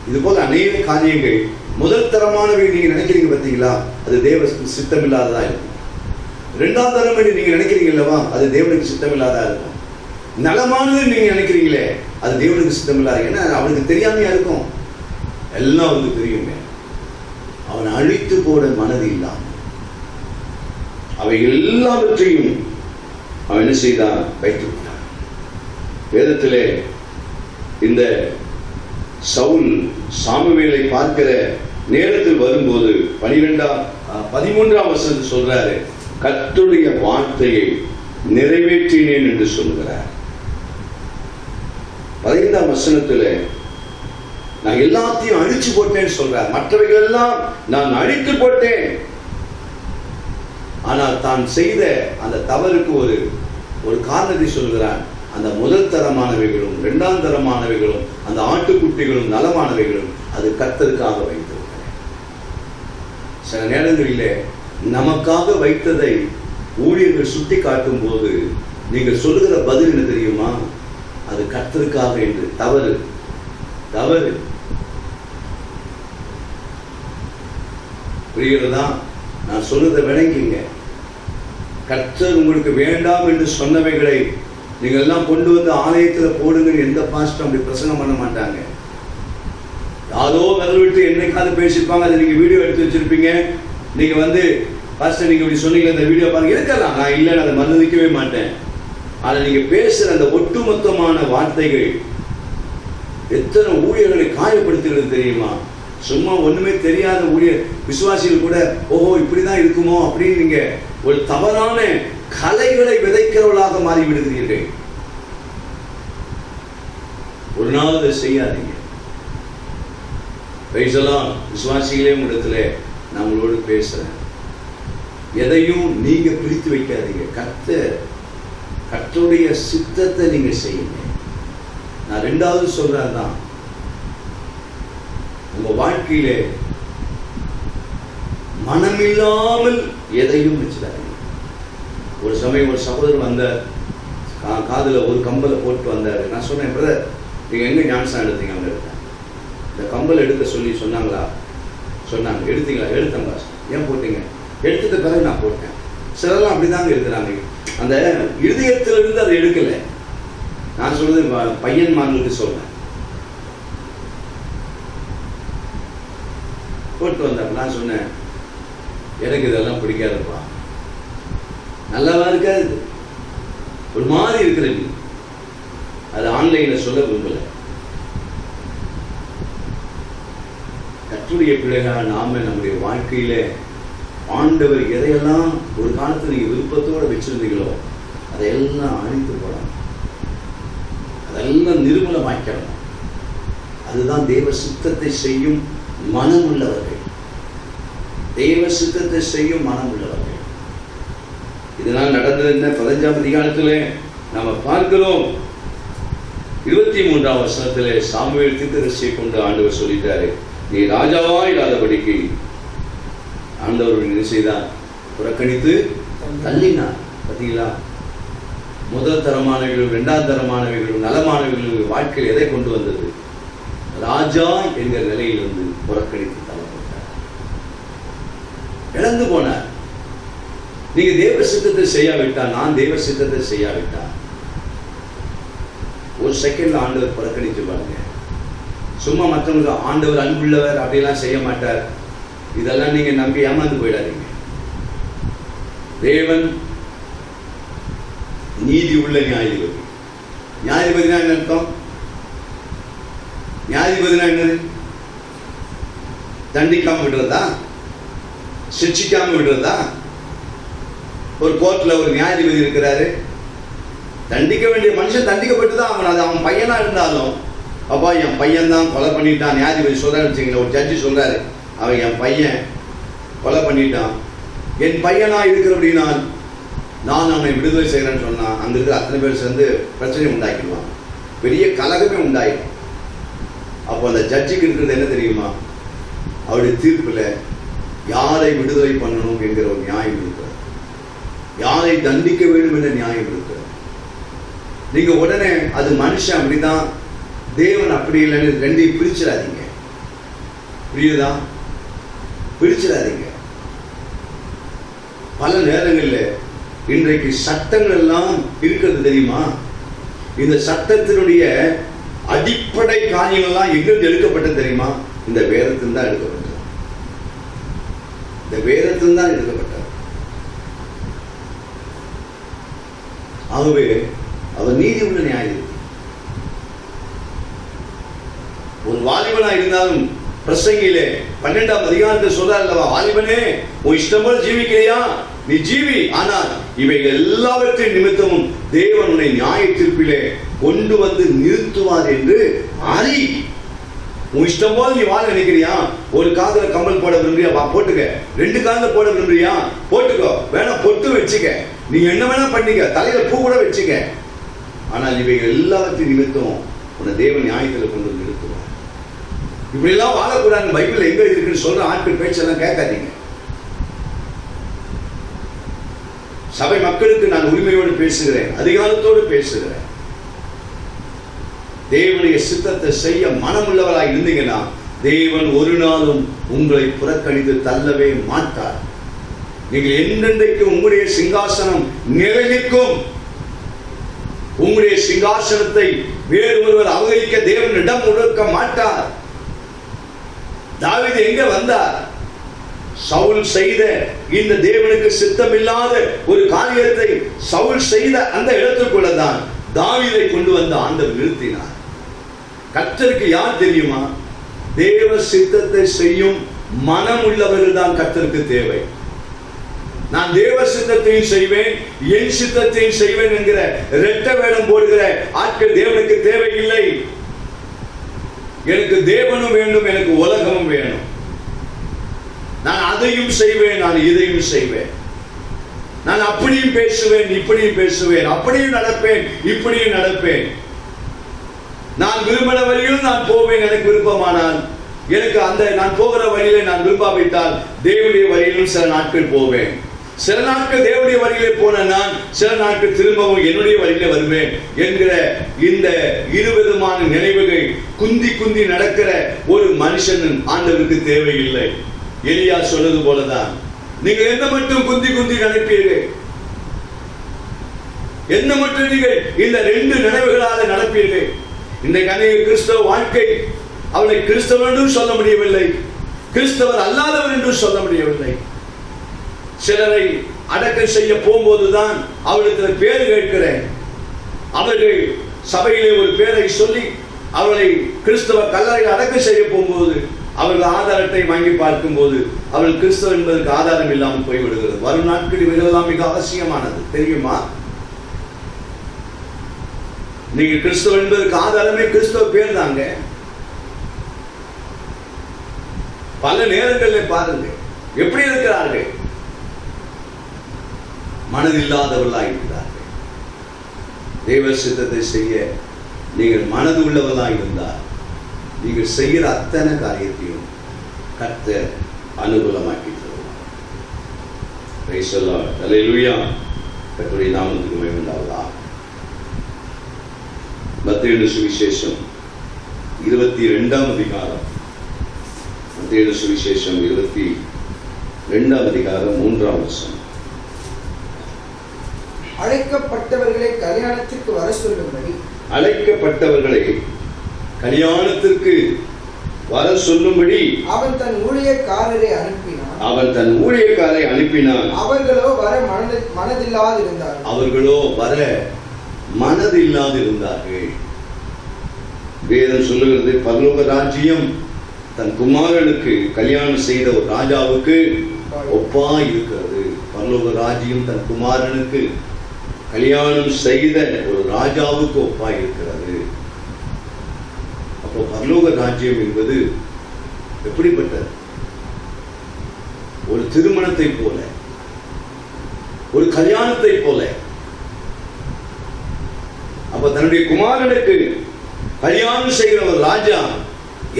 இது போல அநேக காரியங்கள் முதல் தரமானவை நீங்க நினைக்கிறீங்க பார்த்தீங்களா, அது தேவ சித்தம் இல்லாததா இருக்கும். இரண்டாம் தரம் நீங்க நினைக்கிறீங்க அல்லவா, அது தேவனுக்கு சித்தம் இல்லாததா இருக்கும். நலமானது நீங்க நினைக்கிறீங்களே, அது தேவனுக்கு சித்தம் இல்லாத. ஏன்னா அவனுக்கு தெரியாமையா இருக்கும், எல்லாம் அவனுக்கு தெரியுங்க. அவன் அழித்து போட மனது இல்லாம அவை எல்லாவற்றையும் அவன் என்ன செய்தான்? வைத்து விட்டான். வேதத்திலே இந்த சவுல் சாமுவேலை பார்க்கிற நேரத்தில் வரும்போது 13ஆம் வசனத்தில் சொல்றாரு, கர்த்தருடைய வார்த்தையை நிறைவேற்றினேன் என்று சொல்கிறார். 15ஆம் வசனத்தில் நான் எல்லாத்தையும் அழிச்சு போட்டேன்னு சொல்றார். மற்றவைகள் எல்லாம் நான் அழித்து போட்டேன். ஆனால் தான் செய்த அந்த தவறுக்கு ஒரு காரணத்தை சொல்கிறான். அந்த முதல் தரமானவைகளும் 2ஆம் தரமானவைகளும் அந்த ஆட்டுக்குட்டிகளும் நலமானவைகளும் அது கர்த்தருக்காக வைத்திருக்கிறேன். சில நேரங்களிலே நமக்காக வைத்ததை ஊழியர்கள் சுட்டி காட்டும் போது நீங்கள் சொல்லுகிற பதில் என்ன தெரியுமா? அது கர்த்தருக்காக என்று. தவறு தவறு. புரிகிறதா? நான் சொல்லுறதை விளங்கிங்க. கர்த்தர் உங்களுக்கு வேண்டாம் என்று சொன்னவைகளை நீங்கள் எல்லாம் கொண்டு வந்து ஆலயத்தில் போடுங்கன்னு எந்த பாஸ்டரும் அப்படி பிரசங்கம் பண்ண மாட்டாங்க. யாரோ விரல் விட்டு என்னைக்காவது பேசியிருப்பாங்க, அதை நீங்கள் வீடியோ எடுத்து வச்சிருப்பீங்க. நீங்கள் வந்து பாஸ்டர் நீங்கள் இப்படி சொன்னீங்க, அந்த வீடியோ பாருங்க. இருக்கலாம், நான் இல்லைன்னு அதை மறுதளிக்கவே மாட்டேன். ஆனால் நீங்கள் பேசுகிற அந்த ஒட்டுமொத்தமான வார்த்தைகள் எத்தனை ஊழியர்களை காயப்படுத்துகிறது தெரியுமா? சும்மா ஒண்ணுமே தெரியாத ஊழியர் விசுவாசிகள் கூட ஓஹோ இப்படிதான் இருக்குமோ அப்படின்னு நீங்க ஒரு தவறான கலைகளை விதைக்கிறவர்களாக மாறி விடுகிறீர்கள். ஒரு நாள் அதை செய்யாதீங்க. விசுவாசிகளே இடத்துல நான் உங்களோடு பேசுறேன். எதையும் நீங்க பிரித்து வைக்காதீங்க. கர்த்தருடைய சித்தத்தை நீங்க செய்யுங்க. நான் 2வது சொல்றதுதான், உங்க வாழ்க்கையிலே மனமில்லாமல் எதையும் வச்சுடாதீங்க. ஒரு சமயம் ஒரு சகோதரர் வந்த காதுல ஒரு கம்பலை போட்டு வந்தாரு. நான் சொன்னேன், பிரதர் நீங்க எங்க ஞானஸ்நானம் எடுத்தீங்க? அங்க எடுத்தேன். இந்த கம்பல் எடுக்க சொல்லி சொன்னாங்களா? சொன்னாங்க. எடுத்தீங்களா? எடுத்தேன் பாஸ். ஏன் போட்டீங்க? எடுத்துட்ட பிறகு நான் போட்டேன். சிலர்லாம் அப்படிதாங்க இருக்கிறாங்க. அந்த இருதயத்திலிருந்து அதை எடுக்கல. நான் சொல்றது பையன்மார்களுக்கு சொல்றேன். போட்டு வந்தப்ப நான் சொன்னேன், எனக்கு இதெல்லாம் பிடிக்காதுப்பா, நல்லாவா இருக்காது, ஒரு மாதிரி இருக்கிறது. அது ஆன்லைன்ல சொல்ல விரும்பல. கர்த்தருடைய பிள்ளைகளாக நாம நம்முடைய வாழ்க்கையில ஆண்டவர் எதையெல்லாம் ஒரு காலத்தில் நீங்க விருப்பத்தோட வச்சிருந்தீங்களோ அதையெல்லாம் அழித்து போடணும், அதெல்லாம் நிர்மூலமாக்கணும். அதுதான் தேவ சித்தத்தை செய்யும் மனம் உள்ளவர்கள். தேவ சித்தத்தை செய்யும் மனம் உள்ளவர்கள். இதனால் நடந்தது என்ன? 15ஆம் அதிகாரத்திலே நாம பார்க்கிறோம். 23ஆம் வசனத்திலே சாமுவேல் தீர்க்கதரிசியை கொண்டு ஆண்டவர் சொல்லிட்டாரு, நீ ராஜாவா இல்லாதபடிக்கு ஆண்டவர் என்ன செய்தார்? புறக்கணித்து தள்ளினார். பார்த்தீங்களா? முதல் தரமானவைகளும் 2ஆம் தரமானவைகளும் நலமானவைகளும் வாழ்க்கையில் எதை கொண்டு வந்தது? ராஜா என்கிற நிலையிலிருந்து புறக்கணித்து தள்ளப்பட்டார், இழந்து போனார். நீங்க தேவ சித்தத்தை செய்யாவிட்டால், நான் தேவ சித்தத்தை செய்யாவிட்டால், ஒரு செகண்ட்ல ஆண்டவர் புறக்கணித்து பாருங்க. சும்மா மற்றவங்களுக்கு ஆண்டவர் அன்புள்ளவர் அப்படியெல்லாம் செய்ய மாட்டார், இதெல்லாம் நீங்க நம்பி ஏமாந்து போயிடாதீங்க. தேவன் நீதி உள்ள நியாயாதிபதி. நியாயாதிபதினா என்ன அர்த்தம்? நியாயாதிபதினா என்னது? தண்டிக்காம விடுறதா? சிக்ஷிக்காம விடுறதா? ஒரு கோர்ட்ல ஒரு நியாயாதிபதி இருக்கிறாரு, தண்டிக்க வேண்டிய மனுஷன் தண்டிக்கப்பட்டு தான் ஆகணும். அது அவன் பையனா இருந்தாலும், அப்பா என் பையன் தான் கொலை பண்ணிட்டான், நியாயாதிபதி சொல்றாரு வச்சுங்களேன், ஒரு ஜட்ஜி சொல்றாரு, அவன் என் பையன் கொலை பண்ணிட்டான், என் பையனா இருக்கிறபடினா நான் அவனை விடுதலை செய்கிறேன்னு சொன்னா, அங்க இருக்கிற அத்தனை பேர் சேர்ந்து பிரச்சனை உண்டாக்கிடுவான், பெரிய கலகமே உண்டாயிடும். அப்போ அந்த ஜட்ஜிக்கு இருக்கிறது என்ன தெரியுமா? அவருடைய தீர்ப்புல யாரை விடுதலை பண்ணணும் என்கிற ஒரு நியாயம் இருக்கிறது, யாரை தண்டிக்க வேண்டும் என்ற நியாயம் இருக்கிறது. நீங்க உடனே அது மனுஷன் அப்படிதான், தேவன் அப்படி இல்லைன்னு ரெண்டையும் பிரிச்சிடாதீங்க. புரியுதா? பிரிச்சிடாதீங்க. பல நேரங்களில் இன்றைக்கு சட்டங்கள் எல்லாம் இருக்கிறது தெரியுமா? இந்த சட்டத்தினுடைய அடிப்படை காரியங்கள்லாம் எங்கிருந்து எடுக்கப்பட்டது தெரியுமா? இந்த வேதத்தில் தான் எடுக்கப்பட்டது. இந்த வேதத்தில் தான் எடுக்கப்பட்டது. ஆகவே அவர் நீதி உள்ள நியாயம். ஒரு வாலிபனா இருந்தாலும் பிரசங்கிலே 12ஆம் அதிகாரத்தில் சொல்றார் அல்லவா, வாலிபனே உன் இஷ்டம் போல ஜீவிக்கிறியா, நீ ஜீவி, ஆனால் இவைகள் எல்லாவற்றின் நிமித்தமும் தேவன் உன்னை நியாய தீர்ப்பிலே கொண்டு வந்து நிறுத்துவார் என்று அறி. உன் இஷ்டம் போல நீ வாழ நினைக்கிறியா? ஒரு காதுல கம்பல் போட விரும்புறியா, போட்டுக்க. 2 காதுல போட விரும்புறியா, போட்டுக்கோ. வேணா பொட்டு வச்சுக்க, நீ என்ன வேணா பண்ணிக்க, தலையில பூ கூட வச்சுக்க. ஆனால் இவைகள் எல்லாவற்றின் நிமித்தம் உன்னை தேவன் நியாயத்தில் கொண்டு வந்து நிறுத்துவார். இப்படி எல்லாம் வாழக்கூடாது பைபிள் எங்க இருக்குன்னு சொல்ற ஆட்கள் பேச்செல்லாம் கேட்காதீங்க. சபை மக்களுக்கு நான் உரிமையோடு பேசுகிறேன், அதிகாரத்தோடு பேசுகிறேன். தேவனுடைய சித்தத்தை செய்ய மனமுள்ளவராய் இருந்தீங்கன்னா தேவன் ஒரு நாளும் உங்களை புறக்கணித்து தள்ளவே மாட்டார். நீங்கள் என்றென்றைக்கு உங்களுடைய சிங்காசனம் நிலைநிற்கும். உங்களுடைய சிங்காசனத்தை வேறு ஒருவர் அபகரிக்க தேவன் இடம் கொடுக்க மாட்டார். தாவீது எங்க வந்தார்? சவுல் செய்த இந்த தேவனுக்கு சித்தமில்லாத ஒரு காரியத்தை சவுல் செய்த அந்த இடத்துக்குள்ளதான் தாவீதை கொண்டு வந்து ஆண்டவர் நிறுத்தினார். கர்த்தருக்கு யார் தெரியுமா? தேவ சித்தத்தை செய்யும் மனம் உள்ளவர்கள் தான் கர்த்தருக்கு தேவை. நான் தேவ சித்தத்தையும் செய்வேன், என் சித்தத்தையும் செய்வேன் என்கிற இரட்டை வேடம் போடுகிற ஆட்கள் தேவனுக்கு தேவையில்லை. எனக்கு தேவனும் வேண்டும், எனக்கு உலகமும் வேணும். நான் அதையும் செய்வேன், நான் இதையும் செய்வேன். நான் அப்படியும் பேசுவேன், இப்படியும் பேசுவேன், அப்படியும் நடப்பேன், இப்படியும் நடப்பேன். நான் விரும்பின வழியில் நான் போவேன். எனக்கு விருப்பமானால் எனக்கு அந்த நான் போகிற வழியில நான் விரும்பாவிட்டால் தேவனுடைய வழியிலும் சில நாட்கள் போவேன். சில நாட்கள் தேவனுடைய வழியிலே போன நான் சில நாட்கள் திரும்பவும் என்னுடைய வழியில வருவேன் என்கிற இந்த இருவிதமான நினைவுகள் குந்தி குந்தி நடக்கிற ஒரு மனுஷன் ஆண்டவருக்கு தேவையில்லை. எலியா சொன்னது போலதான், நீங்கள் என்ன மட்டும் குந்தி குந்தி நினைப்பீர்கள், என்ன மட்டும் நீங்கள் இந்த 2 நினைவுகளால் நடப்பீர்கள். இன்றைக்கு அநேக கிறிஸ்தவ வாழ்க்கை அவளை கிறிஸ்தவர் என்றும் சொல்ல முடியவில்லை, கிறிஸ்தவர் அல்லாதவர் என்றும் சொல்ல முடியவில்லை. சிலரை அடக்கம் செய்ய போகும்போதுதான் அவளுக்கு பேர் கேட்கிறேன். அவர்கள் சபையிலே ஒரு பேரை சொல்லி அவளை கிறிஸ்தவ கல்லறை அடக்கம் செய்ய போகும்போது அவர்கள் ஆதார அட்டை வாங்கி பார்க்கும் போது அவள் கிறிஸ்தவ என்பதற்கு ஆதாரம் இல்லாமல் போய்விடுகிறது. வரும் நாட்கள் இவைகளெல்லாம் மிக அவசியமானது தெரியுமா? நீங்க கிறிஸ்தவ என்பதற்கு ஆதாரமே கிறிஸ்தவ பேர் தாங்க. பல நேரங்களில் பாருங்க எப்படி இருக்கிறார்கள், மனதில்லாதவர்களாக இருக்கிறார்கள். தேவ சித்தத்தை செய்ய நீங்கள் மனது உள்ளவர்களாக இருந்தால் நீங்கள் செய்கிற அத்தனை காரியத்தையும் கர்த்தர் அனுகூலமாக்கி தருவார். Praise the lord. ஹல்லேலூயா. கர்த்தருடைய நாமத்துக்கு மகிமை உண்டாவதாக. மத்தேயு சுவிசேஷம் 22ஆம் அதிகாரம், மத்தேயு சுவிசேஷம் 22ஆம் அதிகாரம் 3ஆம் வசனம். அழைக்கப்பட்டவர்களை கல்யாணத்திற்கு வர சொல்லும்படி, அழைக்கப்பட்டவர்களை கல்யாணத்திற்கு வர சொல்லும்படி அவன் தன் ஊழியக்காரரை அனுப்பினான். அவன் தன் ஊழியக்காரை அனுப்பினான். அவர்களோ வர மனதில்லாதிருந்தார்கள். அவர்களோ வர மனதில்லாதிருந்தார்கள். வேதம் சொல்லுகிறது, பரலோக ராஜ்யம் தன் குமாரனுக்கு கல்யாணம் செய்த ஒரு ராஜாவுக்கு ஒப்பா இருக்கிறது. பரலோக ராஜ்யம் தன் குமாரனுக்கு கல்யாணம் செய்த ஒரு ராஜாவுக்கு ஒப்பா இருக்கிறது. அப்போ பரலோக ராஜ்யம் என்பது எப்படிப்பட்டது? ஒரு திருமணத்தை போல, ஒரு கல்யாணத்தை போல. அப்ப தன்னுடைய குமாரனுக்கு கல்யாணம் செய்கிற ஒரு ராஜா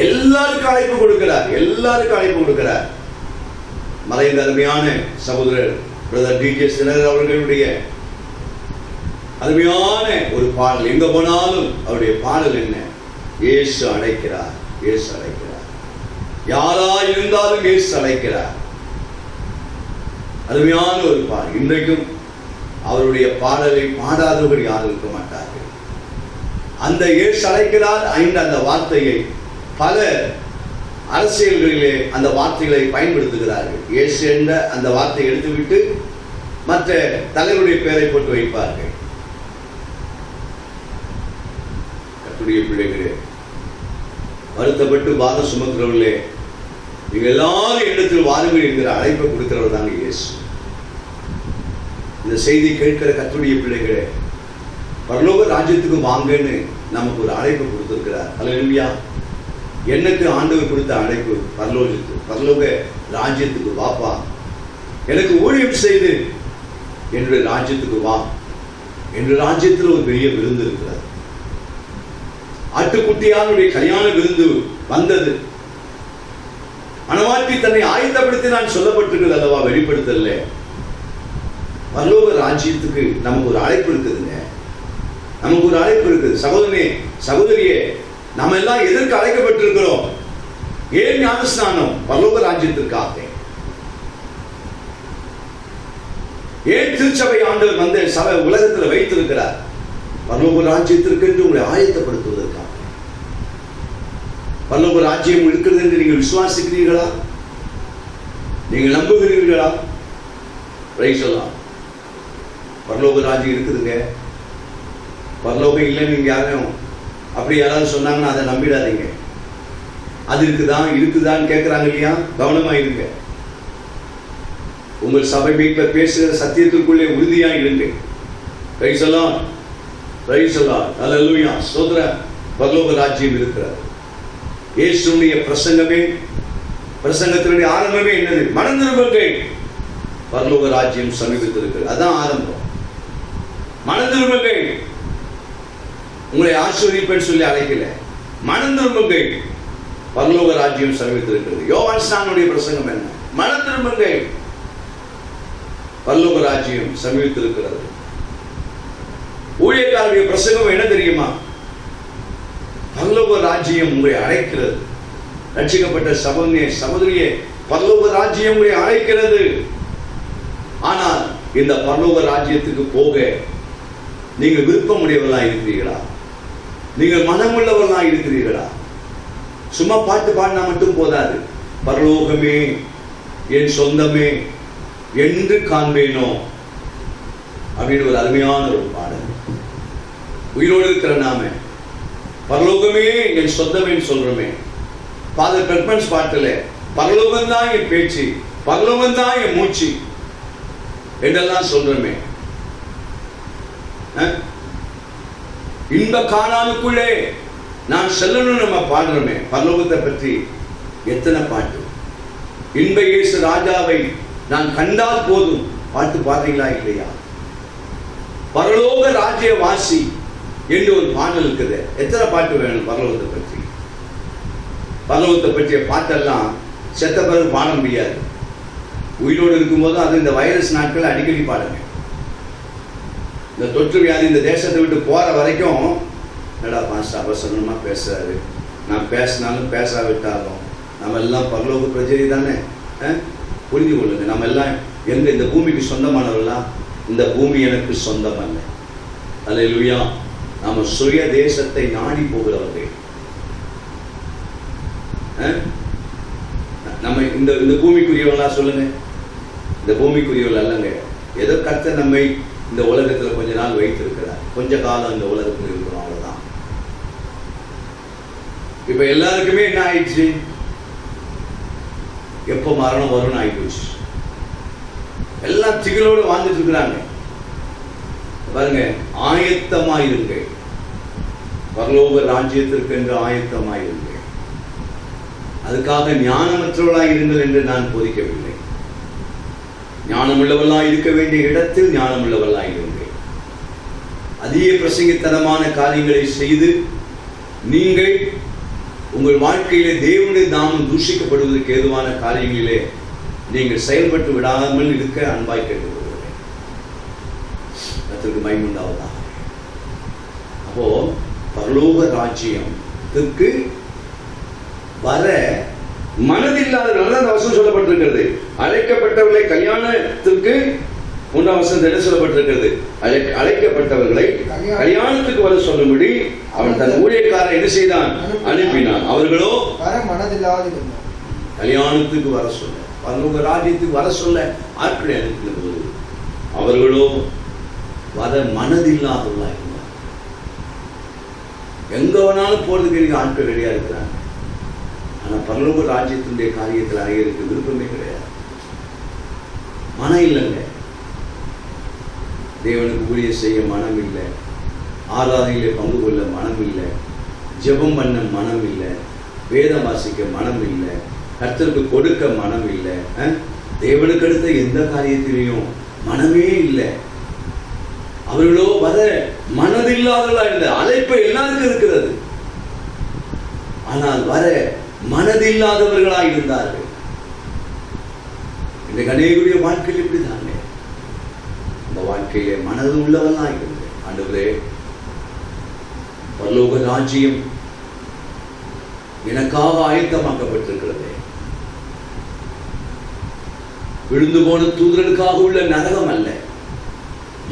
எல்லாருக்கும் அழைப்பு கொடுக்கிறார், எல்லாருக்கும் அழைப்பு கொடுக்கிறார். மறைந்த அருமையான சகோதரர் பிரதர் டி.கே. சினர் அவர்களுடைய அருமையான ஒரு பாடல், எங்க போனாலும் அவருடைய பாடல் என்ன? இயேசு அழைக்கிறார், இயேசு அழைக்கிறார். யாரா இருந்தாலும் இயேசு அழைக்கிறார். அருமையான ஒரு பாடல். இன்றைக்கும் அவருடைய பாடலை பாடாதவர்கள் யாரும் இருக்க மாட்டார்கள். அந்த இயேசு அழைக்கிறார் என்ற அந்த வார்த்தையை பல அரசியல்களிலே அந்த வார்த்தைகளை பயன்படுத்துகிறார்கள். இயேசு என்ற அந்த வார்த்தையை எடுத்துவிட்டு மற்ற தலைவருடைய பெயரை போட்டு வைப்பார்கள். கர்த்தருடைய பிள்ளைகளே, வருத்தப்பட்டு பாரம் சுமக்கிறவர்களே, நீங்க எல்லாரும் இடத்தில் வாருங்கள் என்கிற அழைப்பை கொடுக்கிறவர் தாங்க இயேசு. இந்த செய்தி கேட்கிற கர்த்தருடைய பிள்ளைகளே, பரலோக ராஜ்யத்துக்கு வாங்கன்னு நமக்கு ஒரு அழைப்பு கொடுத்திருக்கிறார். அல்லேலூயா. எனக்கு ஆண்டவர் கொடுத்த அழைப்பு பரலோக ராஜ்யத்துக்கு வாப்பா, எனக்கு ஊழியம் செய்து என்னுடைய ராஜ்யத்துக்கு வா. என்னுடைய ராஜ்யத்தில் ஒரு பெரிய விருந்து இருக்கிறார். ஆட்டுக்குட்டியானுடைய கல்யாண விருந்து வந்தது. மணவாட்டி தன்னை ஆயத்தப்படுத்தி நான் சொல்லப்பட்டிருக்கிறது அல்லவா, வெளிப்படுத்தல. பரலோக ராஜ்யத்துக்கு நமக்கு ஒரு அழைப்பு இருக்குதுங்க. நமக்கு ஒரு அழைப்பு இருக்குது. சகோதரனே, சகோதரியே, நம்ம எல்லாம் எதற்கு அழைக்கப்பட்டிருக்கிறோம்? ஏன் ஞானஸ்நானம்? பரலோக ராஜ்யத்திற்காக. ஏன் திருச்சபை ஆண்டவர் வந்து சபை உலகத்தில் வைத்திருக்கிறார்? பரலோக ராஜ்யத்திற்கு என்று உங்களை ஆயத்தப்படுத்துவதற்காக. பரலோக ராஜ்யம் இருக்கிறது என்று நீங்கள் விசுவாசிக்கிறீர்களா? நீங்கள் நம்புகிறீர்களா? சொல்லலாம். பரலோக ராஜ்யம் இருக்குதுங்க. பரலோகம் இல்லைன்னு நீங்க யாரும் அப்படி யாராவது சொன்னாங்கன்னா அதை நம்பிடாதீங்க. அது இருக்குதான்னு கேட்கிறாங்க இல்லையா, கவனமா இருங்க. உங்கள் சபை மீட்பர் பேசுகிற சத்தியத்திற்குள்ளே உறுதியா இருங்க. சொல்லலாம். அல்லேலூயா. ஸ்தோத்திரம். பரலோக ராஜ்யம் இருக்கிறது. இயேசுடைய பிரசங்கத்தினுடைய ஆரம்பமே என்னது? மனம் திரும்புங்கள், பரலோக ராஜ்யம் சமீபத்தில் இருக்கிறது. அதான் ஆரம்பம். மனம் திரும்புங்கள். உங்களை ஆசீர்வதிப்பேன்னு சொல்லி அழைக்கல. மனம் திரும்புங்கள், பரலோக ராஜ்யம் சமீபத்தில் இருக்கிறது. யோவான் ஸ்நானனுடைய பிரசங்கம் என்ன? மனம் திரும்புங்கள், பரலோக ராஜ்யம் சமீபத்தில் இருக்கிறது. ஊழியக்காரருடைய பிரசங்கம் என்ன தெரியுமா? பரலோக ராஜ்யம் உங்களை அழைக்கிறது. ரட்சிக்கப்பட்ட சகோதரியே, பரலோக ராஜ்யம் உங்களை அழைக்கிறது. ஆனால் இந்த பரலோக ராஜ்யத்துக்கு போக நீங்கள் விருப்பமுடையவர்களா இருக்கிறீர்களா? நீங்கள் மனமுள்ளவர்களா இருக்கிறீர்களா? சும்மா பாட்டு பாடினா மட்டும் போதாது. பரலோகமே என் சொந்தமே என்று காண்பேனோ அப்படின்னு ஒரு அருமையான ஒரு பாடல். உயிரோடு இருக்கிற நாம பரலோகமே என் சொந்தமே சொல்றோமே. ஃபாதர் பெர்மன்ஸ் பாட்டுல பரலோகம் தான் என் பேச்சு, பரலோகம் தான் என் மூச்சு என்றெல்லாம் சொல்றோமே. இன்ப காணானுக்குள்ளே நான் செல்லணும் நம்ம பாடுறோமே. பரலோகத்தை பற்றி எத்தனை பாட்டு. இன்ப இயேசு ராஜாவை நான் கண்டால் போதும் பாட்டு பாடுறீங்களா இல்லையா? பரலோக ராஜ்ய வாசி என்று ஒரு பாடல் இருக்குது. எத்தனை பாட்டு வேணும் பரலோகத்தை பற்றி? பரலோகத்தை பற்றிய பாட்டெல்லாம் செத்த பிறகு பாட முடியாது. உயிரோடு இருக்கும்போது அது இந்த வைரஸ் நாட்கள் அடிக்கடி பாடுங்க. இந்த தொற்று வியாதி இந்த தேசத்தை விட்டு போற வரைக்கும் என்னடா பாஸ்டர் அவசரமா பேசுறாரு, நான் பேசினாலும் பேசாவிட்டாலும் நம்ம எல்லாம் பரலோக பிரஜை தானே. புரிந்து கொள்ளுங்க. நம்ம எல்லாம் எங்க இந்த பூமிக்கு சொந்தமானவர்களாம். இந்த பூமி எனக்கு சொந்தம் அல்ல. அல்லேலூயா. நாம சுய தேசத்தை நாடி போகிறவர்கள். நம்ம இந்த பூமிக்குரியவர்களா சொல்லுங்க. இந்த பூமிக்குரியவர்கள் அல்லங்க. ஏதோ கர்த்தர் நம்மை இந்த உலகத்துல கொஞ்ச நாள் வைத்திருக்கிறார். கொஞ்ச காலம் இந்த உலகத்தில் இருக்கிறோம், அவ்வளவுதான். இப்ப எல்லாருக்குமே என்ன ஆயிடுச்சு? எப்போ மரணம் வரும்னு ஆயிப்போச்சு. எல்லாம் திகிலோடு வாழ்ந்துட்டு இருக்கிறாங்க. பாருங்க, ஆயத்தமாயிருங்க. பரலோக ராஜ்யத்திற்கு என்று ஆயத்தமாயிருங்க. அதுக்காக ஞானமற்றவர்களாயிருங்கள் என்று நான் போதிக்கவில்லை. ஞானமுள்ளவர்களாய் இருக்க வேண்டிய இடத்தில் ஞானமுள்ளவர்களாய் இருங்கள். அதிக பிரசங்கித்தனமான காரியங்களை செய்து நீங்கள் உங்கள் வாழ்க்கையிலே தேவனுடைய நாமம் தூஷிக்கப்படுவதற்கு ஏதுவான காரியங்களிலே நீங்கள் செயல்பட்டு விடாமல் இருக்க அன்பாய் கேட்டுக்கொள்கிறேன். அதற்கு மகிமையுண்டாவதாக. அப்போ பரலோக ராஜ்யத்திற்கு வர மனதில்லாத வசனம் சொல்லப்பட்டிருக்கிறது. அழைக்கப்பட்டவர்களை கல்யாணத்திற்கு 3ஆம் வசனத்தில் என்ன சொல்லப்பட்டிருக்கிறது? அழைக்கப்பட்டவர்களை கல்யாணத்துக்கு வர சொல்லும்படி அவன் தன் ஊழியக்காரரை என்ன செய்தான்? அனுப்பினான். அவர்களோ கல்யாணத்துக்கு வர சொல்ல, பரலோக ராஜ்யத்துக்கு வர சொல்ல ஆட்களை அனுப்பின போது அவர்களோ வர மனதில்லாதவர்களா இருந்தார். எங்க வேணாலும் போறதுக்கு ஆட்கள் ரெடியா இருக்கிறாங்க. ஆனா பரலோக ராஜ்யத்தினுடைய காரியத்தில் அனைவருக்கு விருப்பமே கிடையாது. மனம் இல்லைங்க. தேவனுக்கு ஊழியம் செய்ய மனம் இல்லை, ஆராதனையிலே பங்கு கொள்ள மனம் இல்லை, ஜெபம் பண்ண மனம் இல்லை, வேதம் வாசிக்க மனம் இல்லை, கர்த்தருக்கு கொடுக்க மனம் இல்லை, தேவனுக்கு அடுத்த எந்த காரியத்திலையும் மனமே இல்லை. அவர்களோ வர மனதில்லாதவர்களா இருந்த அழைப்பு எல்லாருக்கும் இருக்கிறது. ஆனால் வர மனதில்லாதவர்களாக இருந்தார்கள். இந்த அநேகருடைய வாழ்க்கையில் இப்படிதாங்க. அந்த வாழ்க்கையிலே மனது உள்ளவர்களாக இருந்தது. ஆண்டவரே, பரலோக ராஜ்யம் எனக்காக ஆயத்தமாக்கப்பட்டிருக்கிறது. விழுந்து போன தூதர்களுக்காக உள்ள நரகம் அல்ல,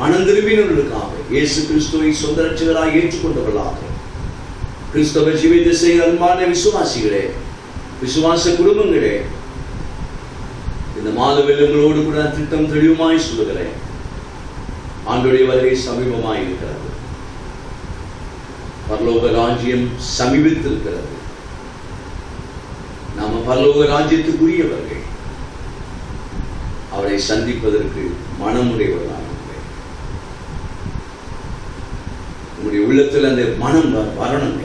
மனம் திரும்பினவர்களுக்காக இயேசு கிறிஸ்துவை சொந்த ரட்சகராக ஏற்றுக்கொண்டவர்களாக கிறிஸ்தவ ஜீவித செய்கிற அன்பான விசுவாசிகளே, விசுவாச குடும்பங்களே, இந்த மாதவில் உங்களோடு கூட திட்டம் தெளிவுமாய் சொல்லுகிறேன். ஆண்டுடைய வருகை சமீபமாய் இருக்கிறது. பரலோக ராஜ்யம் சமீபித்திருக்கிறது. நாம பரலோக ராஜ்யத்துக்குரியவர்கள். அவரை சந்திப்பதற்கு மனமுடையவர்களாக உங்களுடைய உள்ளத்தில் அந்த மனம் வரணுங்க.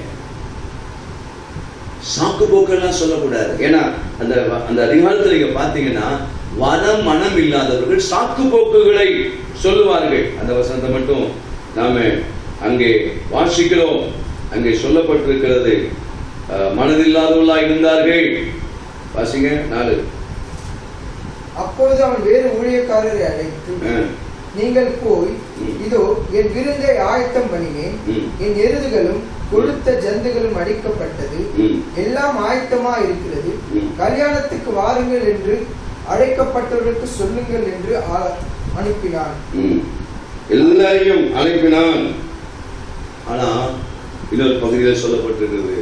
சாக்கு போக்கெல்லாம் சொல்லக்கூடாது. ஏன்னா அந்த அந்த அதிகாரத்தில் நீங்க பார்த்தீங்கன்னா வர மனம் இல்லாதவர்கள் சாக்கு போக்குகளை சொல்லுவார்கள். அந்த வசனத்தை மட்டும் நாம அங்கே வாசிக்கிறோம். அங்கே சொல்லப்பட்டிருக்கிறது, மனதில்லாதவர்களாக இருந்தார்கள். வாசிங்க 4. அப்பொழுது அவன் வேறு ஊழியக்காரரை அழைத்து, நீங்கள் போய் இதோ என் விருந்தை ஆயத்தம் பண்ணினேன், என் எருதுகளும் கொழுத்த ஜந்துகளும் அடிக்கப்பட்டது, எல்லாம் ஆயத்தமா இருக்கிறது, கல்யாணத்துக்கு வாருங்கள் என்று அழைக்கப்பட்டவர்களுக்கு சொல்லுங்கள் என்று அனுப்பினான். எல்லாரையும் அனுப்பினான். ஆனா இன்னொரு பகுதியில் சொல்லப்பட்டிருக்கிறது,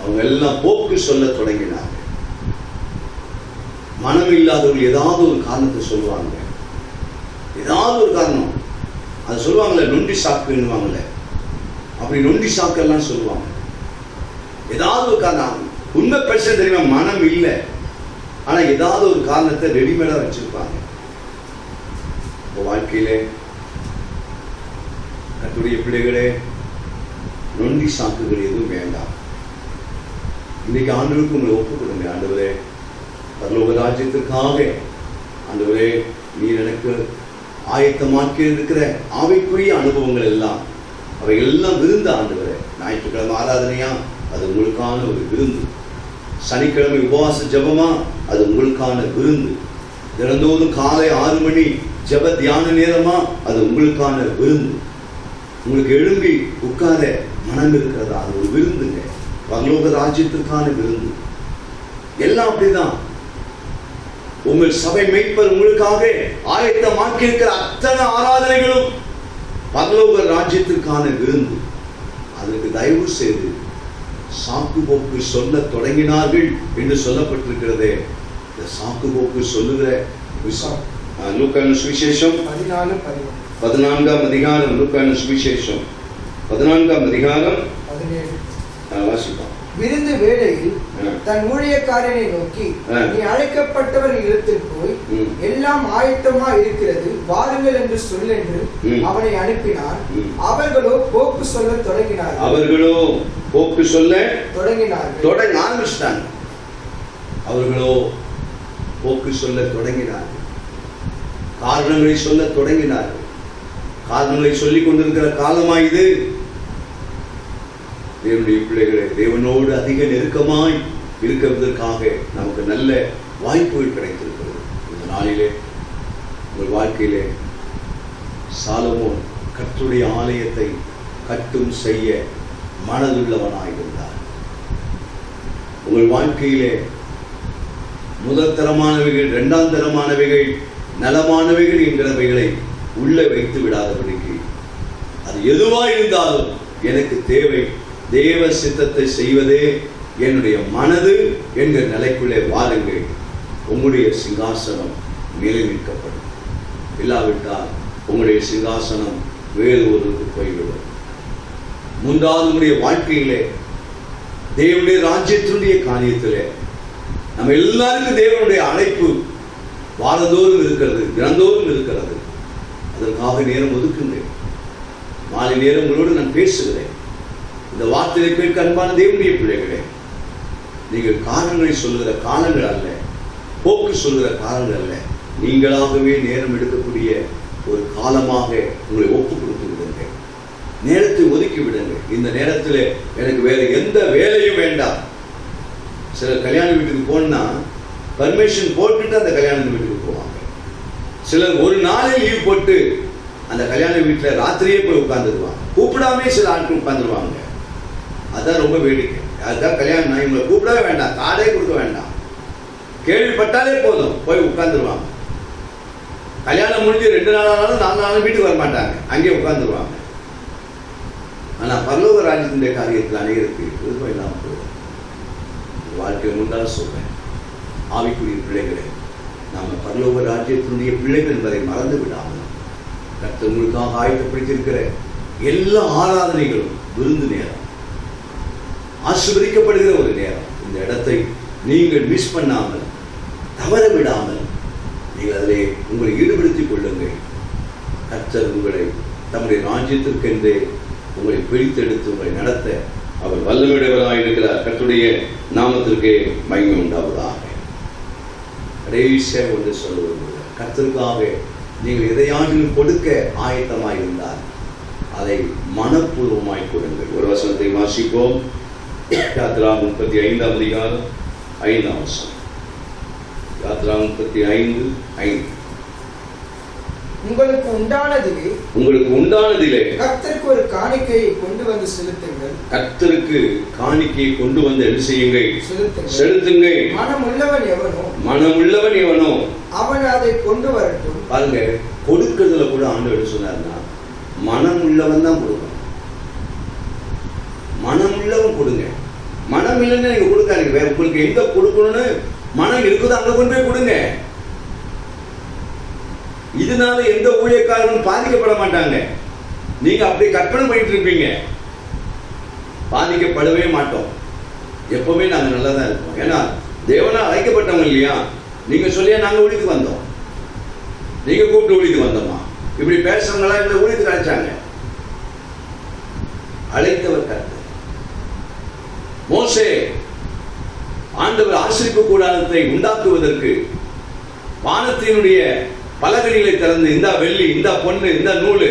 அவங்க எல்லாம் போக்கு சொல்ல தொடங்கினாங்க. மனம் இல்லாதவர்கள் ஏதாவது ஒரு காரணத்தை சொல்லுவாங்க. ஏதாவது ஒரு காரணம் அது சொல்லுவாங்கல்ல, நொண்டி சாக்குன்னுவாங்கல்ல, அப்படி நொண்டி சாக்கெல்லாம் சொல்லுவாங்க. ஏதாவது ஒரு காரணம், உண்மை பிரச்சனை தெரியுமா, மனம் இல்லை, ஆனா ஏதாவது ஒரு காரணத்தை ரெடிமேடா வச்சிருப்பாங்க. வாழ்க்கையிலே கர்த்தருடைய பிள்ளைகளே, நொண்டி சாக்குகள் எதுவும் வேண்டாம். இன்னைக்கு ஆண்டவருக்கு உங்களை ஒப்புக் கொடுங்க. ஆண்டவரே, பரலோக ராஜ்யத்திற்காக ஆண்டவரே, நீர் எனக்கு ஆயத்தமாக்கி இருக்கிற ஆவிக்குரிய அனுபவங்கள் எல்லாம், அவை எல்லாம் விருந்து. ஆண்டவரே, ஞாயிற்றுக்கிழமை ஆராதனையா, அது உங்களுக்கான ஒரு விருந்து. சனிக்கிழமை உபவாச ஜபமா, அது உங்களுக்கான விருந்து. தினந்தோறும் காலை 6 மணி ஜப தியான நேரமா, அது உங்களுக்கான விருந்து. உங்களுக்கு எழும்பி உட்கார மனம் இருக்கிறதா, அது ஒரு விருந்துங்க. பரலோக ராஜ்யத்திற்கான விருந்து. எல்லாம் அப்படிதான். உங்கள் சபை மேய்ப்பர் உங்களுக்காக ஆயத்தமாக்கி இருக்கிற அத்தனை ஆராதனைகளும் பரலோக ராஜ்யத்திற்கான விருந்து. அதற்கு தயவு செய்து சாக்கு போக்கு சொல்ல தொடங்கினார்கள் என்று சொல்லப்பட்டிருக்கிறதே. இந்த சாக்கு போக்கு சொல்லுகிற லூக்கான சுவிசேஷம் 14ஆம் அதிகாரம், லூக்கான சுவிசேஷம் 14ஆம் அதிகாரம் 17 வாசிப்போம். விருந்து வேளையில் தன் ஊழியக்காரனை நோக்கி, நீ அழைக்கப்பட்டவர் இடத்தில் போய் எல்லாம் ஆயத்தமா இருக்கிறது, வாருங்கள் என்று சொல் என்று அவனை அனுப்பினார். அவர்களோ போக்கு சொல்ல தொடங்கினார்கள். அவர்களோ போக்கு சொல்ல தொடங்கினார்கள். காரணங்களை சொல்ல தொடங்கினார்கள். காரணங்களை சொல்லிக் கொண்டிருக்கிற காலமா இது? தேவனுடைய பிள்ளைகளை தேவனோடு அதிக நெருக்கமாய் இருக்கிறதற்காக நமக்கு நல்ல வாய்ப்புகள் கிடைத்திருக்கிறது. இந்த நாளிலே உங்கள் வாழ்க்கையிலே சாலமோன் கர்த்தருடைய ஆலயத்தை கட்டும் செய்ய மனதுள்ளவனாயிருந்தார். உங்கள் வாழ்க்கையிலே முதல் தரமானவைகள், 2ஆம் தரமானவைகள் நலமானவைகள் என்கிறவைகளை உள்ளே வைத்து விடாதபடிக்கு அது எதுவா இருந்தாலும் எனக்கு தேவை தேவ சித்தத்தை செய்வதே என்னுடைய மனது என்கிற நிலைக்குள்ளே வாருங்கள். உங்களுடைய சிங்காசனம் நிலை நிற்கப்படும். இல்லாவிட்டால் உங்களுடைய சிங்காசனம் வேறு ஒருவருக்கு போய்விடும். மூன்றாவது, உங்களுடைய வாழ்க்கையிலே தேவனுடைய ராஜ்யத்தினுடைய காரியத்திலே நம்ம எல்லாருக்கும் தேவனுடைய அழைப்பு வாரந்தோறும் இருக்கிறது, தினந்தோறும் இருக்கிறது. அதற்காக நேரம் ஒதுக்குங்கள். மாலை நேரம் உங்களோடு நான் பேசுகிறேன். இந்த வார்த்தையை கேட்க அன்பான தேவனுடைய பிள்ளைகளே, நீங்கள் காரணங்களை சொல்லுகிற காலங்கள் அல்ல, போக்கு சொல்லுகிற காலங்கள் அல்ல, நீங்களாகவே நேரம் எடுக்கக்கூடிய ஒரு காலமாக உங்களை ஒப்பு கொடுத்து விடுங்க. நேரத்தை ஒதுக்கி விடுங்க. இந்த நேரத்தில் எனக்கு வேற எந்த வேலையும் வேண்டாம். சிலர் கல்யாண வீட்டுக்கு போனா பர்மிஷன் போட்டுட்டு அந்த கல்யாண வீட்டுக்கு போவாங்க. சிலர் ஒரு நாளே லீவ் போட்டு அந்த கல்யாண வீட்டில் ராத்திரியே போய் உட்காந்துருவாங்க. கூப்பிடாமே சில ஆட்கள் உட்காந்துருவாங்க. அதான் ரொம்ப வேடிக்கை. அதுதான் கல்யாணம். நான் இவங்களை கூப்பிடவே வேண்டாம், கார்டே கொடுக்க வேண்டாம், கேள்விப்பட்டாலே போதும் போய் உட்காந்துருவாங்க. கல்யாணம் முடிஞ்சு 2 நாள் ஆனாலும் 4 நாள் வீட்டுக்கு வர மாட்டாங்க, அங்கேயே உட்காந்துருவாங்க. ஆனால் பரலோக ராஜ்யத்தினுடைய காரியத்தில் அனைவருக்கு விருப்பம் இல்லாமல் போயிடும். வாழ்க்கை முன்னால் சொல்றேன், ஆவிக்குரிய பிள்ளைகளே, நம்ம பரலோக ராஜ்யத்தினுடைய பிள்ளைகள் என்பதை மறந்து விடாமல் கர்த்தர் உங்களுக்காக ஆயத்தப்படுத்தியிருக்கிற எல்லா ஆராதனைகளும் விருந்து நேரம், ஆசீர்வதிக்கப்படுகிற ஒரு நேரம். இந்த இடத்தை நீங்கள் மிஸ் பண்ணாமல், தவற விடாமல் நீங்கள் அதிலே உங்களை ஈடுபடுத்திக் கொள்ளுங்கள். கர்த்தர் உங்களை தம்முடைய ராஜ்யத்திற்கென்றே உங்களை பிரித்தெடுத்து உங்களை நடத்த அவர் வல்லமையுடையவராக இருக்கிறார். கர்த்தருடைய நாமத்திற்கே மகிமை உண்டாவதாக. கடைசியாக ஒன்று சொல்லுவது, கர்த்தருக்காக நீங்கள் எதையாகிலும் கொடுக்க ஆயத்தமாய் இருந்தால் அதை மனப்பூர்வமாய் கொடுங்கள். ஒரு வசனத்தை வாசிப்போம். யாத்ரா 35 அதிகாரம் 5 வசனம். யாத்ரா 35:5. உங்களுக்கு உண்டானதிலே கர்த்தருக்கு ஒரு காணிக்கையை கொண்டு வந்து செலுத்துங்கள். கர்த்தருக்கு காணிக்கையை கொண்டு வந்து என்ன செய்யுங்கள்? செலுத்துங்கள். மனமுள்ளவன் எவனோ அவன் அதை கொண்டு வரட்டும். பாருங்க, கொடுக்கிறதுல கூட ஆண்டவர் சொன்னார்னா மனம் உள்ளவன் தான் கொடுக்கணும். மனம் உள்ளவன் கொடுங்க. மனம் இல்லைன்னு நீங்க கொடுக்காதீங்க. வேற உங்களுக்கு எங்க கொடுக்கணும்னு மனம் இருக்குதோ அங்க கொண்டு போய் கொடுங்க. இதனால எந்த ஊழியக்காரனும் பாதிக்கப்பட மாட்டாங்க. நீங்க அப்படியே கற்பனை பண்ணிட்டு இருப்பீங்க. பாதிக்கப்படவே மாட்டோம். எப்பவுமே நாங்க நல்லா தான் இருப்போம். ஏன்னா தேவனா அழைக்கப்பட்டவங்க இல்லையா? நீங்க சொல்லியா நாங்க ஊழியத்துக்கு வந்தோம், நீங்க கூப்பிட்டு ஊழியத்துக்கு வந்தோமா? இப்படி பேசுறவங்களா இந்த ஊழியத்துக்கு அழைச்சாங்க. அழைத்தவர் கர்த்தர். மோசே ஆண்டவர் ஆசரிப்பு கூடாரத்தை உண்டாக்குவதற்கு வானத்தினுடைய பலகணிகளை திறந்து, இந்த வெள்ளி, இந்த பொண்ணு, இந்த நூலு,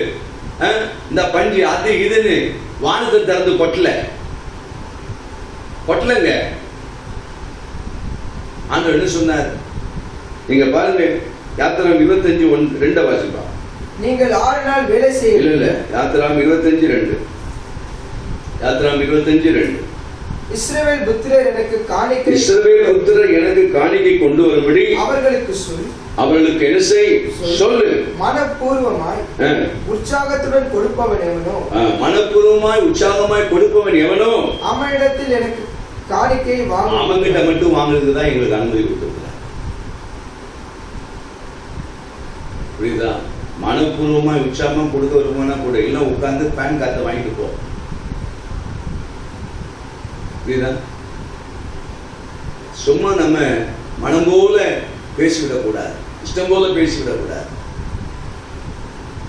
இந்த பஞ்சு, அது இதுன்னு வானத்தை திறந்து கொட்டலங்க. ஆண்டவர் என்ன சொன்னார்? நீங்க பாருங்க, யாத்திராம் 25:2 வாசிப்பா. நீங்கள் 6 நாள் வேலை செய்ய. இல்ல, யாத்திராம் 25:2. யாத்திராம் 25:2. இஸ்ரவேல் புத்திரர் எனக்கு காணிக்கை கொண்டு வரும்படி அவர்களுக்கு சொல். அவர்களுக்கு என்ன செய்? சொல்லு. மனப்பூர்வமாய் உற்சாகத்துடன் கொடுப்பவன் எவனோ, மனப்பூர்வமாய் உற்சாகமாய் கொடுப்பவன் எவனோ அவனிடத்தில் எனக்கு காணிக்கை வாங்க. அவங்கிட்ட மட்டும் வாங்குறதுக்கு தான் எங்களுக்கு அனுமதி கொடுத்திருக்கிறார். புரியுதா? மனப்பூர்வமாய் உற்சாகமா கொடுக்க வருமானா கூட இல்லை, உட்கார்ந்து பேன் கார்டை வாங்கிட்டு போ. புரியுதா? சும்மா நம்ம மனம் போல பேசிவிடக்கூடாது, இஷ்டம் போல பேசிவிடக்கூடாது.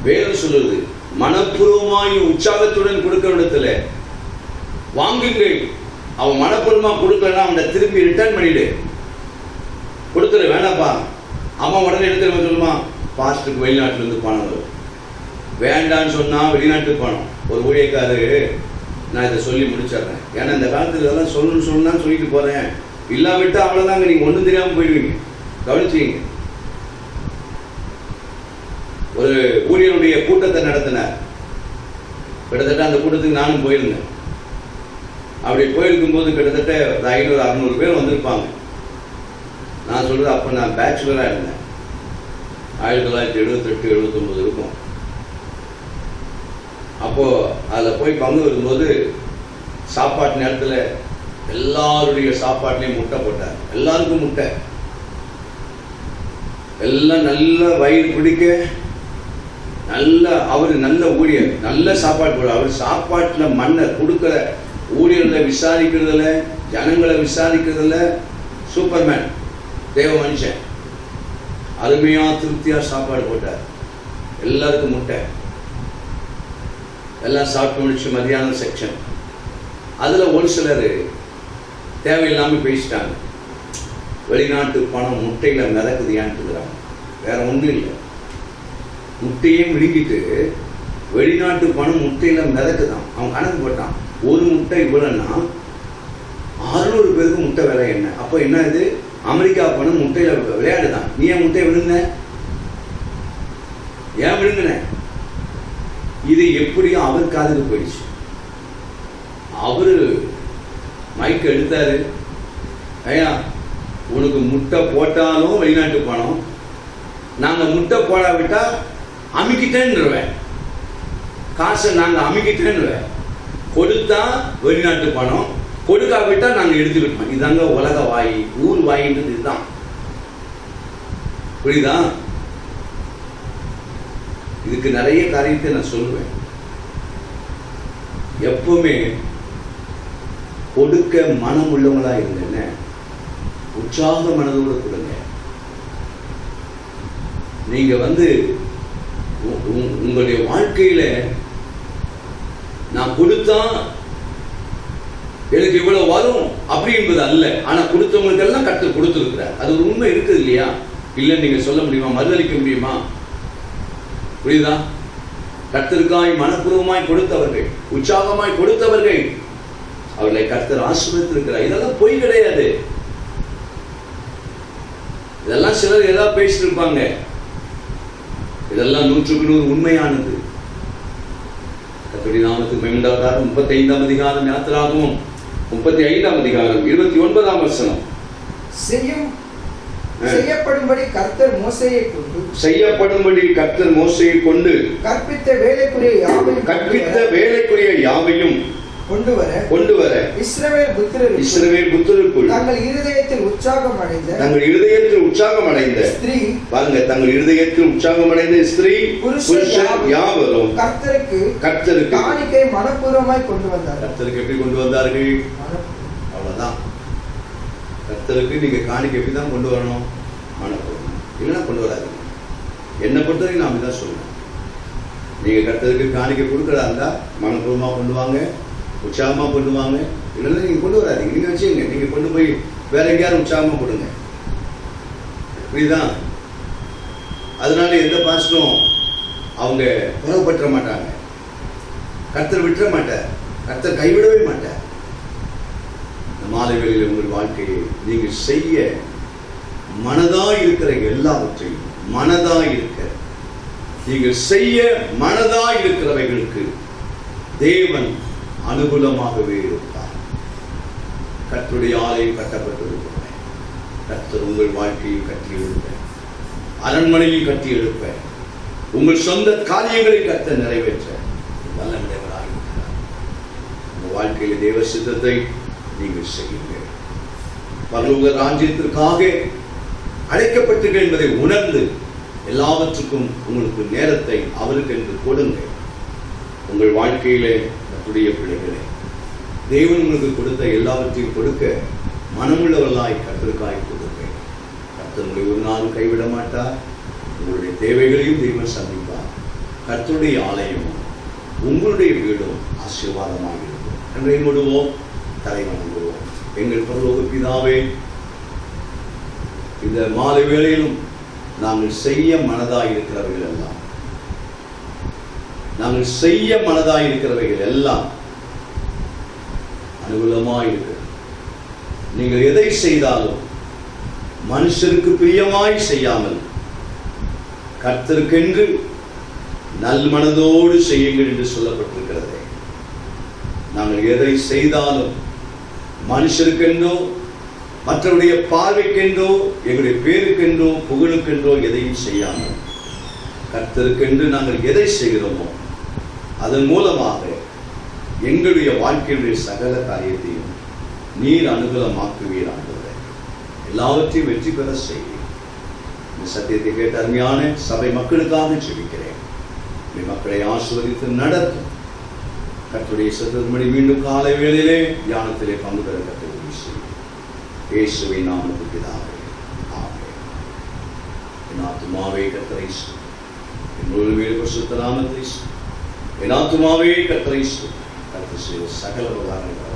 வேதம் சொல்லுது, மனப்பூர்வமாய் உற்சாகத்துடன் கொடுக்கிற இடத்துல வாங்குங்கள். அவன் மனப்பூர்வமா கொடுக்கலன்னா அவனை திரும்பி ரிட்டர்ன் பண்ணிடு. கொடுத்துட வேணாப்பா. அவன் உடனே எடுத்து சொல்லுமா, பாஸ்ட்டுக்கு வெளிநாட்டுல இருந்து பணம் வரும், வேண்டான்னு சொன்னா வெளிநாட்டுக்கு பணம். ஒரு ஊழியக்காரரு, நான் இதை சொல்லி முடிச்சிடுறேன், ஏன்னா இந்த காலத்துல இதெல்லாம் சொல்லணும்னு சொல்லிட்டு போறேன், இல்லாவிட்டா அவ்வளவுதாங்க, நீங்க ஒன்றும் தெரியாம போயிடுவீங்க. கவனிச்சிங்க. ஒரு ஊழியருடைய கூட்டத்தை நடத்தினார். கிட்டத்தட்ட அந்த கூட்டத்துக்கு நானும் போயிருந்தேன். அப்படி போயிருக்கும் போது கிட்டத்தட்ட 500-600 பேர் வந்திருப்பாங்க. நான் சொல்றது, அப்ப நான் பேச்சுலரா இருந்தேன். 1978, 79 இருக்கும். அப்போது அதில் போய் பங்கு வரும்போது சாப்பாட்டு நேரத்தில் எல்லாருடைய சாப்பாட்லேயும் முட்டை போட்டார். எல்லாருக்கும் முட்டை, எல்லாம் நல்ல வயிறு பிடிக்க நல்ல, அவர் நல்ல ஊழியர், நல்ல சாப்பாடு போட. அவர் சாப்பாட்டில் மண்ணை கொடுக்குற, ஊழியர்களை விசாரிக்கிறதுல, ஜனங்களை விசாரிக்கிறதுல சூப்பர்மேன், தேவ மனுஷன். அருமையாக திருப்தியாக சாப்பாடு போட்டார். எல்லாருக்கும் முட்டை, எல்லாம் சாப்பிட்டு முடிச்சு மதியானம் செக்ஷன். அதில் ஒரு சிலர் தேவையில்லாமல் பேசிட்டாங்க. வெளிநாட்டு பணம் முட்டையில் மிதக்குதியான்ட்டுக்கிறாங்க. வேற ஒன்றும் இல்லை, முட்டையே விழுங்கிட்டு வெளிநாட்டு பணம் முட்டையில் மிதக்குதான். அவன் கணக்கு போட்டான், ஒரு முட்டை இவ்வளோன்னா 600 பேருக்கு முட்டை விலை என்ன? அப்போ என்ன இது? அமெரிக்கா பணம் முட்டையில் விளையாடுதான். நீ ஏன் முட்டையை விழுங்க? ஏன் விழுங்கின? இது எப்படியும் அவர் காதுக்கு போயிடுச்சு. அவரு மைக் எடுத்தாரு, ஐயா உனக்கு முட்டை போட்டாலும் வெளிநாட்டு பணம், நாங்கள் முட்டை போடாவிட்டா அமுக்கிட்டேன்னுருவேன், காசை நாங்கள் அமுக்கிட்டேன்னுவேன். கொடுத்தா வெளிநாட்டு பணம், கொடுக்காவிட்டா நாங்கள் எடுத்துக்கிட்டோம். இதாங்க உலக வாய், ஊர் வாயின்றது இதுதான். புரியுதா? இதுக்கு நிறைய காரியத்தை நான் சொல்லுவேன். எப்பவுமே கொடுக்க மனம் உள்ளவங்களா இருந்தேன்னு உற்சாக மனதோடு கொடுங்க. நீங்க உங்களுடைய வாழ்க்கையில நான் கொடுத்தா எனக்கு இவ்வளவு வரும் அப்படி என்பது அல்ல. ஆனா கொடுத்தவங்களுக்கு எல்லாம் கர்த்தர் கொடுத்திருக்கிறார். அது ஒரு உண்மை இருக்குது இல்லையா? இல்லைன்னு நீங்க சொல்ல முடியுமா? மறுதளிக்க முடியுமா? புரியுதா? கர்த்தருக்காய் மனப்பூர்வமாய் கொடுத்தவர்கள், உற்சாகமாய் கொடுத்தவர்கள், அவர்களை கர்த்தர் ஆசீர்வதித்திருக்கிறார். இதெல்லாம் பொய் கிடையாது. இதெல்லாம் சிலர் ஏதாவது பேசிட்டு இருப்பாங்க. இதெல்லாம் 100க்கு 100 உண்மையானது. கர்த்தருடைய நாமத்துக்கு மகிமை உண்டாவதாக. 35ஆம் அதிகாரம் யாத்திராகமம் 35ஆம் அதிகாரம் 29ஆம் வசனம். செய்யப்படும்படி கர்த்தர் மோசேயை கொண்டு கற்பித்த வேலைக்குரிய யாவையும் கொண்டு வர இஸ்ரவேல் புத்திரருக்குள் தங்கள் இருதயத்தில் உற்சாகம் அடைந்த ஸ்திரீ, பாருங்க, தங்கள் இருதயத்தில் உற்சாகம் அடைந்த ஸ்திரீ புருஷன் யாவரும் கர்த்தருக்கு காணிக்கை மனப்பூர்வமாய் கொண்டு வந்தார். கர்த்தருக்கு எப்படி கொண்டு வந்தார்கள்? அவ்வளவுதான். கர்த்தருக்கு நீங்க காணிக்கை எப்படி தான் கொண்டு வரணும்? மனப்பூர்வம், இல்லைன்னா கொண்டு வராது. என்னை பொறுத்தவரைக்கும் நான் அப்படிதான் சொல்றேன். நீங்க கர்த்தருக்கு காணிக்கை கொடுக்கறதா இருந்தா மனப்பூர்வமா கொண்டு வாங்க, உற்சாகமா கொண்டு வாங்க. இல்லைன்னா நீங்க கொண்டு வராதீங்க. நீங்க வச்சுங்க, நீங்க கொண்டு போய் வேற எங்கேயாரும் உற்சாகமா கொடுங்க. புரியுதா? அதனால எந்த பாஸ்டரும் அவங்க குறவுபற்ற மாட்டாங்க. கர்த்தர் விட்டுற மாட்டார், கர்த்தர் கைவிடவே மாட்டார். இந்த மாலை வேளையில் உங்கள் வாழ்க்கையை நீங்கள் செய்ய மனதாய் இருக்கிற எல்லாவற்றையும், மனதாய் இருக்கிற நீங்கள் செய்ய மனதாய் இருக்கிறவைகளுக்கு தேவன் அனுகூலமாகவே இருப்பார். கர்த்தருடைய ஆலயம் கட்டப்பட்டிருக்கிறார். கர்த்தர் உங்கள் வாழ்க்கையை கட்டி எழுப்ப, அரண்மனையை கட்டி எழுப்ப, உங்கள் சொந்த காரியங்களை கர்த்தர் நிறைவேற்ற வல்லமையுள்ளவராக இருக்கிறார். உங்கள் வாழ்க்கையில் தேவ சித்தத்தை நீங்கள் செய்யுங்கள். பரலோக ராஜ்யத்திற்காக அழைக்கப்பட்டீர்கள் என்பதை உணர்ந்து எல்லாவற்றுக்கும் உங்களுக்கு நேரத்தை அவருக்கு என்று கொடுங்கள். உங்கள் வாழ்க்கையிலே கர்த்தருடைய பிள்ளைகளே, தேவன் உங்களுக்கு கொடுத்த எல்லாவற்றையும் கொடுக்க மனமுள்ளவர்களாய் கர்த்தருக்காய் கொடுங்க. கர்த்தர் உங்களை ஒரு நாள் கைவிட மாட்டார். உங்களுடைய தேவைகளையும் தேவன் சந்திப்பார். கர்த்தருடைய ஆலயமும் உங்களுடைய வீடும் ஆசீர்வாதமாக இருக்கும். அன்றை மூடுவோம், தலை வணங்குவோம். எங்கள் பரலோக பிதாவே, இந்த மாலை வேளையிலும் நாங்கள் செய்ய மனதாய் இருக்கிறவர்கள் எல்லாம், நாங்கள் செய்ய மனதாய் இருக்கிறவைகள் எல்லாம் அனுகூலமாய் இருக்கிறது. நீங்கள் எதை செய்தாலும் மனுஷருக்கு பிரியமாய் செய்யாமல் கர்த்தருக்கென்று நல் மனதோடு செய்யுங்கள் என்று சொல்லப்பட்டிருக்கிறது. நாங்கள் எதை செய்தாலும் மனுஷருக்கென்றோ மற்றவருடைய பார்வைக்கென்றோ எங்களுடைய பேருக்கென்றோ புகழுக்கென்றோ எதையும் செய்யாமல் கர்த்தருக்கென்று நாங்கள் எதை செய்கிறோமோ அதன் மூலமாக எங்களுடைய வாழ்க்கையுடைய சகல காரியத்தையும் நீர் அனுகூலமாக்குவீர் ஆண்டவரே. எல்லாவற்றையும் வெற்றி பெற செய்வீர். இந்த சத்தியத்தை கேட்ட அருமையான சபை மக்களுக்காக ஜெபிக்கிறேன். இந்த மக்களை ஆசீர்வதித்து நடத்தும். கர்த்தருடைய சத்தத்தின்படி மீண்டும் காலை வேளையிலே தியானத்திலே பங்கு பெற கர்த்தர் உதவி செய்யும். இயேசுவின் நாமத்தில் பிதாவே, ஆமென். என் ஆத்துமாவே கர்த்தரை ஸ்துதி. என் முழுமையுள்ள பரிசுத்த நாமத்தை ஸ்துதி. என் ஆத்துமாவே கர்த்தரை ஸ்துதி. கர்த்தர் செய்த சகல உபகாரங்கள்